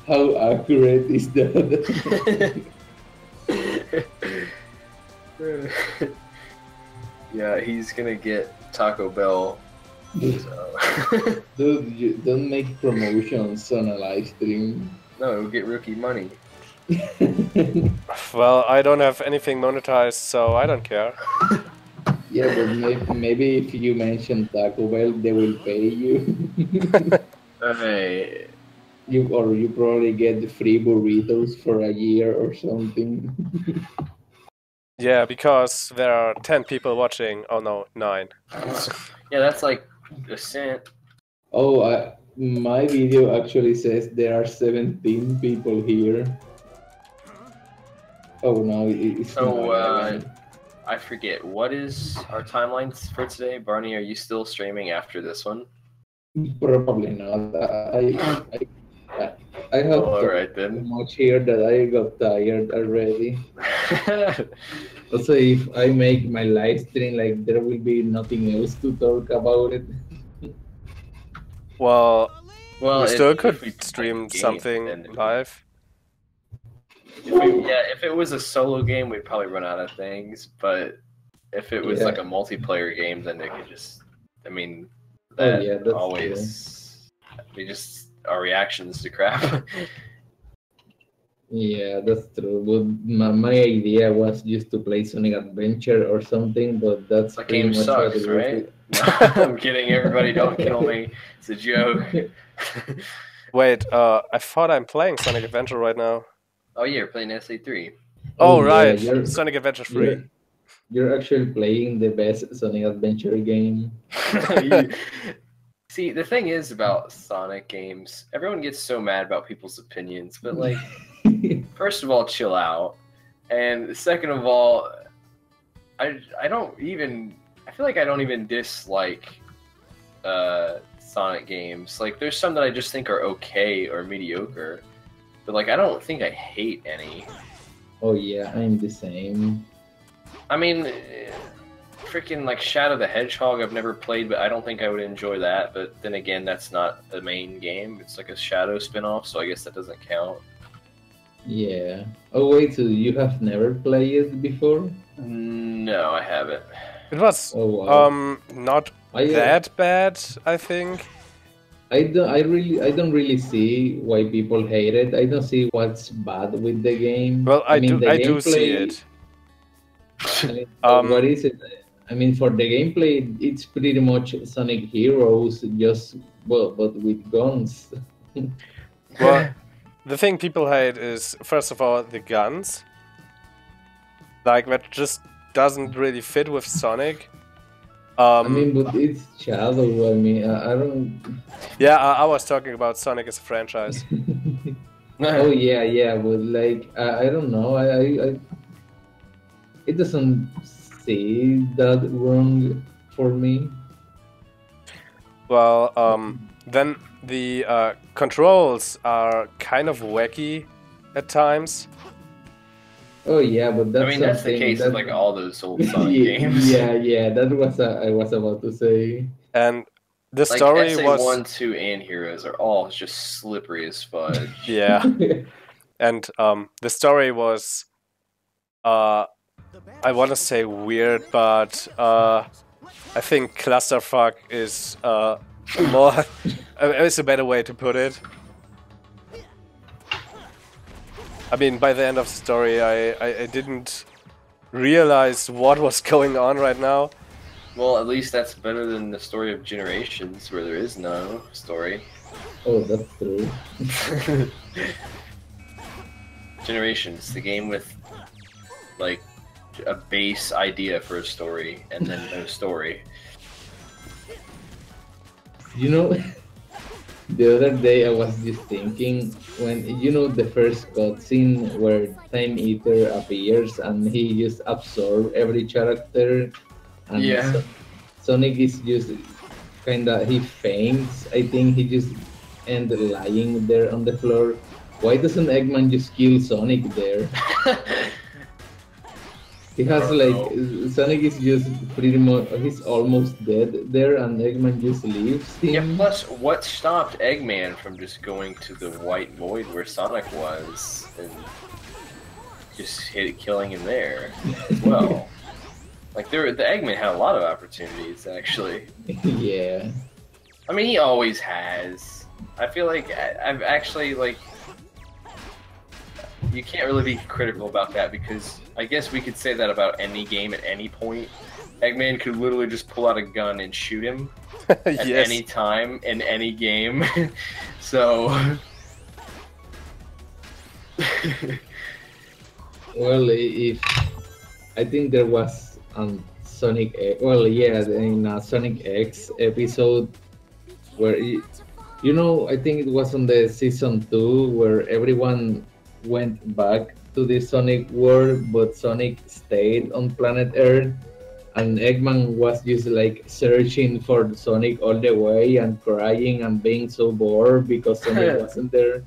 how accurate is that? Yeah, he's gonna get Taco Bell. So. Dude, you don't make promotions on a live stream. No, he'll get rookie money. Well, I don't have anything monetized, so I don't care. Yeah, but maybe if you mention Taco Bell, they will pay you. Hey, You probably get free burritos for a year or something. Yeah, because there are 10 people watching. Oh no, 9. yeah, that's like a cent. Oh, my video actually says there are 17 people here. Oh no, it's So, not 11. I forget, what is our timelines for today? Barney, are you still streaming after this one? Probably not. I have Oh, so alright then. much here that I got tired already. Also, if I make my live stream, like there will be nothing else to talk about it. Well, Well, we still if could we play stream the game, something then- live. if it was a solo game, we'd probably run out of things. But if it was Yeah. like a multiplayer game, then it could just, I mean, Oh, that yeah, that's always, we just, our reactions to crap. Yeah, that's true. But my idea was just to play Sonic Adventure or something, but that's That pretty game much sucks, what it right? is. No, I'm kidding. Everybody, don't kill me. It's a joke. Wait, I thought I'm playing Sonic Adventure right now. Oh, yeah, you're playing SE3. Oh, yeah, right, you're- Sonic Adventure 3. You're actually playing the best Sonic Adventure game. See, the thing is about Sonic games, everyone gets so mad about people's opinions, but like, first of all, chill out, and second of all, I feel like I don't even dislike Sonic games. Like, there's some that I just think are okay or mediocre, but like, I don't think I hate any. Oh yeah, I'm the same. I mean, freaking like Shadow the Hedgehog I've never played, but I don't think I would enjoy that. But then again, that's not the main game. It's like a Shadow spin-off, so I guess that doesn't count. Yeah. Oh wait, so you have never played it before? No, I haven't. It was Oh wow. not I that bad, I think. I don't really see why people hate it. I don't see what's bad with the game. Well, I mean, the do see gameplay. it. I mean, what is it? I mean, for the gameplay, it's pretty much Sonic Heroes, just well, but with guns. Well, the thing people hate is, first of all, the guns. Like, that just doesn't really fit with Sonic. I mean, but it's Shadow. I mean, I don't. Yeah, I was talking about Sonic as a franchise. Oh yeah, yeah, but like I don't know. I it doesn't say that wrong for me. Well, then the controls are kind of wacky at times. Oh yeah, but that's I mean, that's the something case that, with like all those old Sonic yeah, games. yeah, that was I was about to say. And the Like story SA1, was 2, and Heroes are all just slippery as fudge. yeah, and the story was I want to say weird, but I think clusterfuck is more is a better way to put it. I mean, by the end of the story, I didn't realize what was going on right now. Well, at least that's better than the story of Generations, where there is no story. Oh, that's true. Generations, the game with like a base idea for a story and then no story. You know, the other day I was just thinking when you know the first cutscene where Time Eater appears and he just absorbs every character, and Yeah. Sonic is just kinda he faints. I think he just ends lying there on the floor. Why doesn't Eggman just kill Sonic there? He has like Sonic is just pretty much he's almost dead there, and Eggman just leaves him. Yeah, plus, what stopped Eggman from just going to the white void where Sonic was and just killing him there as well? Like, the Eggman had a lot of opportunities, actually. Yeah. I mean, he always has. I feel like I've actually, like, you can't really be critical about that because I guess we could say that about any game at any point. Eggman could literally just pull out a gun and shoot him at Yes. any time in any game. So, Well, if I think there was Sonic X, well, yeah, in Sonic X episode where you know, I think it was on the season 2 where everyone went back to the Sonic world, but Sonic stayed on planet Earth, and Eggman was just like searching for Sonic all the way and crying and being so bored because Sonic wasn't there.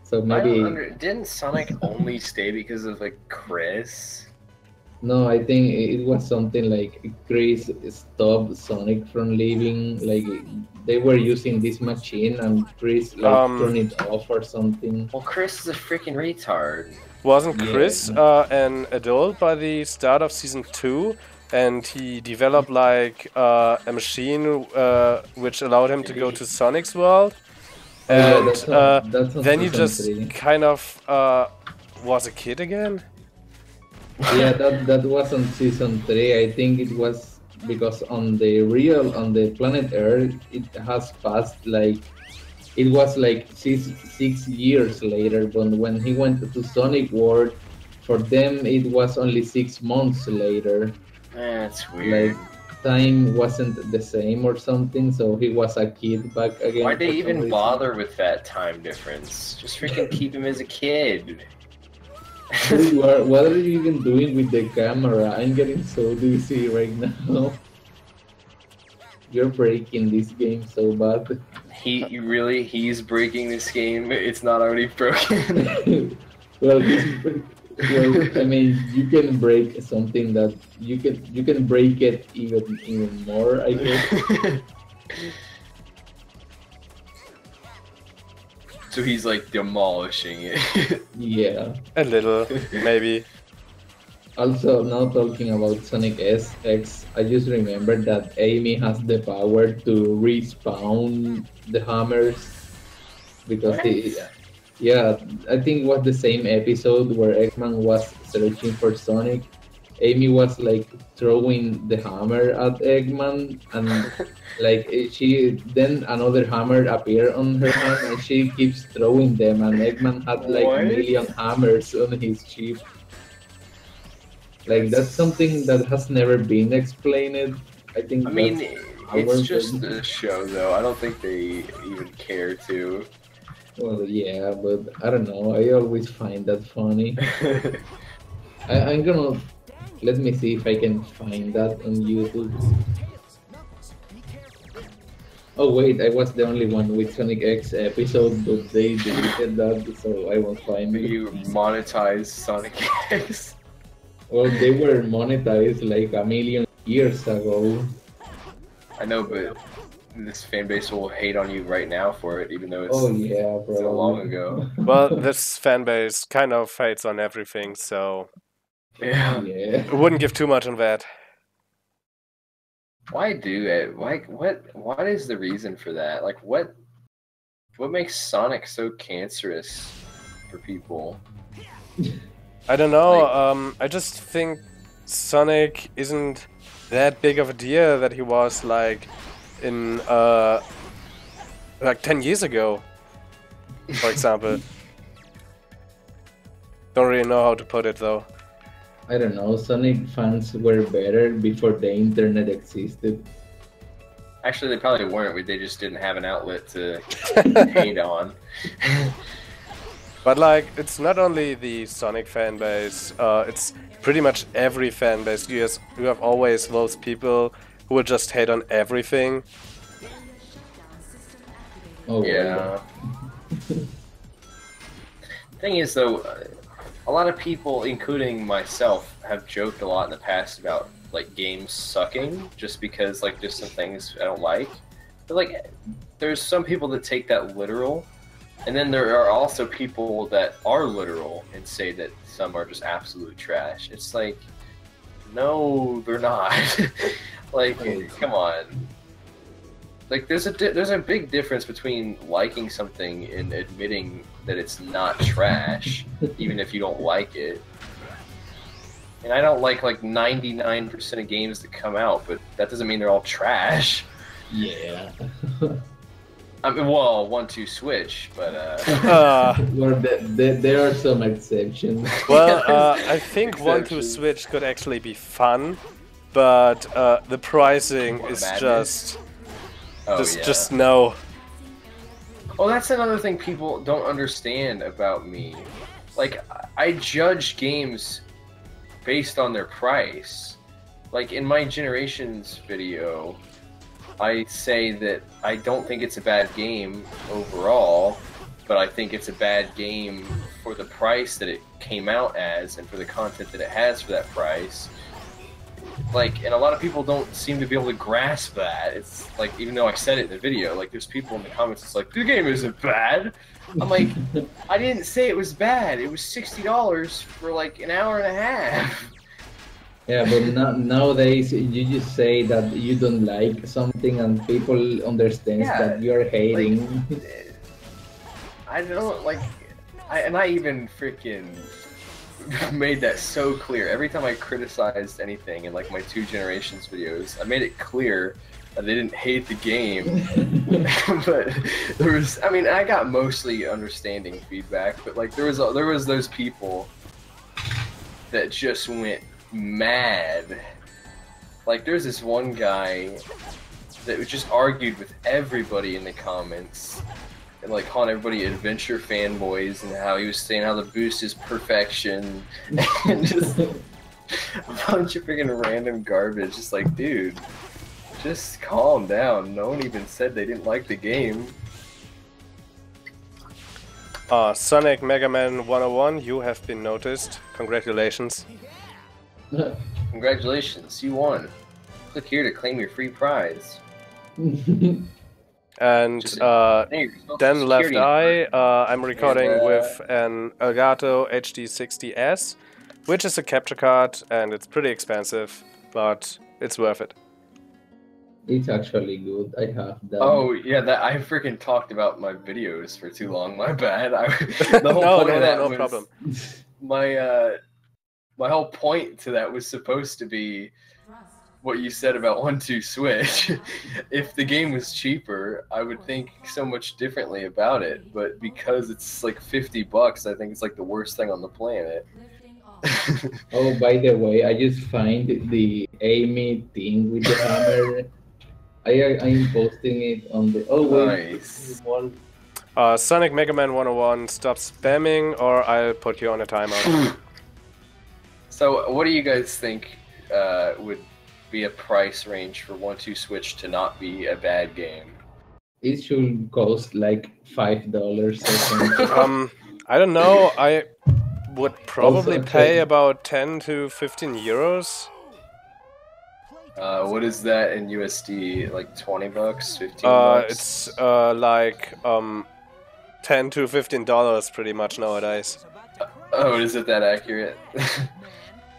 So maybe didn't Sonic only stay because of like Chris? no, I think it was something like Chris stopped Sonic from leaving. Like they were using this machine and Chris like turned it off or something. Well, Chris is a freaking retard. Wasn't Yeah. Chris an adult by the start of season 2? And he developed like a machine which allowed him to go to Sonic's world. Oh, yeah, And that's on then he season just 3. kind of was a kid again. Yeah, that was on season 3. I think it was because on the planet Earth it has passed like it was like 6 years later, but when he went to Sonic World, for them it was only 6 months later. That's weird. Like time wasn't the same or something, so he was a kid back again. Why'd they for some even reason. bother with that time difference? Just freaking keep him as a kid. Dude, what are you even doing with the camera? I'm getting so dizzy right now. You're breaking this game so bad. He's breaking this game. It's not already broken. Well, Well, I mean, you can break something that you can break it even more, I guess. So he's like demolishing it. Yeah. A little, maybe. Also, now talking about Sonic SX, I just remembered that Amy has the power to respawn the hammers because yeah, I think it was the same episode where Eggman was searching for Sonic. Amy was like throwing the hammer at Eggman, and like she then another hammer appeared on her hand, and she keeps throwing them, and Eggman had like a What? million hammers on his ship. Like that's something that has never been explained. I think I mean, that's it's our just version. a show, though. I don't think they even care to. Well, yeah, but I don't know. I always find that funny. I'm gonna let me see if I can find that on YouTube. Oh wait, I was the only one with Sonic X episode, but they deleted that, so I won't find it. You monetize Sonic X. Well, they were monetized like a million years ago. I know, but this fan base will hate on you right now for it, even though it's Oh yeah, bro. so long ago. Well, this fan base kind of hates on everything, so Yeah. Yeah. I wouldn't give too much on that. Why do it? Like, what is the reason for that? Like, what makes Sonic so cancerous for people? I don't know. I just think Sonic isn't that big of a deal that he was like in like 10 years ago, for example. Don't really know how to put it though. I don't know. Sonic fans were better before the internet existed. Actually, they probably weren't. They just didn't have an outlet to hate on. But like, it's not only the Sonic fan base, it's pretty much every fan base. You have always those people who will just hate on everything. Oh Yeah. Thing is, though, a lot of people, including myself, have joked a lot in the past about like games sucking just because like there's some things I don't like. But like, there's some people that take that literal. And then there are also people that are literal and say that some are just absolute trash. It's like, no, they're not. Like, come on. Like, there's a big difference between liking something and admitting that it's not trash, even if you don't like it. And I don't like 99% of games that come out, but that doesn't mean they're all trash. Yeah. I mean, well, 1-2 Switch, but Well, there are some exceptions. Well, I think 1-2 Switch could actually be fun, but the pricing What, is madness? just yeah. just no. Oh, that's another thing people don't understand about me. Like, I judge games based on their price. Like, in my Generations video, I say that I don't think it's a bad game overall, but I think it's a bad game for the price that it came out as and for the content that it has for that price. Like, and a lot of people don't seem to be able to grasp that. It's like, even though I said it in the video, like, there's people in the comments that's like, the game isn't bad. I'm like, I didn't say it was bad. It was $60 for like an hour and a half. Yeah, but nowadays you just say that you don't like something and people understand that you're hating. Like, I don't like, and I even freaking made that so clear. Every time I criticized anything in like my 2 Generations videos, I made it clear that they didn't hate the game. But there was, I mean, I got mostly understanding feedback, but like there was those people that just went mad. Like, there's this one guy that just argued with everybody in the comments and like calling everybody adventure fanboys and how he was saying how the boost is perfection and just a bunch of freaking random garbage. Just like, dude, just calm down. No one even said they didn't like the game. Sonic Mega Man 101, you have been noticed. Congratulations. Congratulations, you won. Click here to claim your free prize. And then Left Eye, I'm recording with an Elgato HD60S, which is a capture card, and it's pretty expensive, but it's worth it. It's actually good. I have that. Oh yeah, that I freaking talked about my videos for too long. My bad. The whole point of that no was problem. My whole point to that was supposed to be what you said about 1-2 Switch. If the game was cheaper, I would think so much differently about it. But because it's like $50, I think it's like the worst thing on the planet. Oh, by the way, I just find the Amy thing with the hammer. I'm posting it on the. Oh wait, Nice. one. Sonic Mega Man 101, stop spamming, or I'll put you on a timeout. So, what do you guys think would be a price range for 1-2 Switch to not be a bad game? It should cost like $5 or something. I don't know. I would probably Also, pay about 10 to 15 euros. What is that in USD? Like $20, $15? It's like 10 to $15 pretty much nowadays. Oh, is it that accurate?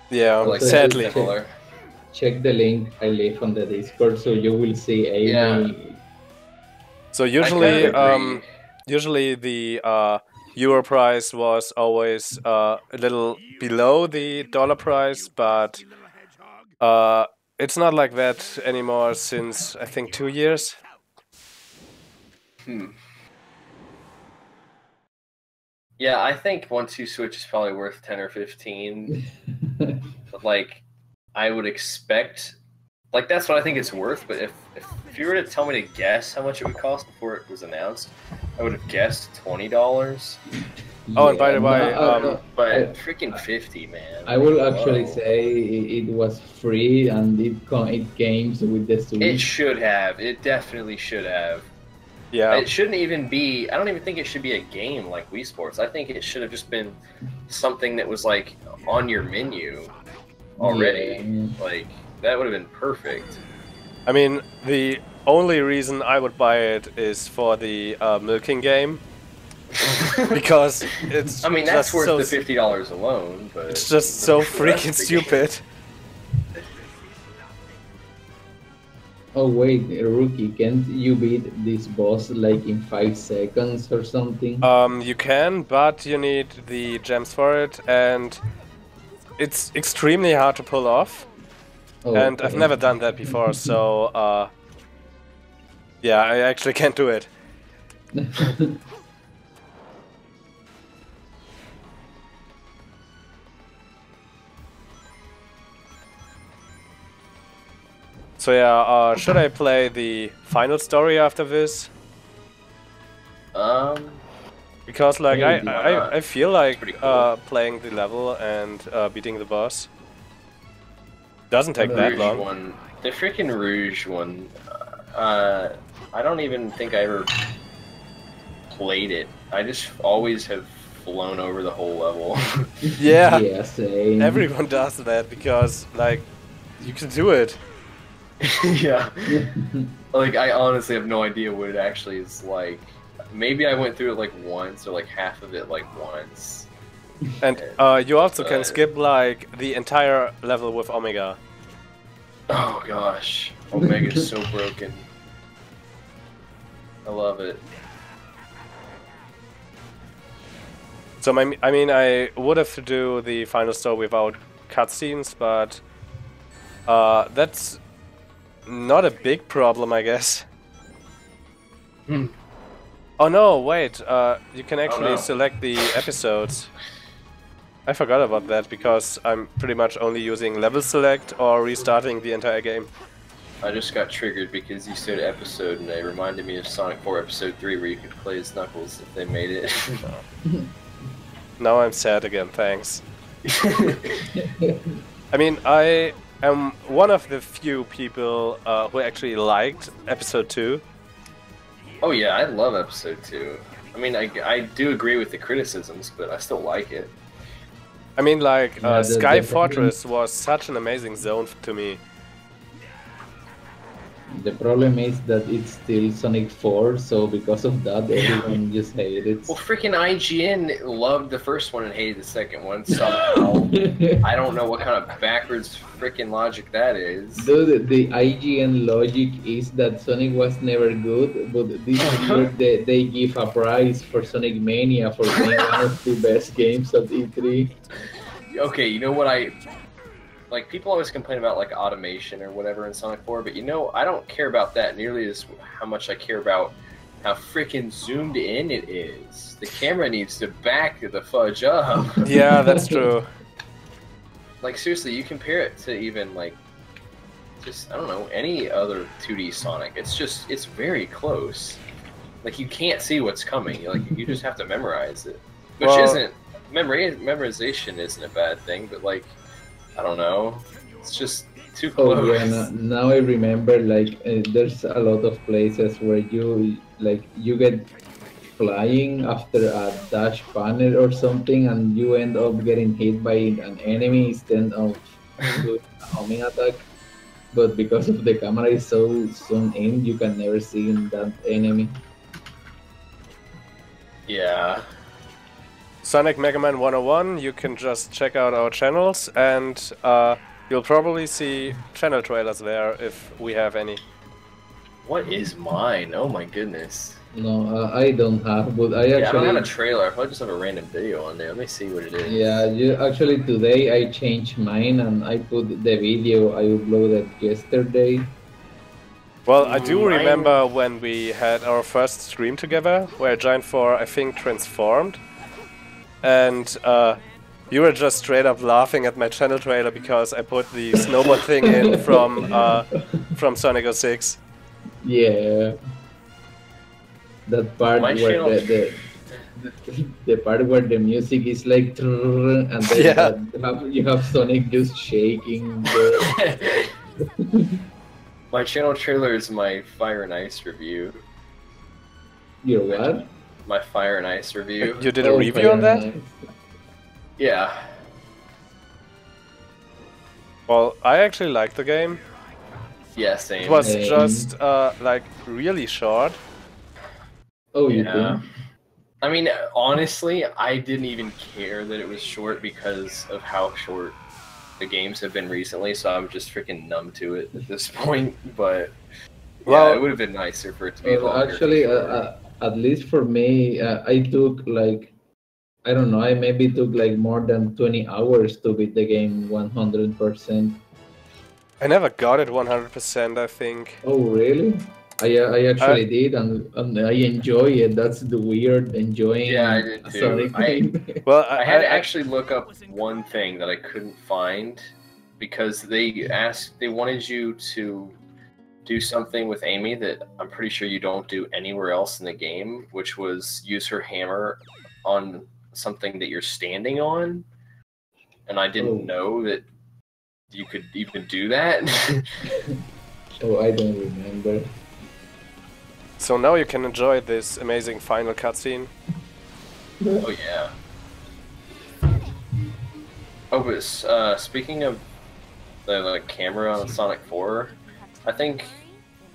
Yeah, Like sadly. similar. Check the link I leave on the Discord, so you will see Amy. Yeah. So I usually, kind of usually the euro price was always a little below the dollar price, but it's not like that anymore since I think 2 years. Yeah, I think 1-2 Switch is probably worth 10 or 15. But like, I would expect, like that's what I think it's worth. But if you were to tell me to guess how much it would cost before it was announced, I would have guessed $20. Oh, and by the way, But freaking 50, man. I will actually Whoa. say it was free and it came with the Switch. It should have. It definitely should have. yeah, It shouldn't even be. I don't even think it should be a game like Wii Sports. I think it should have just been something that was like on your menu already. Yeah. Like that would have been perfect. I mean the only reason I would buy it is for the milking game. Because it's I mean, that's just worth so, the $50 alone. But it's just so the rest freaking of the game- stupid. Oh wait, Rookie, can't you beat this boss like in 5 seconds or something? You can, but you need the gems for it, and it's extremely hard to pull off. Oh, And I've okay. never done that before, so yeah, I actually can't do it. So yeah, should I play the final story after this? Because like Maybe. I feel like Pretty cool. playing the level and beating the boss doesn't take that Rouge long. one, the freaking Rouge one. I don't even think I ever played it. I just always have flown over the whole level. Yeah, Yeah, same. everyone does that because like you can do it. Yeah. Like, I honestly have no idea what it actually is like. Maybe I went through it like once, or like half of it like once. And you also can skip like the entire level with Omega. Oh gosh, Omega's so broken. I love it. So I mean, I would have to do the final story without cutscenes, but that's not a big problem, I guess. Oh no, wait, you can actually no. select the episodes. I forgot about that because I'm pretty much only using level select or restarting the entire game. I just got triggered because you said episode, and it reminded me of Sonic 4 Episode 3, where you could play as Knuckles if they made it. Now I'm sad again, thanks. I mean, I am one of the few people who actually liked episode 2. Oh yeah, I love Episode 2. I mean, I do agree with the criticisms, but I still like it. I mean, like, Yeah, Sky the problem, Fortress was such an amazing zone to me. the problem is that it's still Sonic 4, so because of that, everyone just hates it. Well, freaking IGN loved the first one and hated the second one somehow. I don't know what kind of backwards freaking logic that is. Dude, the IGN logic is that Sonic was never good, but this year they give a prize for Sonic Mania for being one of the best games of E3. Okay, you know what like, people always complain about, like, automation or whatever in Sonic 4, but, you know, I don't care about that nearly as how much I care about how freaking zoomed in it is. The camera needs to back the fudge up. Yeah, that's true. Like, seriously, you compare it to even, like, just, I don't know, any other 2D Sonic. It's very close. Like, you can't see what's coming. Like, you just have to memorize it. Which isn't, memorization isn't a bad thing, but, like, I don't know. It's just too close. Oh yeah, now I remember, like, there's a lot of places where you get flying after a dash panel or something, and you end up getting hit by an enemy instead of doing a homing attack. But because of the camera is so zoomed in, you can never see that enemy. Yeah. Sonic Mega Man 101, you can just check out our channels, and you'll probably see channel trailers there if we have any. What is mine? Oh my goodness. No, I don't have, but I actually. I don't have a trailer. I probably just have a random video on there. Let me see what it is. Yeah, actually today I changed mine and I put the video I uploaded yesterday. Well, I do remember when we had our first stream together, where I joined for, I think, Transformed. And you were just straight up laughing at my channel trailer because I put the snowboard thing in from Sonic 06. Yeah. That part My where channel- the part where the music is like and then you have Sonic just shaking. My channel trailer is my Fire and Ice review. Your what? My Fire and Ice review. You did a review on that? Nice. Yeah. Well, I actually liked the game. Yeah, same. It was Same. just like really short. Oh, you Yeah. think? I mean, honestly, I didn't even care that it was short because of how short the games have been recently, so I'm just freaking numb to it at this point. But Well- yeah, it would have been nicer for it to be longer. Actually, for sure. at least for me, I took like, I don't know, I maybe took like more than 20 hours to beat the game 100%. I never got it 100%, I think. Oh, really? I actually did, and I enjoy it. That's the weird enjoying Yeah, I did a too. Sonic game. Well, I had to actually look up one thing that I couldn't find because they wanted you to do something with Amy that I'm pretty sure you don't do anywhere else in the game, which was use her hammer on something that you're standing on. And I didn't know that you could even do that. Oh, I don't remember. So now you can enjoy this amazing final cutscene. Oh yeah. Oh, but speaking of the camera on Sonic 4, I think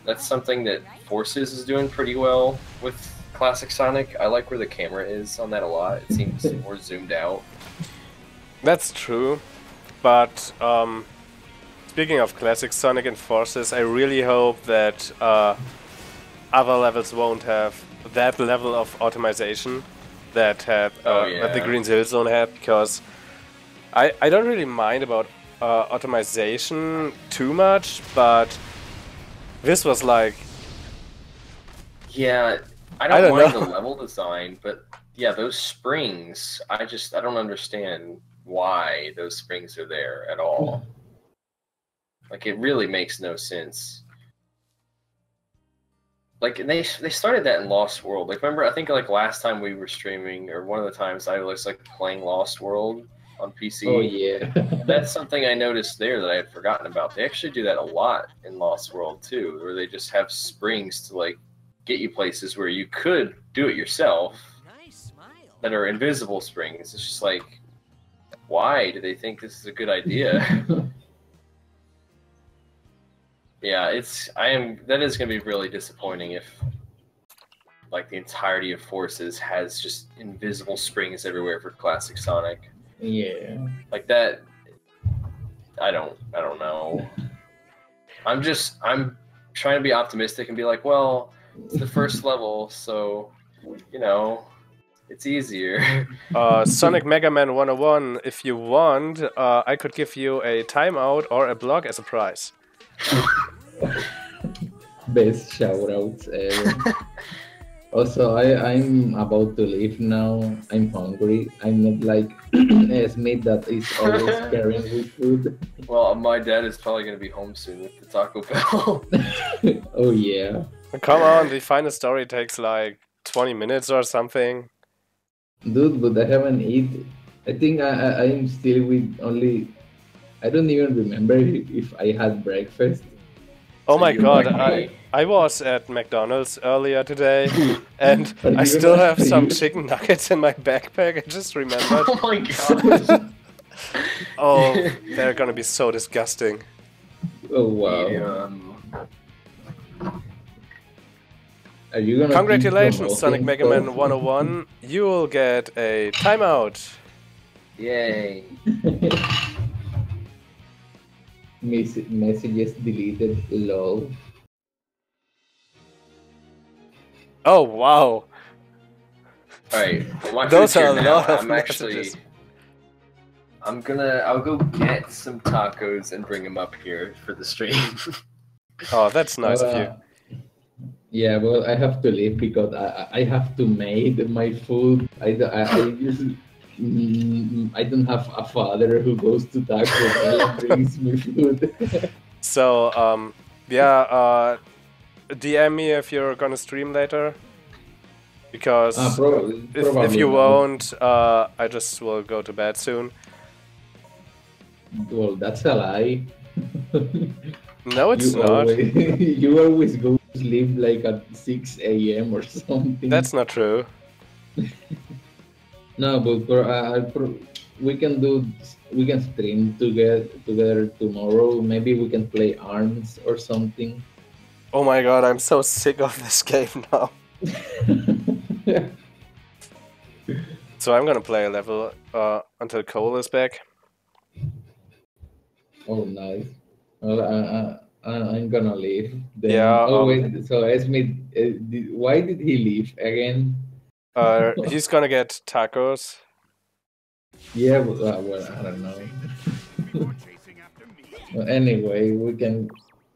that's something that Forces is doing pretty well with classic Sonic. I like where the camera is on that a lot. It seems more zoomed out. That's true, but speaking of classic Sonic and Forces, I really hope that other levels won't have that level of optimization that that the Green Hill Zone had, because I don't really mind about optimization too much, but this was like... Yeah, I don't mind know. the level design, but yeah, those springs, I don't understand why those springs are there at all. Like, it really makes no sense. Like, they started that in Lost World. Like, remember, I think like last time we were streaming, or one of the times I was like playing Lost World on PC. Oh yeah. That's something I noticed there that I had forgotten about. They actually do that a lot in Lost World too, where they just have springs to like get you places where you could do it yourself Nice smile. that are invisible springs. It's just like, why do they think this is a good idea? Yeah, that is going to be really disappointing if like the entirety of Forces has just invisible springs everywhere for classic Sonic. Yeah. Like that, I don't know. I'm trying to be optimistic and be like, well, it's the first level, so you know, it's easier. Sonic Mega Man 101, if you want, I could give you a timeout or a block as a prize. Best shoutouts ever. Also, I'm about to leave now. I'm hungry. I'm not like Essmid that is always pairing with food. Well, my dad is probably going to be home soon with the Taco Bell. Oh yeah. Come on, the final story takes like 20 minutes or something. Dude, but I haven't eaten. I think I'm still with only. I don't even remember if I had breakfast. Oh So my you god, like me? I was at McDonald's earlier today, and Are I you still gonna- have are some you- chicken nuggets in my backpack. I just remembered. Oh my god. Oh, they're gonna be so disgusting. Oh wow. Are you gonna? keep Congratulations, Sonic promoting Mega Man stuff? 101. You will get a timeout. Yay. Messages deleted. Lol. Oh wow, Alright, well, my those food's here are a now. lot of I'm actually... messages. I'll go get some tacos and bring them up here for the stream. Oh, that's nice of you. Yeah, well, I have to leave because I have to make my food. I don't have a father who goes to Taco Bell and brings me food. So, yeah, DM me if you're gonna stream later. Because Probably if you not. won't, I just will go to bed soon. Well, that's a lie. No, it's you not. Always, you always go to sleep like at 6 a.m. or something. That's not true. No, but we can stream together tomorrow. Maybe we can play ARMS or something. Oh my god, I'm so sick of this game now. So I'm gonna play a level until Cole is back. Oh, nice. Well, I'm gonna leave. Then, Yeah, wait. So, Esme, why did he leave again? He's gonna get tacos. Yeah, well, I don't know. Well, anyway,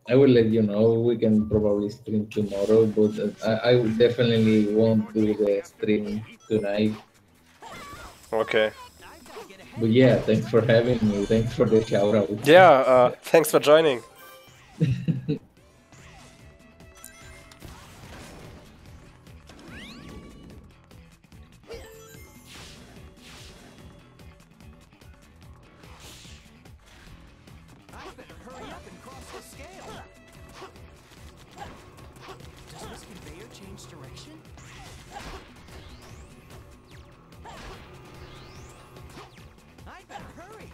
I will let you know. We can probably stream tomorrow, but I definitely won't do the stream tonight. Okay. But yeah, thanks for having me. Thanks for the shout out. Yeah, thanks for joining. I better hurry up and cross the scale. Does this conveyor change direction? I better hurry.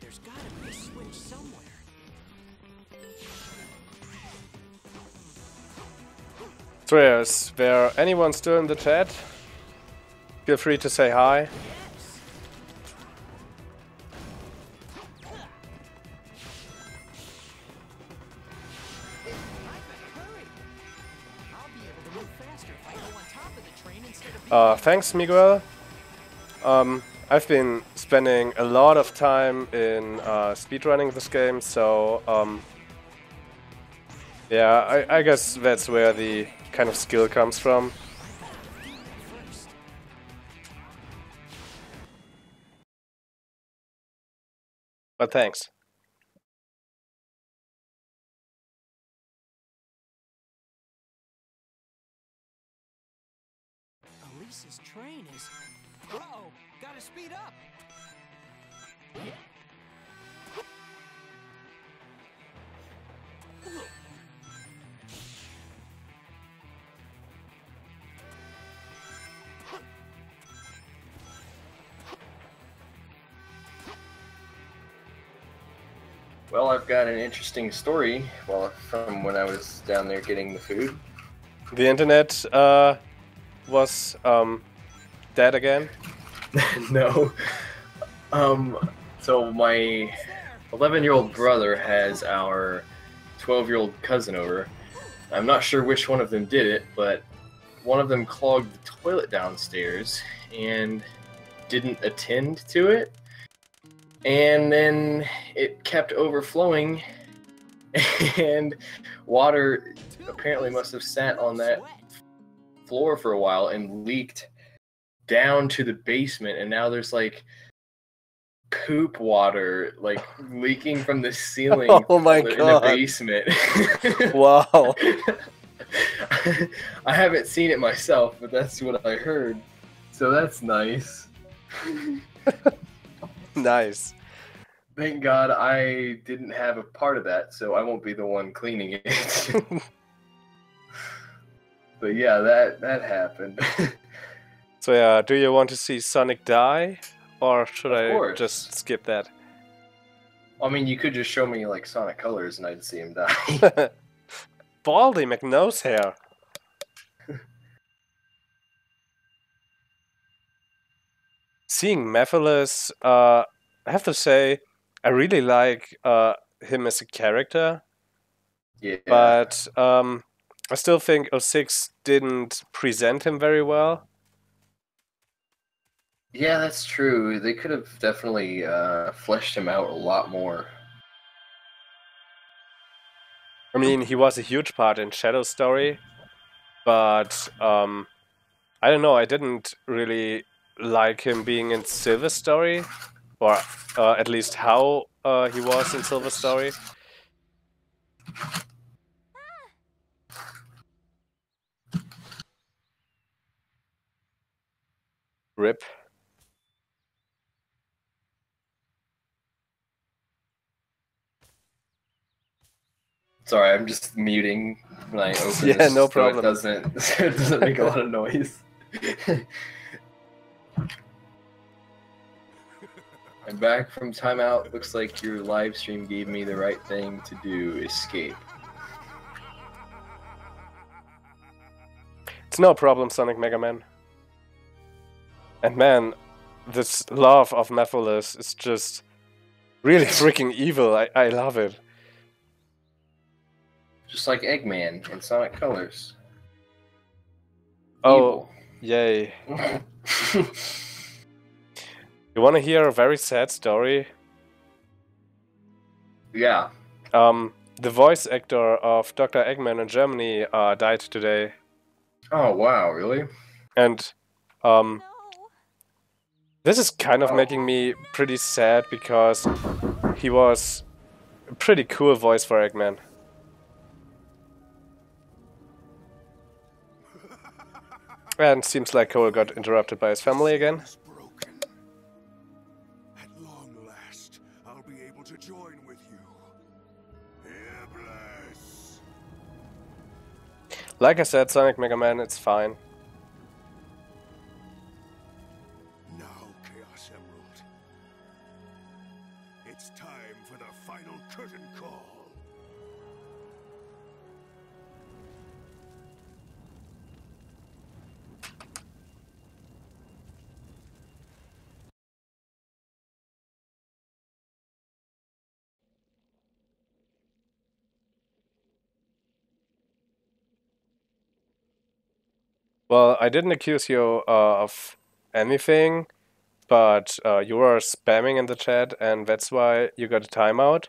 There's gotta be a switch somewhere. So, is there anyone still in the chat? Feel free to say hi. Thanks, Miguel. I've been spending a lot of time in speedrunning this game, so yeah, I guess that's where the kind of skill comes from. But thanks. Elise's train is... Uh-oh, gotta speed up. Well, I've got an interesting story from when I was down there getting the food. The internet was dead again. No. So my 11-year-old brother has our 12-year-old cousin over. I'm not sure which one of them did it, but one of them clogged the toilet downstairs and didn't attend to it. And then it kept overflowing, and water apparently must have sat on that floor for a while and leaked down to the basement, and now there's like poop water like leaking from the ceiling Oh my in the God. basement. Wow. I haven't seen it myself, but that's what I heard. So that's nice. Nice. Thank God I didn't have a part of that, so I won't be the one cleaning it. But yeah, that happened. So yeah, do you want to see Sonic die? Or should Of I course. just skip that? I mean, you could just show me like Sonic Colors and I'd see him die. Baldy McNosehair. Seeing Mephiles, I have to say, I really like him as a character, Yeah. but I still think 06 didn't present him very well. Yeah, that's true. They could have definitely fleshed him out a lot more. I mean, he was a huge part in Shadow Story, but I don't know, I didn't really like him being in Silver Story, or at least how he was in Silver Story. Rip. Sorry, I'm just muting when I open Yeah, this no so problem. it doesn't make a lot of noise. I'm back from timeout. Looks like your live stream gave me the right thing to do, escape. It's no problem, Sonic Mega Man. And man, this love of Mephiles is just really freaking evil. I love it. Just like Eggman in Sonic Colors. Oh, yay. Evil. You want to hear a very sad story? Yeah. The voice actor of Dr. Eggman in Germany died today. Oh, wow, really? And No. this is kind of making me pretty sad because he was a pretty cool voice for Eggman. And seems like Cole got interrupted by his family again. Is broken. At long last, I'll be able to join with you. Iblis. Like I said, Sonic Mega Man, it's fine. Now, Chaos Emerald. It's time for the final curtain call. Well, I didn't accuse you of anything, but you were spamming in the chat, and that's why you got a timeout.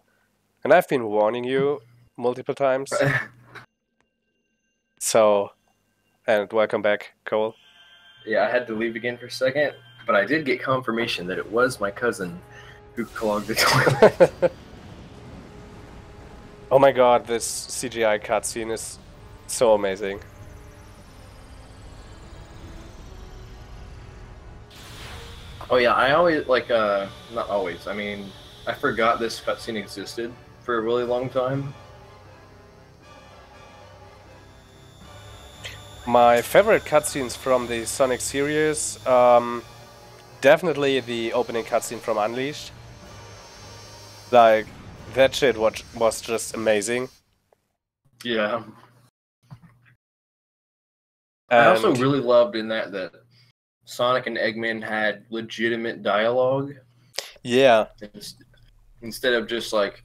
And I've been warning you multiple times. So, and welcome back, Cole. Yeah, I had to leave again for a second, but I did get confirmation that it was my cousin who clogged the toilet. Oh my god, this CGI cutscene is so amazing. Oh yeah, I always like not always. I mean, I forgot this cutscene existed for a really long time. My favorite cutscenes from the Sonic series, definitely the opening cutscene from Unleashed. Like, that shit was just amazing. Yeah. I also And really loved in that Sonic and Eggman had legitimate dialogue yeah, instead of just like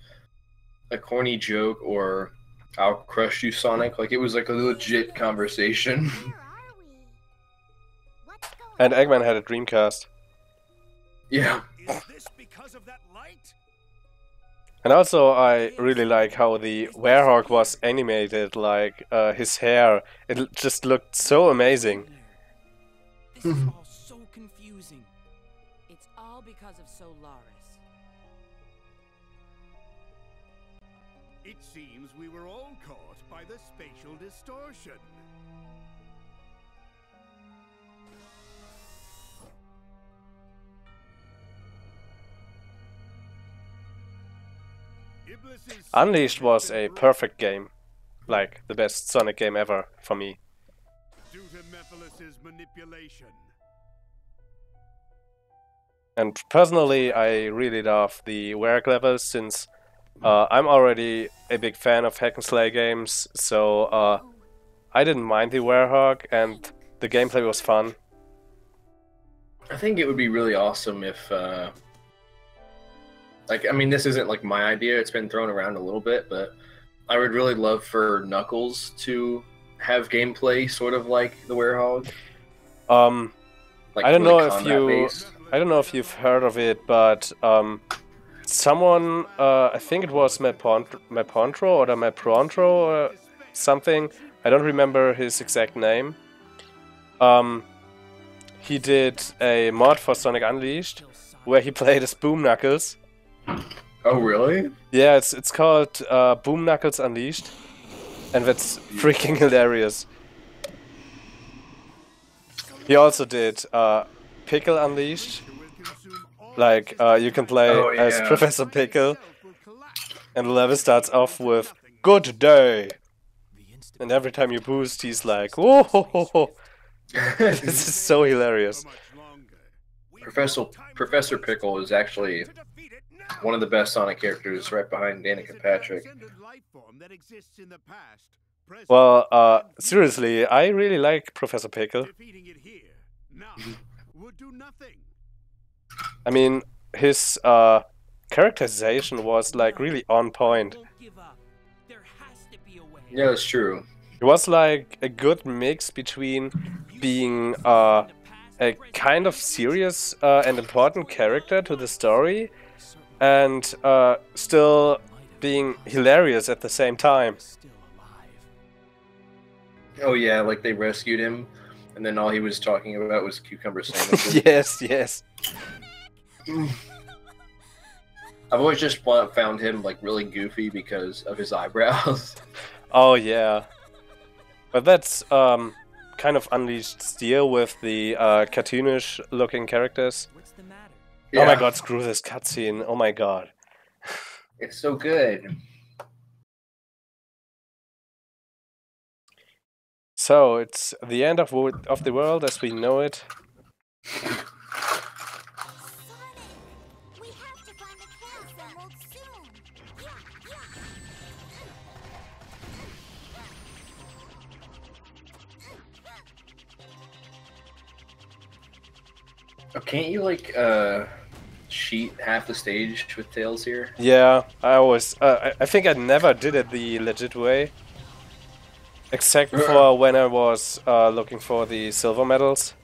a corny joke or "I'll crush you, Sonic." Like it was like a legit conversation. Where are we? What's going and Eggman had a Dreamcast. Yeah. Is this because of that light? And also, I really like how the Werehog was animated, like his hair. It just looked so amazing. This is all so confusing. It's all because of Solaris. It seems we were all caught by the spatial distortion. Iblis's Unleashed was a perfect game. Like, the best Sonic game ever, for me. due to Mephiles' manipulation. And personally, I really love the Werehog levels, since I'm already a big fan of hack and slay games, so I didn't mind the Werehog, and the gameplay was fun. I think it would be really awesome if, like, I mean, this isn't like my idea. It's been thrown around a little bit, but I would really love for Knuckles to have gameplay sort of like the Werehog. Like I don't know really if combat-based. I don't know if you've heard of it, but someone, I think it was Mapondro or the Maprontro or something. I don't remember his exact name. He did a mod for Sonic Unleashed where he played as Boom Knuckles. Oh, really? Yeah, it's called Boom Knuckles Unleashed, and that's freaking hilarious. He also did Pickle Unleashed. Like, you can play as yeah. Professor Pickle, and the level starts off with "Good day," and every time you boost, he's like, "Whoa!" Ho, ho, ho." This is so hilarious. Professor Pickle is actually one of the best Sonic characters, right behind Danica Patrick. Well, seriously, I really like Professor Pickle. Defeating it here now would do nothing. I mean, his characterization was like really on point. Won't give up. There has to be a way. Yeah, that's true. It was like a good mix between being a kind of serious and important character to the story, and still being hilarious at the same time. Still alive. Oh yeah, like they rescued him, and then all he was talking about was cucumber sandwiches. Yes, yes. I've always just found him like really goofy because of his eyebrows. Oh yeah. But that's kind of Unleashed steel with the cartoonish looking characters. What's the matter? Oh my Yeah. god, screw this cutscene. Oh my god. It's so good. So, it's the end of the world as we know it. Sonic! We have to find the Chaos Emerald soon! Yeah, Oh, can't you like cheat half the stage with Tails here? Yeah, I always... I think I never did it the legit way. Except for when I was looking for the silver medals.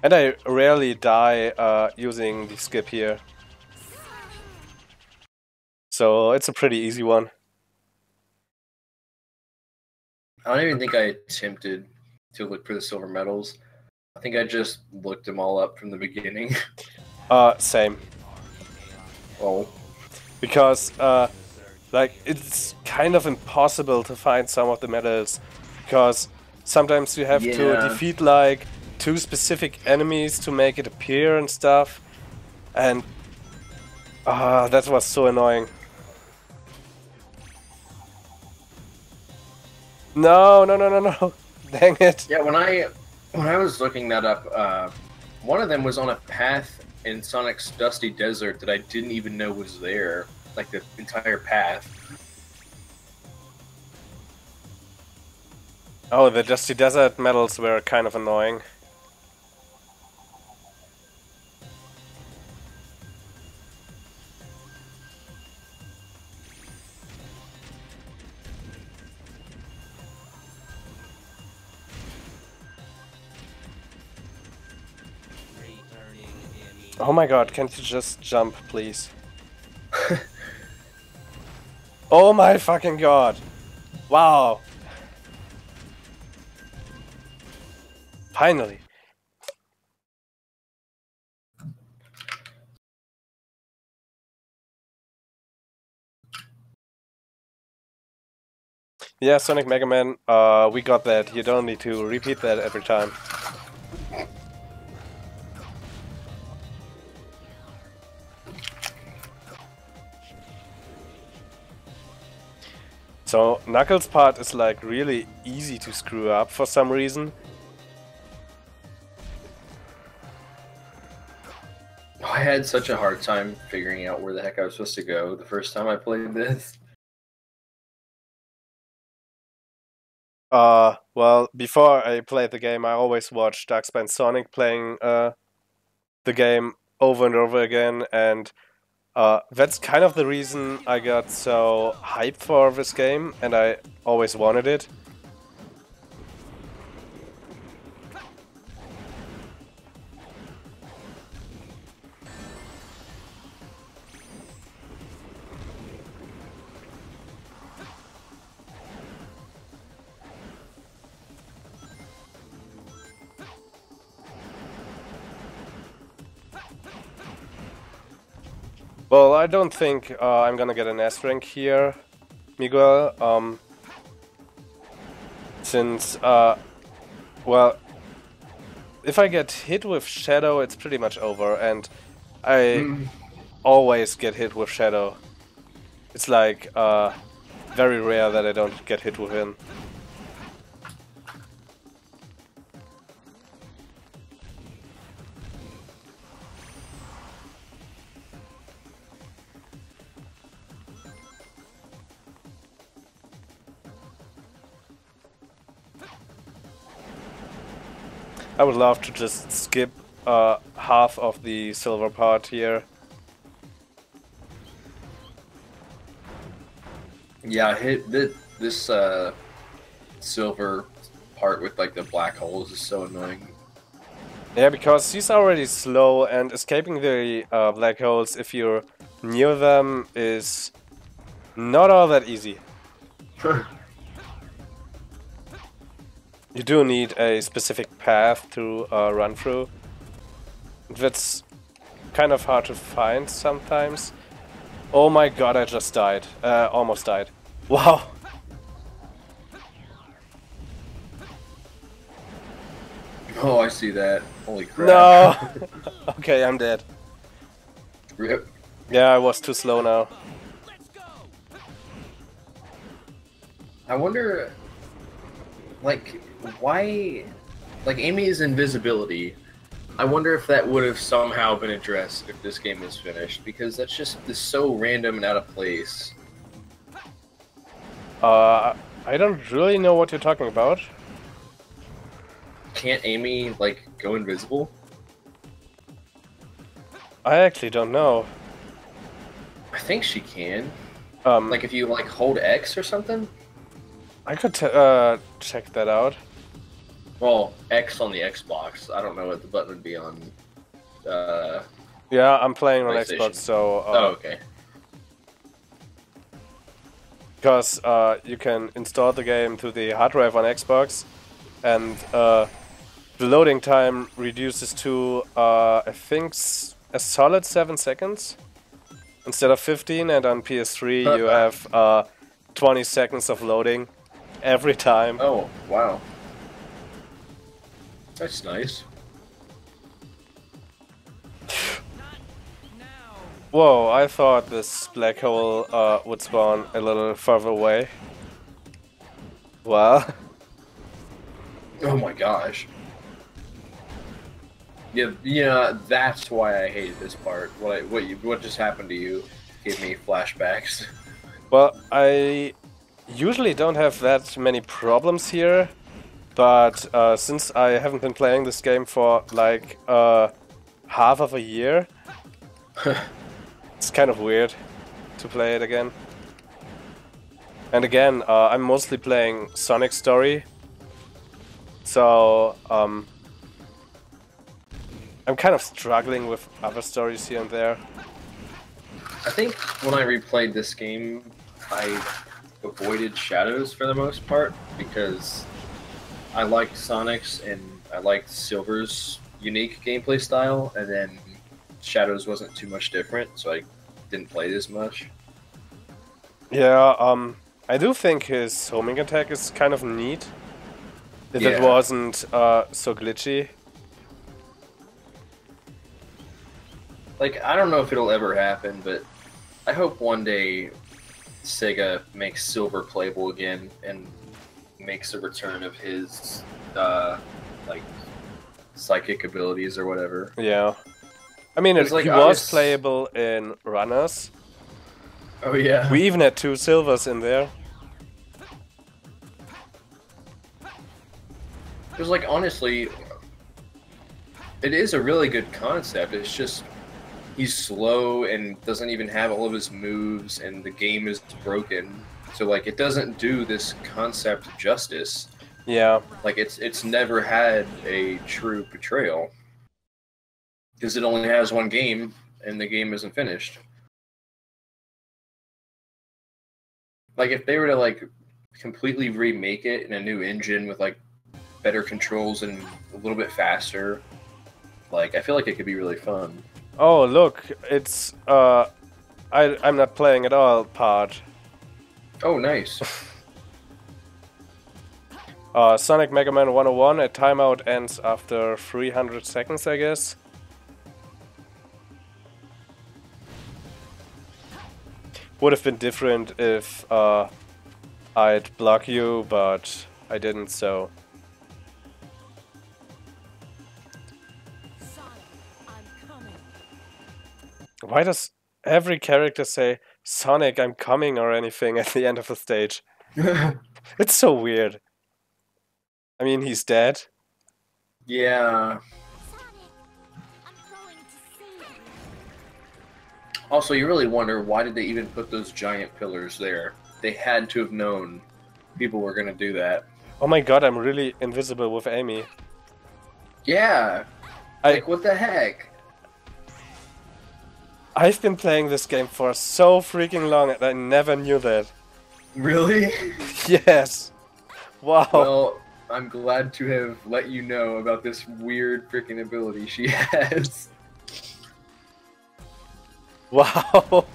And I rarely die using the skip here. So it's a pretty easy one. I don't even think I attempted to look for the silver medals. I think I just looked them all up from the beginning. Same. Oh. Because, like, it's kind of impossible to find some of the medals. Because sometimes you have to Yeah. defeat like 2 specific enemies to make it appear and stuff. And that was so annoying. No, no, no, no, no. Dang it. Yeah, when I was looking that up, one of them was on a path in Sonic's Dusty Desert that I didn't even know was there, like the entire path. Oh, the Dusty Desert medals were kind of annoying. Oh my god, can't you just jump, please? Oh my fucking god! Wow! Finally! Yeah, Sonic Mega Man, we got that. You don't need to repeat that every time. So, Knuckles' part is like really easy to screw up for some reason. I had such a hard time figuring out where the heck I was supposed to go the first time I played this. Well, before I played the game, I always watched Darkspan Sonic playing the game over and over again, and that's kind of the reason I got so hyped for this game, and I always wanted it. Well, I don't think I'm gonna get an S rank here, Miguel, since, well, if I get hit with Shadow, it's pretty much over, and I always get hit with Shadow. It's like, very rare that I don't get hit with him. I would love to just skip half of the silver part here. Yeah, I hit this silver part with like the black holes is so annoying. Yeah, because he's already slow, and escaping the black holes if you're near them is not all that easy. You do need a specific path to run through. That's kind of hard to find sometimes. Oh my god, I just died. Almost died. Wow. Oh, I see that. Holy crap. No! Okay, I'm dead. Rip. Yeah, I was too slow now. I wonder, like, why, like, Amy's invisibility, I wonder if that would have somehow been addressed if this game was finished, because that's just so random and out of place. I don't really know what you're talking about. Can't Amy, like, go invisible? I actually don't know. I think she can. Like, Like, if you, like, hold X or something? I could check that out. Well, X on the Xbox. I don't know what the button would be on, Yeah, I'm playing on PlayStation. Xbox, so... oh, okay. Because you can install the game to the hard drive on Xbox, and the loading time reduces to, I think, a solid 7 seconds instead of 15, and on PS3 you have 20 seconds of loading every time. Oh, wow. That's nice. Whoa, I thought this black hole would spawn a little further away. Well, Oh my gosh. Yeah, that's why I hated this part. What just happened to you gave me flashbacks. well, I usually don't have that many problems here, but since I haven't been playing this game for like half of a year, it's kind of weird to play it again. And again, I'm mostly playing Sonic Story, so I'm kind of struggling with other stories here and there. I think when I replayed this game, I avoided Shadows for the most part because I liked Sonic's and I liked Silver's unique gameplay style, and then Shadows wasn't too much different, so I didn't play it as much. Yeah, I do think his homing attack is kind of neat. If it Yeah. wasn't so glitchy. Like, I don't know if it'll ever happen, but I hope one day Sega makes Silver playable again and makes a return of his, like, psychic abilities or whatever. Yeah. I mean, It's like he was obvious- playable in Runners. Oh, yeah. We even had 2 silvers in there. Because, like, honestly, it is a really good concept. It's just he's slow and doesn't even have all of his moves, and the game is broken. So, like, it doesn't do this concept justice. Yeah. Like, it's never had a true portrayal. Because it only has one game, and the game isn't finished. Like, if they were to, like, completely remake it in a new engine with, like, better controls and a little bit faster, like, I feel like it could be really fun. Oh, look, it's I'm not playing at all part. Oh, nice. Sonic Mega Man 101, a timeout ends after 300 seconds, I guess. Would have been different if I'd block you, but I didn't, so... Sonic, I'm coming. Why does every character say, Sonic, I'm coming, or anything at the end of the stage? It's so weird. I mean, he's dead. Yeah. Sonic, I'm going to save you. Also, you really wonder, why did they even put those giant pillars there? They had to have known people were going to do that. Oh my god, I'm really invisible with Amy. Yeah. Like, what the heck? I've been playing this game for so freaking long and I never knew that. Really? Yes. Wow. Well, I'm glad to have let you know about this weird freaking ability she has. Wow.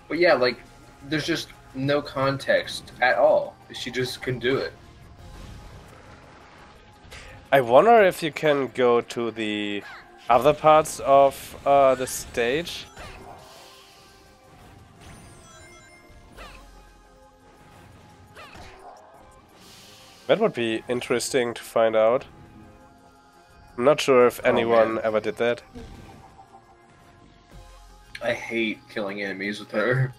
But yeah, like, there's just no context at all. She just can do it. I wonder if you can go to the other parts of the stage. That would be interesting to find out. I'm not sure if anyone ever did that. I hate killing enemies with her.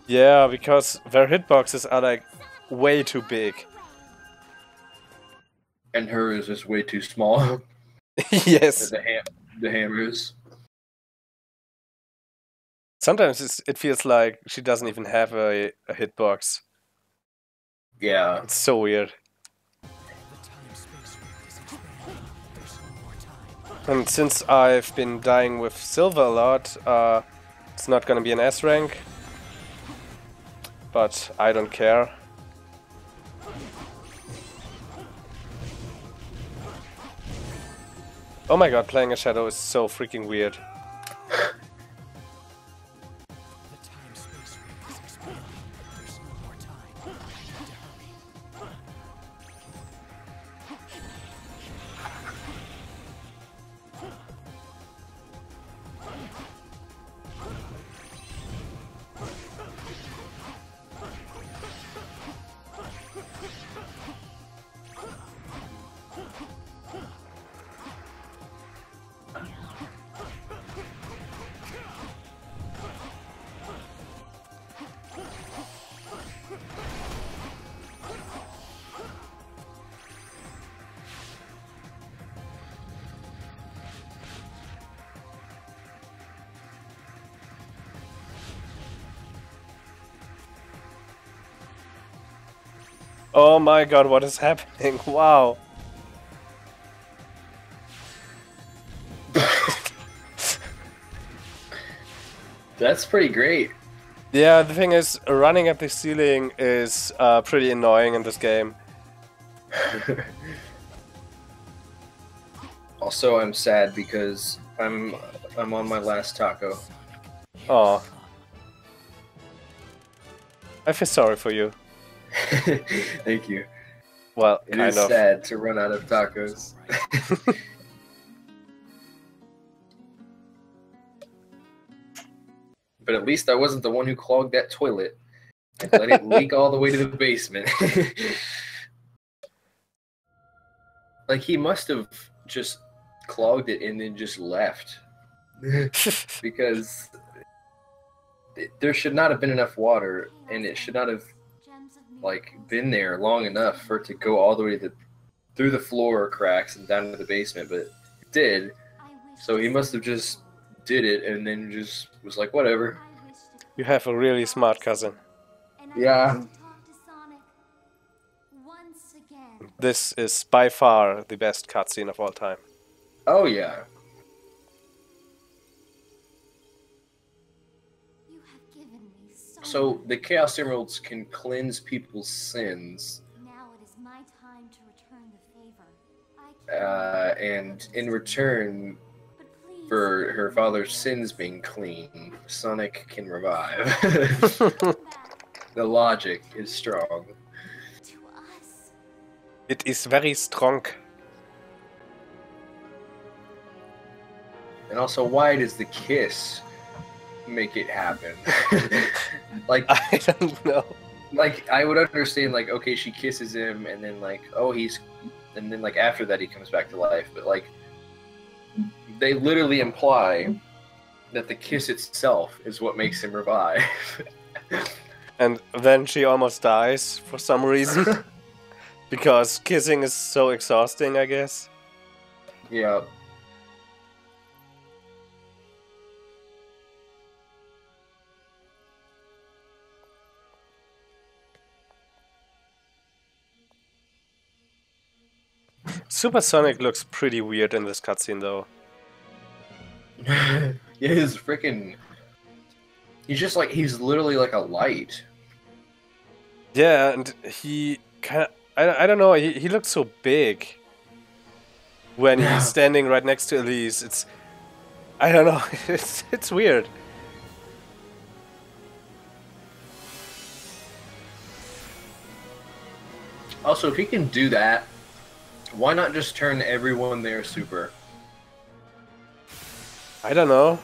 Yeah, because their hitboxes are like way too big. And her is just way too small. Yes. The hammers. Sometimes it feels like she doesn't even have a hitbox. Yeah. It's so weird. And since I've been dying with silver a lot, it's not gonna be an S rank. But I don't care. Oh my god, playing a shadow is so freaking weird. Oh my god, what is happening? Wow. That's pretty great. Yeah, the thing is, running at the ceiling is pretty annoying in this game. Also, I'm sad because I'm on my last taco. Oh. I feel sorry for you. Thank you. Well, It kind is of. sad to run out of tacos. But at least I wasn't the one who clogged that toilet and let it leak all the way to the basement. Like, he must have just clogged it and then just left. Because there should not have been enough water, and it should not have like been there long enough for it to go all the way to through the floor cracks and down to the basement, but it did. So he must have just did it and then just was like, whatever. You have a really smart cousin. Yeah. This is by far the best cutscene of all time. Oh yeah. So the Chaos Emeralds can cleanse people's sins. Now it is my time to return the favor. And in return for her father's sins being clean, Sonic can revive. The logic is strong. It is very strong. And also, why does the kiss make it happen? Like, I don't know. like I would understand, like, okay, she kisses him, and then like, oh, and then like after that he comes back to life. But like, they literally imply that the kiss itself is what makes him revive. And then she almost dies for some reason. Because kissing is so exhausting, I guess. Yeah. Super Sonic looks pretty weird in this cutscene, though. Yeah, his freaking... He's just like, he's literally like a light. Yeah, and he kind of... I don't know, he looks so big. When he's standing right next to Elise, it's... I don't know, it's weird. Also, if he can do that, why not just turn everyone there super? I don't know.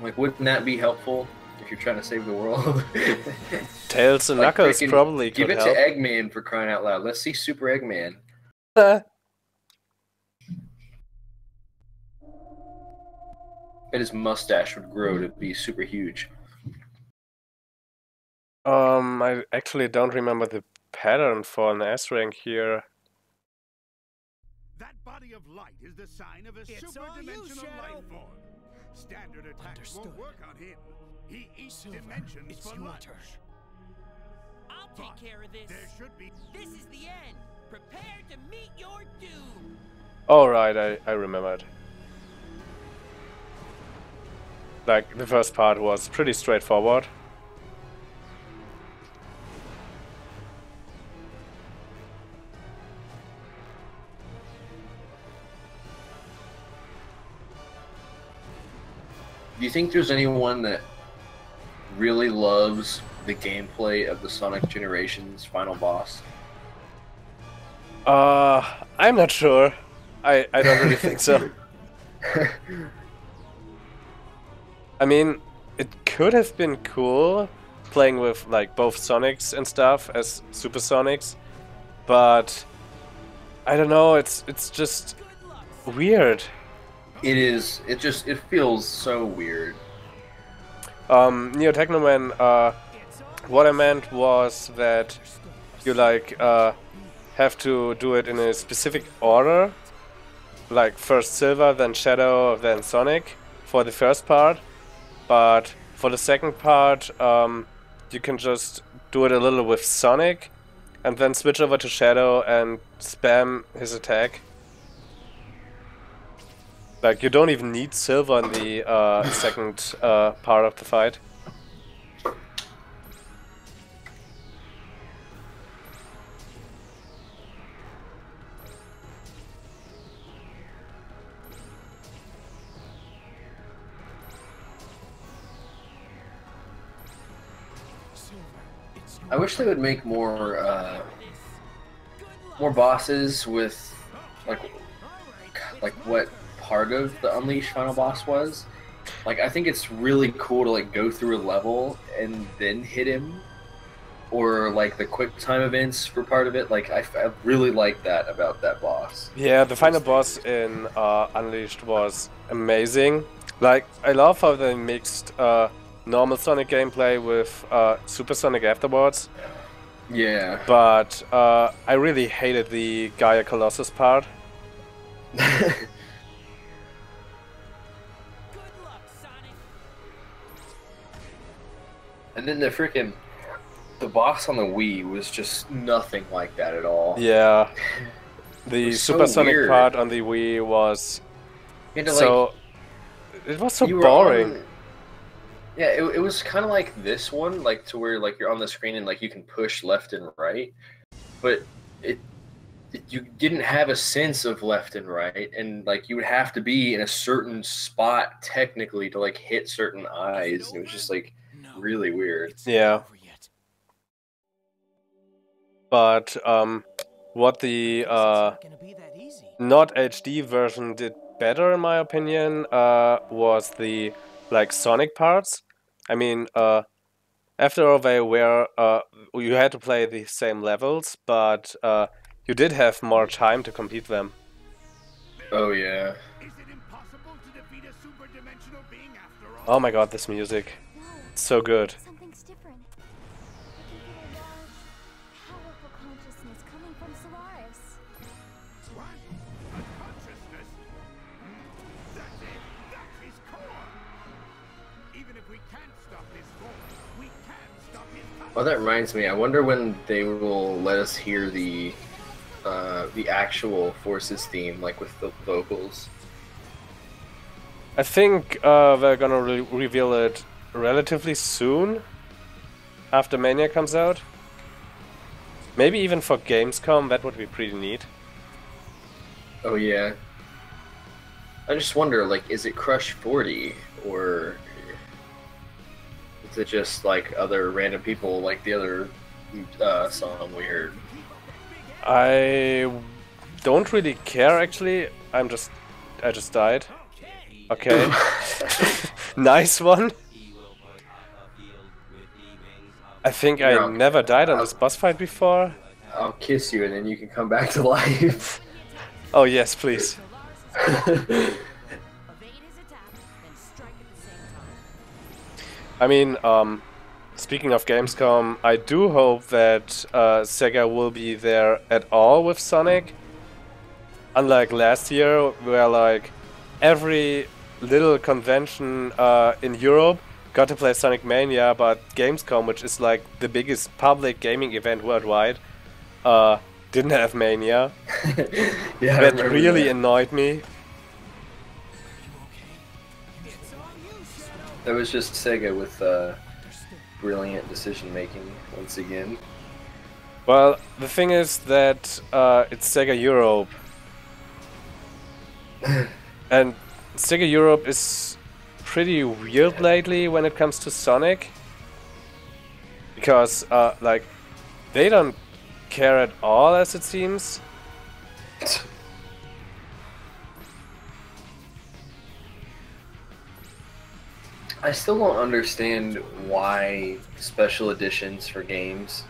Like, wouldn't that be helpful if you're trying to save the world? Tails and Like, Knuckles freaking probably give could it help. to Eggman, for crying out loud. Let's see Super Eggman. And his mustache would grow to be super huge. I actually don't remember the pattern for an S rank here. That body of light is the sign of a It's all you, super-dimensional Shadow. life form. Standard attacks won't Understood. work on him. He eats Silver, dimensions it's for your lunch. turn. I'll But take care of this. there should be... This is the end. Prepare to meet your doom. Alright, I remembered. Like, the first part was pretty straightforward. Do you think there's anyone that really loves the gameplay of the Sonic Generations final boss? I'm not sure. I don't really think so. I mean, it could have been cool playing with like both Sonics and stuff as Super Sonics, but I don't know, it's just weird. It is. It feels so weird. Neo Technoman, what I meant was that you like have to do it in a specific order, like first Silver, then Shadow, then Sonic for the first part, but for the second part you can just do it a little with Sonic and then switch over to Shadow and spam his attack. Like, you don't even need silver in the second part of the fight. I wish they would make more bosses with like what part of the Unleash final boss was. Like, I think it's really cool to like go through a level and then hit him, or like the quick time events for part of it. Like, I really like that about that boss. Yeah, the final boss in Unleashed was amazing. Like, I love how they mixed normal Sonic gameplay with Supersonic afterwards. Yeah. But I really hated the Gaia Colossus part. And then the boss on the Wii was just nothing like that at all. Yeah. The so Supersonic weird. part on the Wii was You had to, so... like, It was so you were boring. Yeah, it was kind of like this one, like to where like you're on the screen and like you can push left and right, but you didn't have a sense of left and right, and like you would have to be in a certain spot technically to like hit certain eyes, and it was just like really weird. Yeah. But what the not HD version did better, in my opinion, was the like Sonic parts. I mean, after all, they were you had to play the same levels, but you did have more time to complete them. Oh yeah. Oh my god, this music. It's so good. Something's different. I can feel a large, powerful consciousness coming from Solaris. What? A consciousness? That's it! That's his core! Even if we can't stop his core, we can stop his consciousness! Well, that reminds me. I wonder when they will let us hear the actual Forces theme, like with the vocals. I think they're gonna reveal it relatively soon, after Mania comes out. Maybe even for Gamescom, that would be pretty neat. Oh yeah. I just wonder, like, is it Crush 40, or is it just like other random people, like the other song we heard? I don't really care, actually. I just died. Okay. Nice one. I think I never died on this boss fight before. I'll kiss you and then you can come back to life. Oh yes, please. I mean, speaking of Gamescom, I do hope that Sega will be there at all with Sonic. Unlike last year, where like every little convention in Europe got to play Sonic Mania, but Gamescom, which is like the biggest public gaming event worldwide, didn't have Mania. Yeah, that really annoyed me. That was just Sega with brilliant decision making once again. Well, the thing is that it's Sega Europe. And Sega Europe is pretty weird lately when it comes to Sonic. Because, like, they don't care at all, as it seems. I still don't understand why special editions for games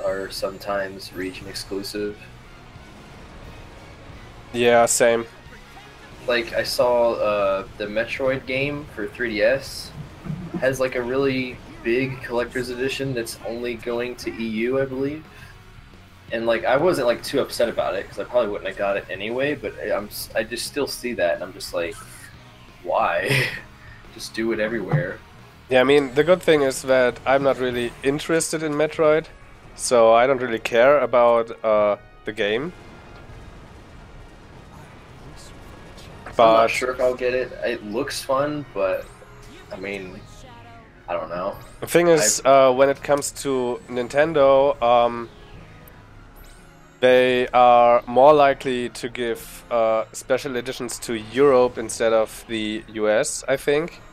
are sometimes region exclusive. Yeah, same. Like, I saw the Metroid game for 3DS has like a really big collector's edition that's only going to EU, I believe. And like, I wasn't like too upset about it because I probably wouldn't have got it anyway. But I just still see that, and I'm just like, why? Just do it everywhere. Yeah, I mean, the good thing is that I'm not really interested in Metroid. so I don't really care about the game. I'm But not sure if I'll get it. It looks fun, but I mean, I don't know. the thing is, when it comes to Nintendo, they are more likely to give special editions to Europe instead of the US, I think.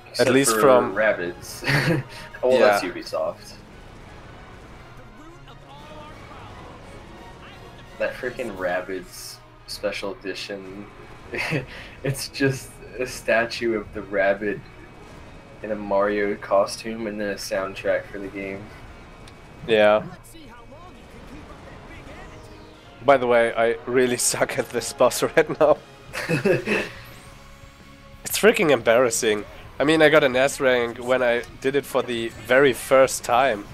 Except At least for from Rabbids. Well, Yeah. that's Ubisoft. That freaking Rabbids special edition. It's just a statue of the rabbit in a Mario costume and then a soundtrack for the game. Yeah. By the way, I really suck at this boss right now. It's freaking embarrassing. I mean, I got an S rank when I did it for the very first time.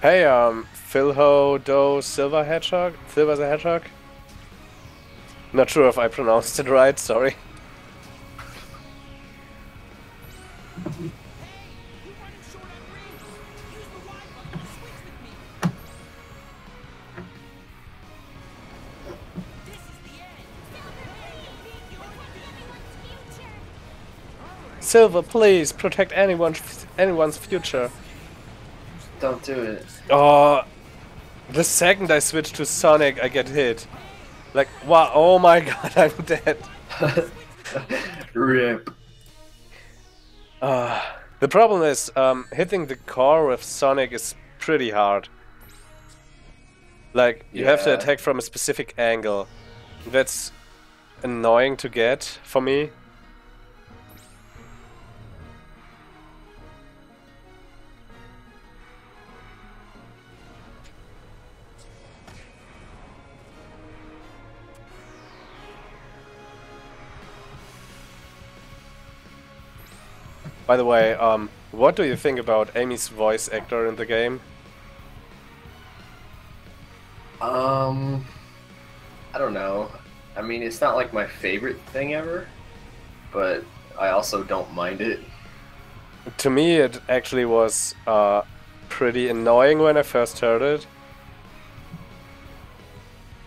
Hey, Philho Do Silver Hedgehog? Silver the Hedgehog? Not sure if I pronounced it right, sorry. Silver, please protect anyone's future. Don't do it. Oh, the second I switch to Sonic, I get hit. Like, wow, oh my god, I'm dead. RIP. The problem is, hitting the core with Sonic is pretty hard. Like, you have to Yeah. attack from a specific angle. That's annoying to get for me. By the way, what do you think about Amy's voice actor in the game? I don't know. I mean, it's not like my favorite thing ever, but I also don't mind it. To me, it actually was pretty annoying when I first heard it.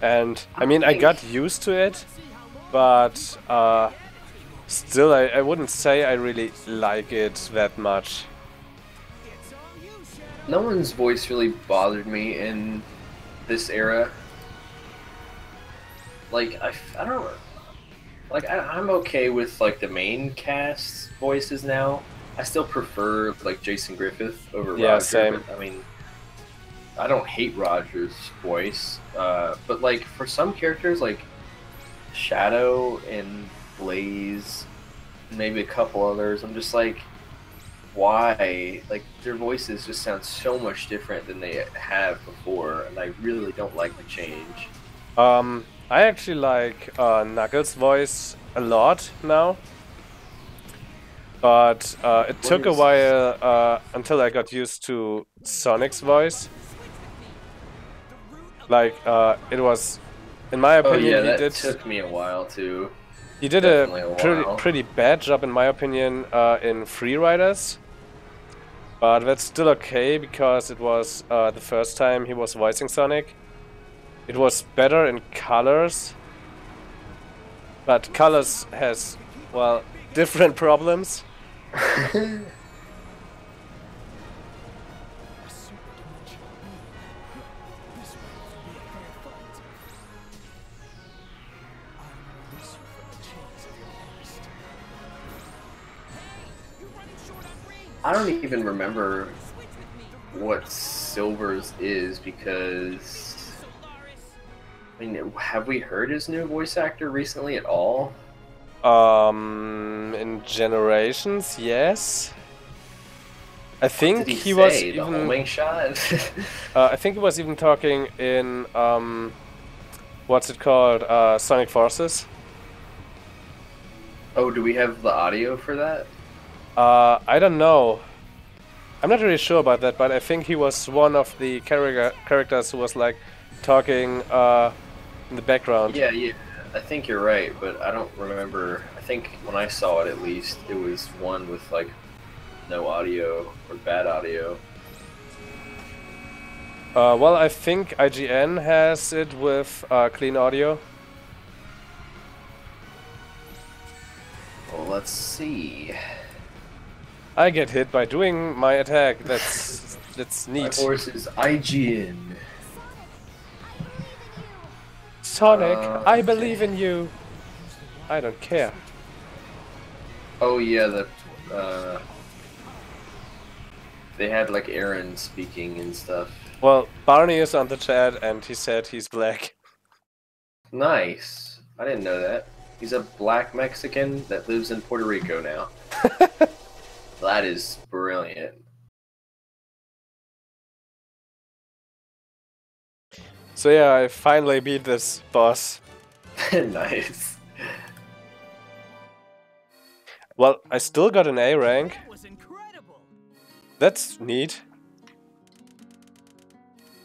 And, I mean, I got used to it, but still, I wouldn't say I really like it that much. No one's voice really bothered me in this era. Like, I don't... Like, I'm okay with, like, the main cast voices now. I still prefer, like, Jason Griffith over Yeah, Roger. same. But, I mean, I don't hate Roger's voice. But, like, for some characters, like Shadow and Blaze, and maybe a couple others, I'm just like, why? Like, their voices just sound so much different than they have before, and I really don't like the change. I actually like Knuckles' voice a lot now. But it took a while until I got used to Sonic's voice. Like, it was, in my Oh opinion, yeah, that took me a while too. he did definitely a a while. pretty bad job, in my opinion, in Free Riders. But that's still okay, because it was the first time he was voicing Sonic. It was better in Colors. But Colors has, well, different problems. I don't even remember what Silver's is because, I mean, have we heard his new voice actor recently at all? In Generations, yes. I think What did he was say? The even. homing shot. I think he was even talking in what's it called? Sonic Forces. Oh, do we have the audio for that? I don't know. I'm not really sure about that, but I think he was one of the characters who was like talking in the background. Yeah, yeah. I think you're right, but I don't remember. I think when I saw it, at least, it was one with like no audio or bad audio. Well, I think IGN has it with clean audio. Well, let's see. I get hit by doing my attack. That's My neat. horse is IGN. Sonic, I okay. believe in you. I don't care. Oh yeah, they had like Aaron speaking and stuff. Well, Barney is on the chat and he said he's black. Nice. I didn't know that. He's a black Mexican that lives in Puerto Rico now. That is brilliant. So yeah, I finally beat this boss. Nice. Well, I still got an A rank. That was incredible. That's neat.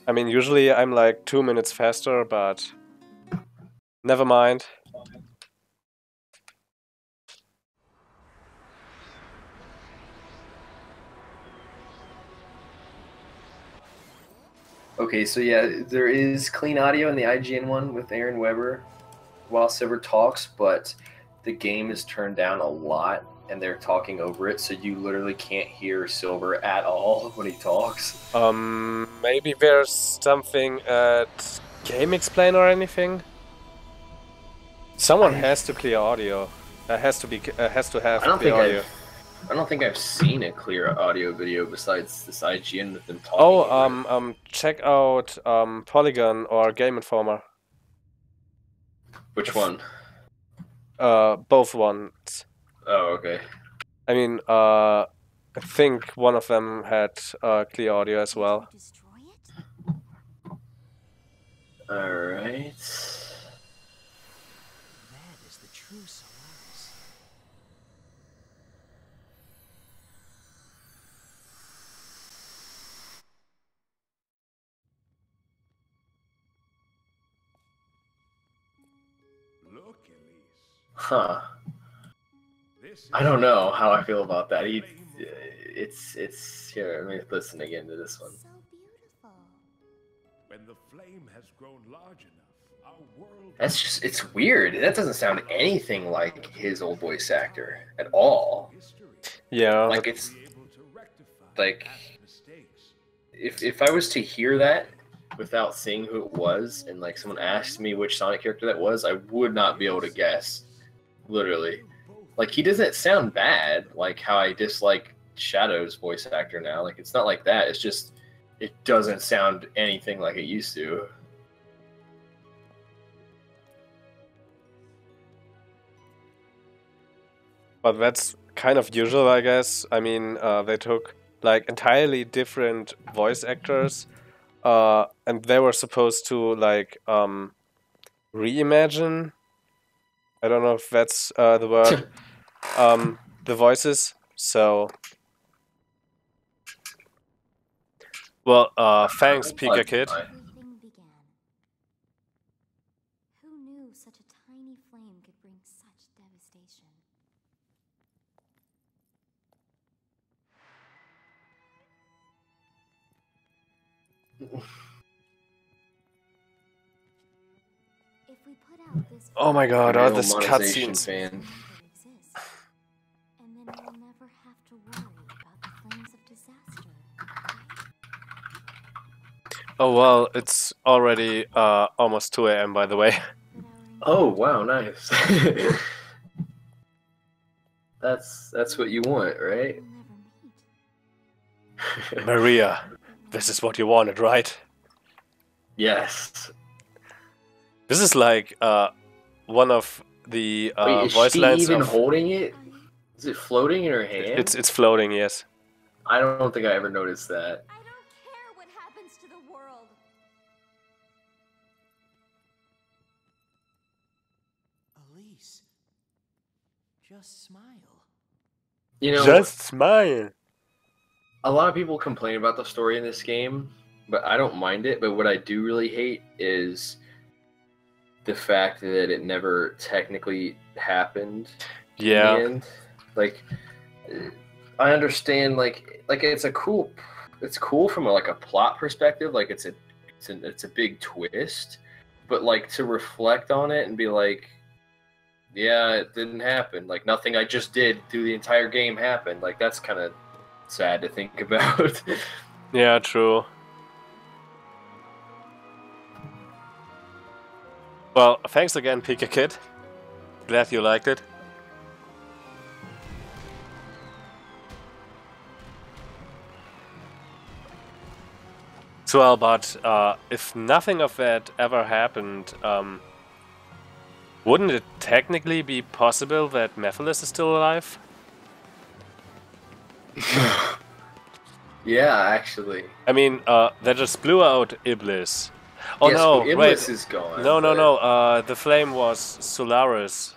I mean, usually I'm like 2 minutes faster, but never mind. Okay, so yeah, there is clean audio in the IGN one with Aaron Weber while Silver talks, but the game is turned down a lot and they're talking over it, so you literally can't hear Silver at all when he talks. Maybe there's something at Game Explain or anything. Someone has to clear audio. Has to have clear audio. I don't think I've seen a clear audio video besides this IGN with them talking. Oh, check out Polygon or Game Informer. Which one? Both ones. Oh, okay. I mean, I think one of them had clear audio as well. Alright. That is the true Solaris. Look, Elise. Huh. This I don't know how I feel about that. It's here. Let me listen again to this one. So beautiful. when the flame has grown large enough, our world. That's just, it's weird. That doesn't sound anything like his old voice actor at all. Yeah. Like it's like if I was to hear that without seeing who it was, and like someone asked me which Sonic character that was, I would not be able to guess. Literally. Like, he doesn't sound bad, like how I dislike Shadow's voice actor now. Like, it's not like that. It's just, it doesn't sound anything like it used to. But that's kind of usual, I guess. I mean, they took like entirely different voice actors, and they were supposed to like reimagine. I don't know if that's the word. The voices. So, well, thanks, Pika Kid. Everything began. Who knew such a tiny flame could bring such devastation? If we put out this Oh my god, all Real this monetization cutscenes. fan. exist, and then we'll never have to worry about the flames of disaster. Oh well, it's already almost 2 a.m. by the way. But our Oh, wow, nice. That's what you want, right? will never meet. Maria, this is what you wanted, right? Yes. This is like one of the Wait, is voice she lines even of... holding it? Is it floating in her hand? It's floating, yes. I don't think I ever noticed that. I don't care what happens to the world. Elise, just smile. You know, Just smile. A lot of people complain about the story in this game, but I don't mind it. But what I do really hate is the fact that it never technically happened in the end. Like, I understand, like it's cool from a plot perspective. Like it's a big twist, but like to reflect on it and be like, yeah, it didn't happen. Like nothing I just did through the entire game happened. Like that's kind of sad to think about. Yeah, true. Well, thanks again, Pika Kid. Glad you liked it. Well, but if nothing of that ever happened, wouldn't it technically be possible that Mephiles is still alive? Yeah, actually. I mean, they just blew out Iblis. Oh yes, no, Iblis wait. is gone. No. The flame was Solaris.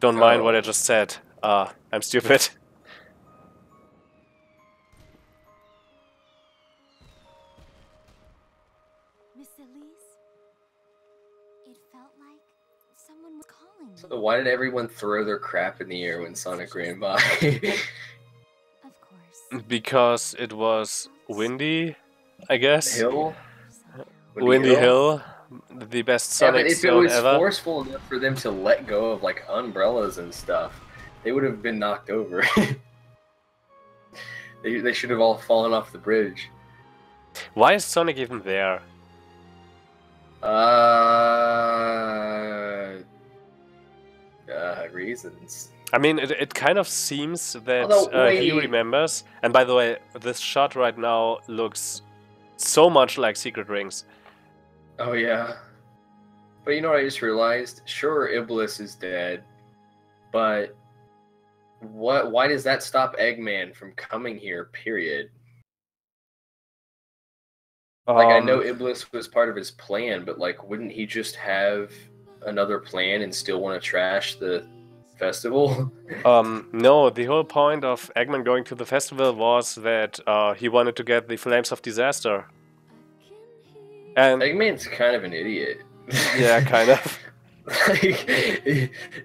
Don't mind what I just said. I'm stupid. Miss Elise, it felt like someone was calling me. So why did everyone throw their crap in the air when Sonic ran by? Of course. Because it was windy, I guess. Hill? Windy Hill, the best Sonic but if it zone was ever. forceful enough for them to let go of like umbrellas and stuff, they would have been knocked over. They should have all fallen off the bridge. Why is Sonic even there? Reasons. I mean, it kind of seems that Although, he remembers. And by the way, this shot right now looks so much like Secret Rings. Oh yeah. But you know what I just realized? Sure, Iblis is dead, but why does that stop Eggman from coming here, period? Like, I know Iblis was part of his plan, but like, wouldn't he just have another plan and still want to trash the festival? No, the whole point of Eggman going to the festival was that he wanted to get the Flames of Disaster. And Eggman's kind of an idiot. Yeah, kind of. Like,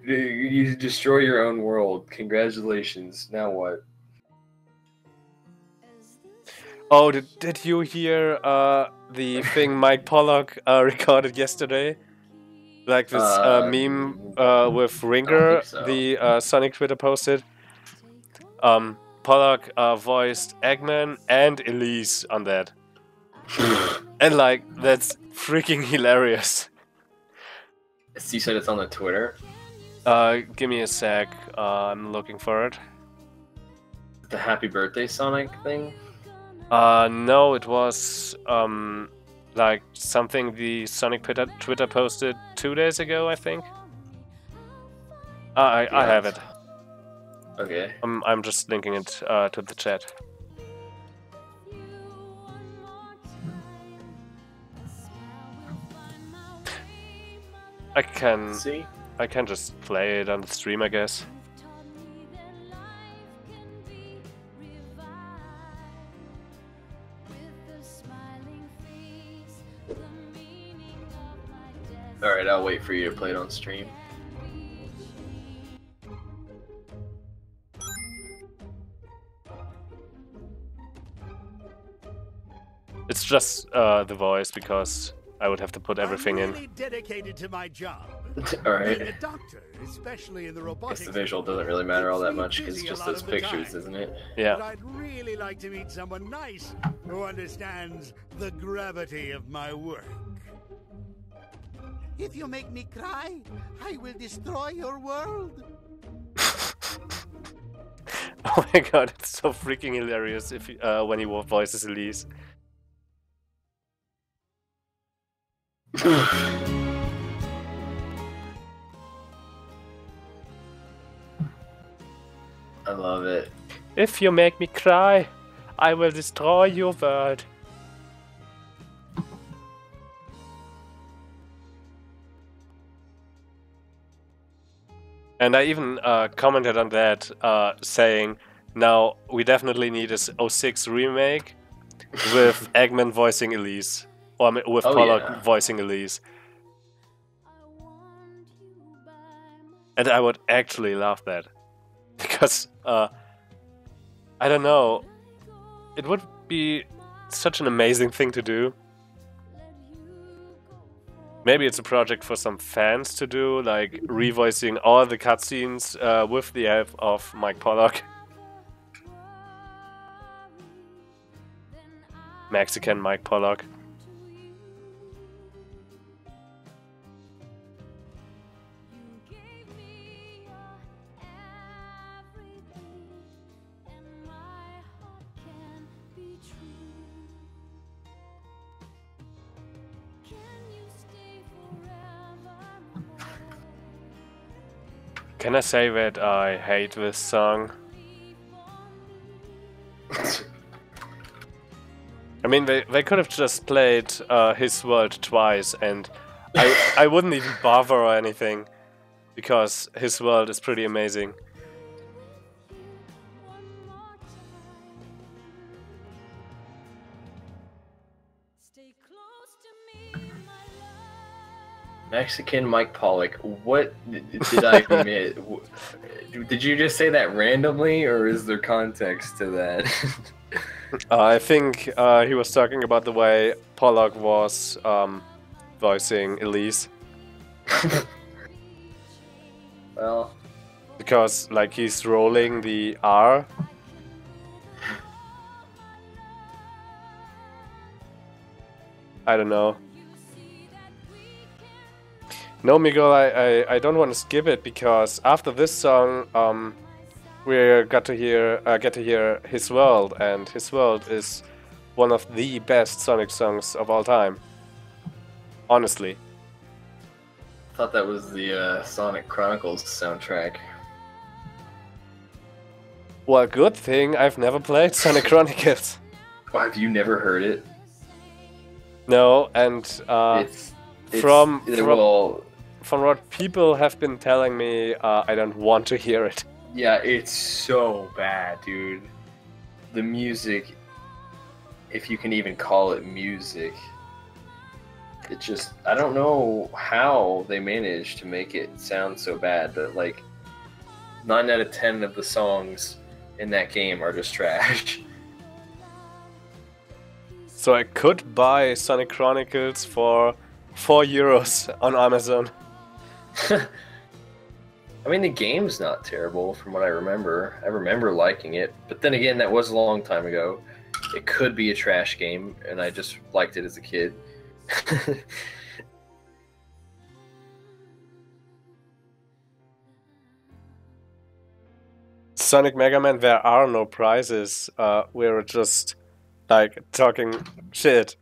you destroy your own world. Congratulations. Now what? Oh, did you hear the thing Mike Pollock recorded yesterday? Like this meme with Ringer, so. the Sonic Twitter posted. Pollock voiced Eggman and Elise on that. And like, that's freaking hilarious. You said it's on the Twitter? Give me a sec, I'm looking for it. The Happy Birthday Sonic thing? No, it was like something the Sonic Twitter posted 2 days ago, I think. I have it. Okay. I'm just linking it to the chat. I can just play it on the stream, I guess. Alright, I'll wait for you to play it on stream. It's just the voice, because I would have to put everything I'm really in. dedicated to my job. Alright. Being a doctor, especially in the robotics. The visual doesn't really matter all that much because it's just those pictures, isn't it? Yeah. But I'd really like to meet someone nice who understands the gravity of my work. If you make me cry, I will destroy your world. Oh my god, it's so freaking hilarious if when he voices Elise. I love it. If you make me cry, I will destroy your world. And I even commented on that, saying Now we definitely need a 06 remake with Eggman voicing Elise, or with Oh, Pollock yeah. voicing Elise. And I would actually love that. Because, I don't know, it would be such an amazing thing to do. Maybe it's a project for some fans to do, like revoicing all the cutscenes with the help of Mike Pollock. Mexican Mike Pollock. Can I say that I hate this song? I mean, they could have just played His World twice, and I wouldn't even bother or anything, because His World is pretty amazing. Mexican Mike Pollock. What did I miss? Did you just say that randomly, or is there context to that? I think he was talking about the way Pollock was voicing Elise. Well, because like he's rolling the R. I don't know. No, Miguel, I don't want to skip it because after this song, we get to hear His World, and His World is one of the best Sonic songs of all time. Honestly. I thought that was the Sonic Chronicles soundtrack. Well, good thing I've never played Sonic Chronicles. Oh, have you never heard it? No, and from what people have been telling me, I don't want to hear it. Yeah, it's so bad, dude. The music, if you can even call it music, it just, I don't know how they managed to make it sound so bad, but like 9 out of 10 of the songs in that game are just trash. So I could buy Sonic Chronicles for €4 on Amazon. I mean, the game's not terrible from what I remember. I remember liking it, but then again, that was a long time ago. It could be a trash game, and I just liked it as a kid. Sonic Mega Man, there are no prizes. We're just like talking shit.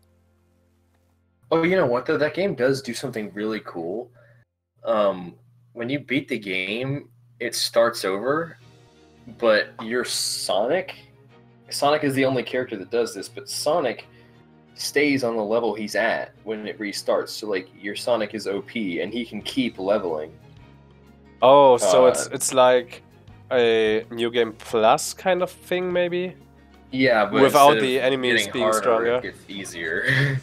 Oh, you know what though? That game does do something really cool. When you beat the game, it starts over, but you're Sonic. Sonic is the only character that does this, but Sonic stays on the level he's at when it restarts. So like your Sonic is OP and he can keep leveling. Oh, so it's like a New Game Plus kind of thing, maybe? Yeah, but without the enemies being harder, stronger. It gets easier.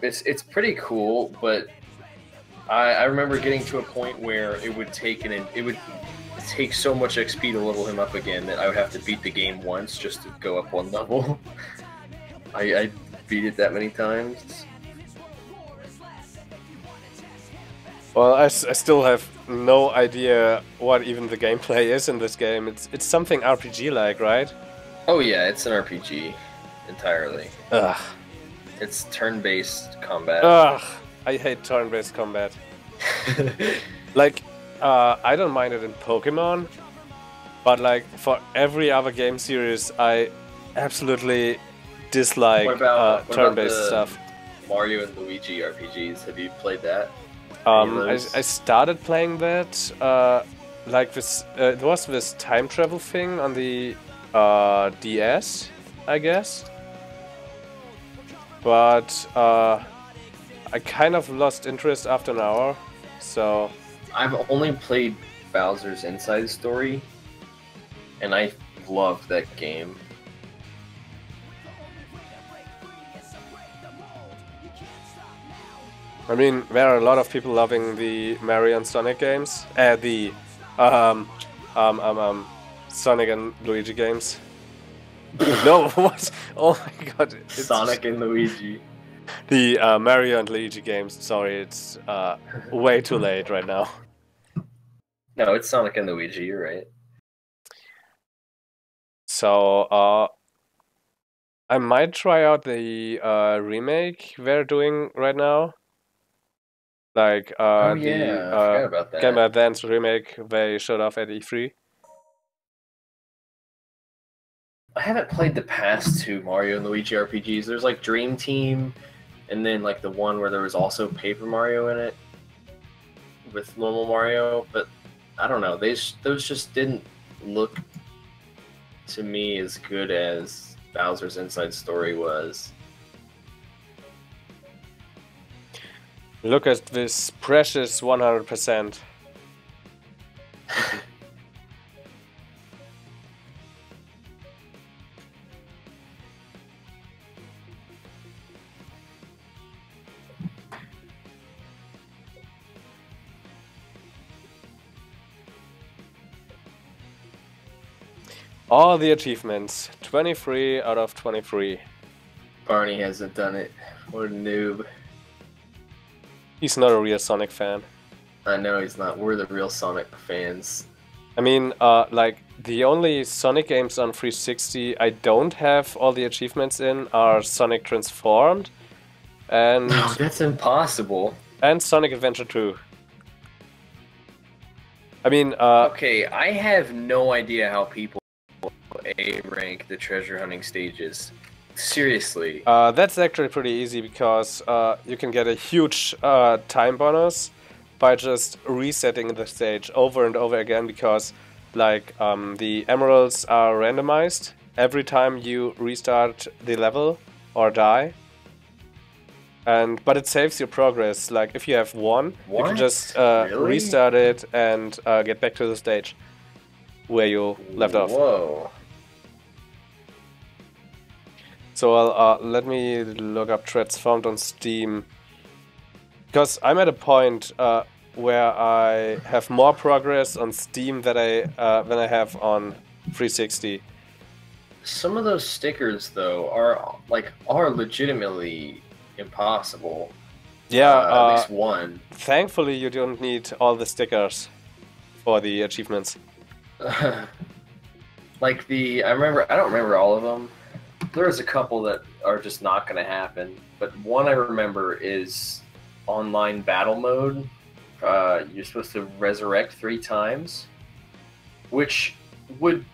It's pretty cool, but I remember getting to a point where it would take so much XP to level him up again that I would have to beat the game once just to go up one level. I beat it that many times. Well, I still have no idea what even the gameplay is in this game. It's something RPG-like, right? Oh yeah, it's an RPG entirely. Ugh. It's turn-based combat. Ugh. I hate turn-based combat. Like, I don't mind it in Pokemon, but like for every other game series, I absolutely dislike turn-based stuff. Mario and Luigi RPGs. Have you played that? I started playing that. Like this, there was this time travel thing on the DS, I guess. But I kind of lost interest after an hour, so... I've only played Bowser's Inside Story, and I loved that game. I mean, there are a lot of people loving the Mario and Sonic games. Sonic and Luigi games. No, what? Oh my god. It's Sonic and Luigi. The Mario and Luigi games. Sorry, it's way too late right now. No, it's Sonic and Luigi, you're right. So, I might try out the remake they're doing right now. Like, Oh yeah, I forgot about that. Game Boy Advance remake they showed off at E3. I haven't played the past two Mario and Luigi RPGs. There's like Dream Team, and then like the one where there was also Paper Mario in it with normal Mario. But I don't know. Those just didn't look to me as good as Bowser's Inside Story was. Look at this precious 100%. All the achievements, 23 out of 23. Barney hasn't done it. What a noob. He's not a real Sonic fan. I know he's not. We're the real Sonic fans. I mean, like, the only Sonic games on 360 I don't have all the achievements in are Sonic Transformed and... No, that's impossible. And Sonic Adventure 2. I mean, Okay, I have no idea how people A rank the treasure hunting stages. Seriously. That's actually pretty easy because you can get a huge time bonus by just resetting the stage over and over again because like the emeralds are randomized every time you restart the level or die. But it saves your progress. Like if you have one, you can just Really? restart it and get back to the stage where you left off. Whoa. So let me look up threads found on Steam. Because I'm at a point where I have more progress on Steam than I have on 360. Some of those stickers though are legitimately impossible. Yeah, at least one. Thankfully you don't need all the stickers for the achievements. Like I don't remember all of them. There's a couple that are just not going to happen, but one I remember is online battle mode. You're supposed to resurrect 3 times, which would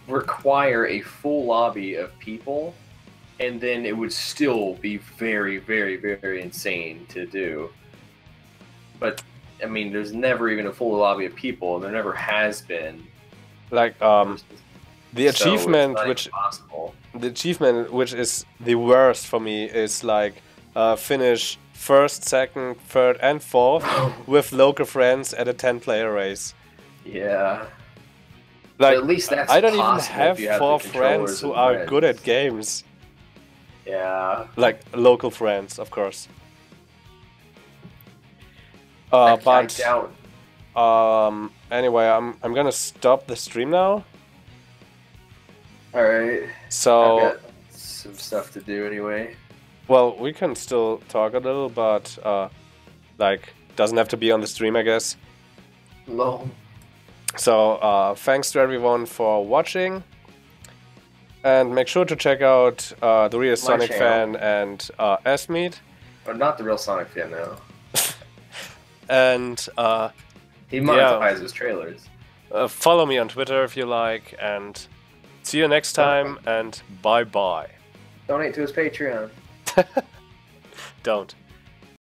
require a full lobby of people, and then it would still be very, very, very insane to do. But, I mean, there's never even a full lobby of people, and there never has been. Like, the achievement, which is the worst for me, is like finish 1st, 2nd, 3rd, and 4th with local friends at a 10-player race. Yeah. Like, but at least that's I don't even possible have if you have 4 the friends controllers who and are friends. good at games. Yeah. Like local friends, of course. I But doubt. anyway, I'm gonna stop the stream now. All right. So, I've got some stuff to do anyway. well, we can still talk a little, but like, doesn't have to be on the stream, I guess. No. So, thanks to everyone for watching, and make sure to check out the Real Sonic Fan and Essmid. But not the real Sonic fan now. And He monetizes trailers. follow me on Twitter if you like, and see you next time, and bye-bye. Donate to his Patreon. Don't.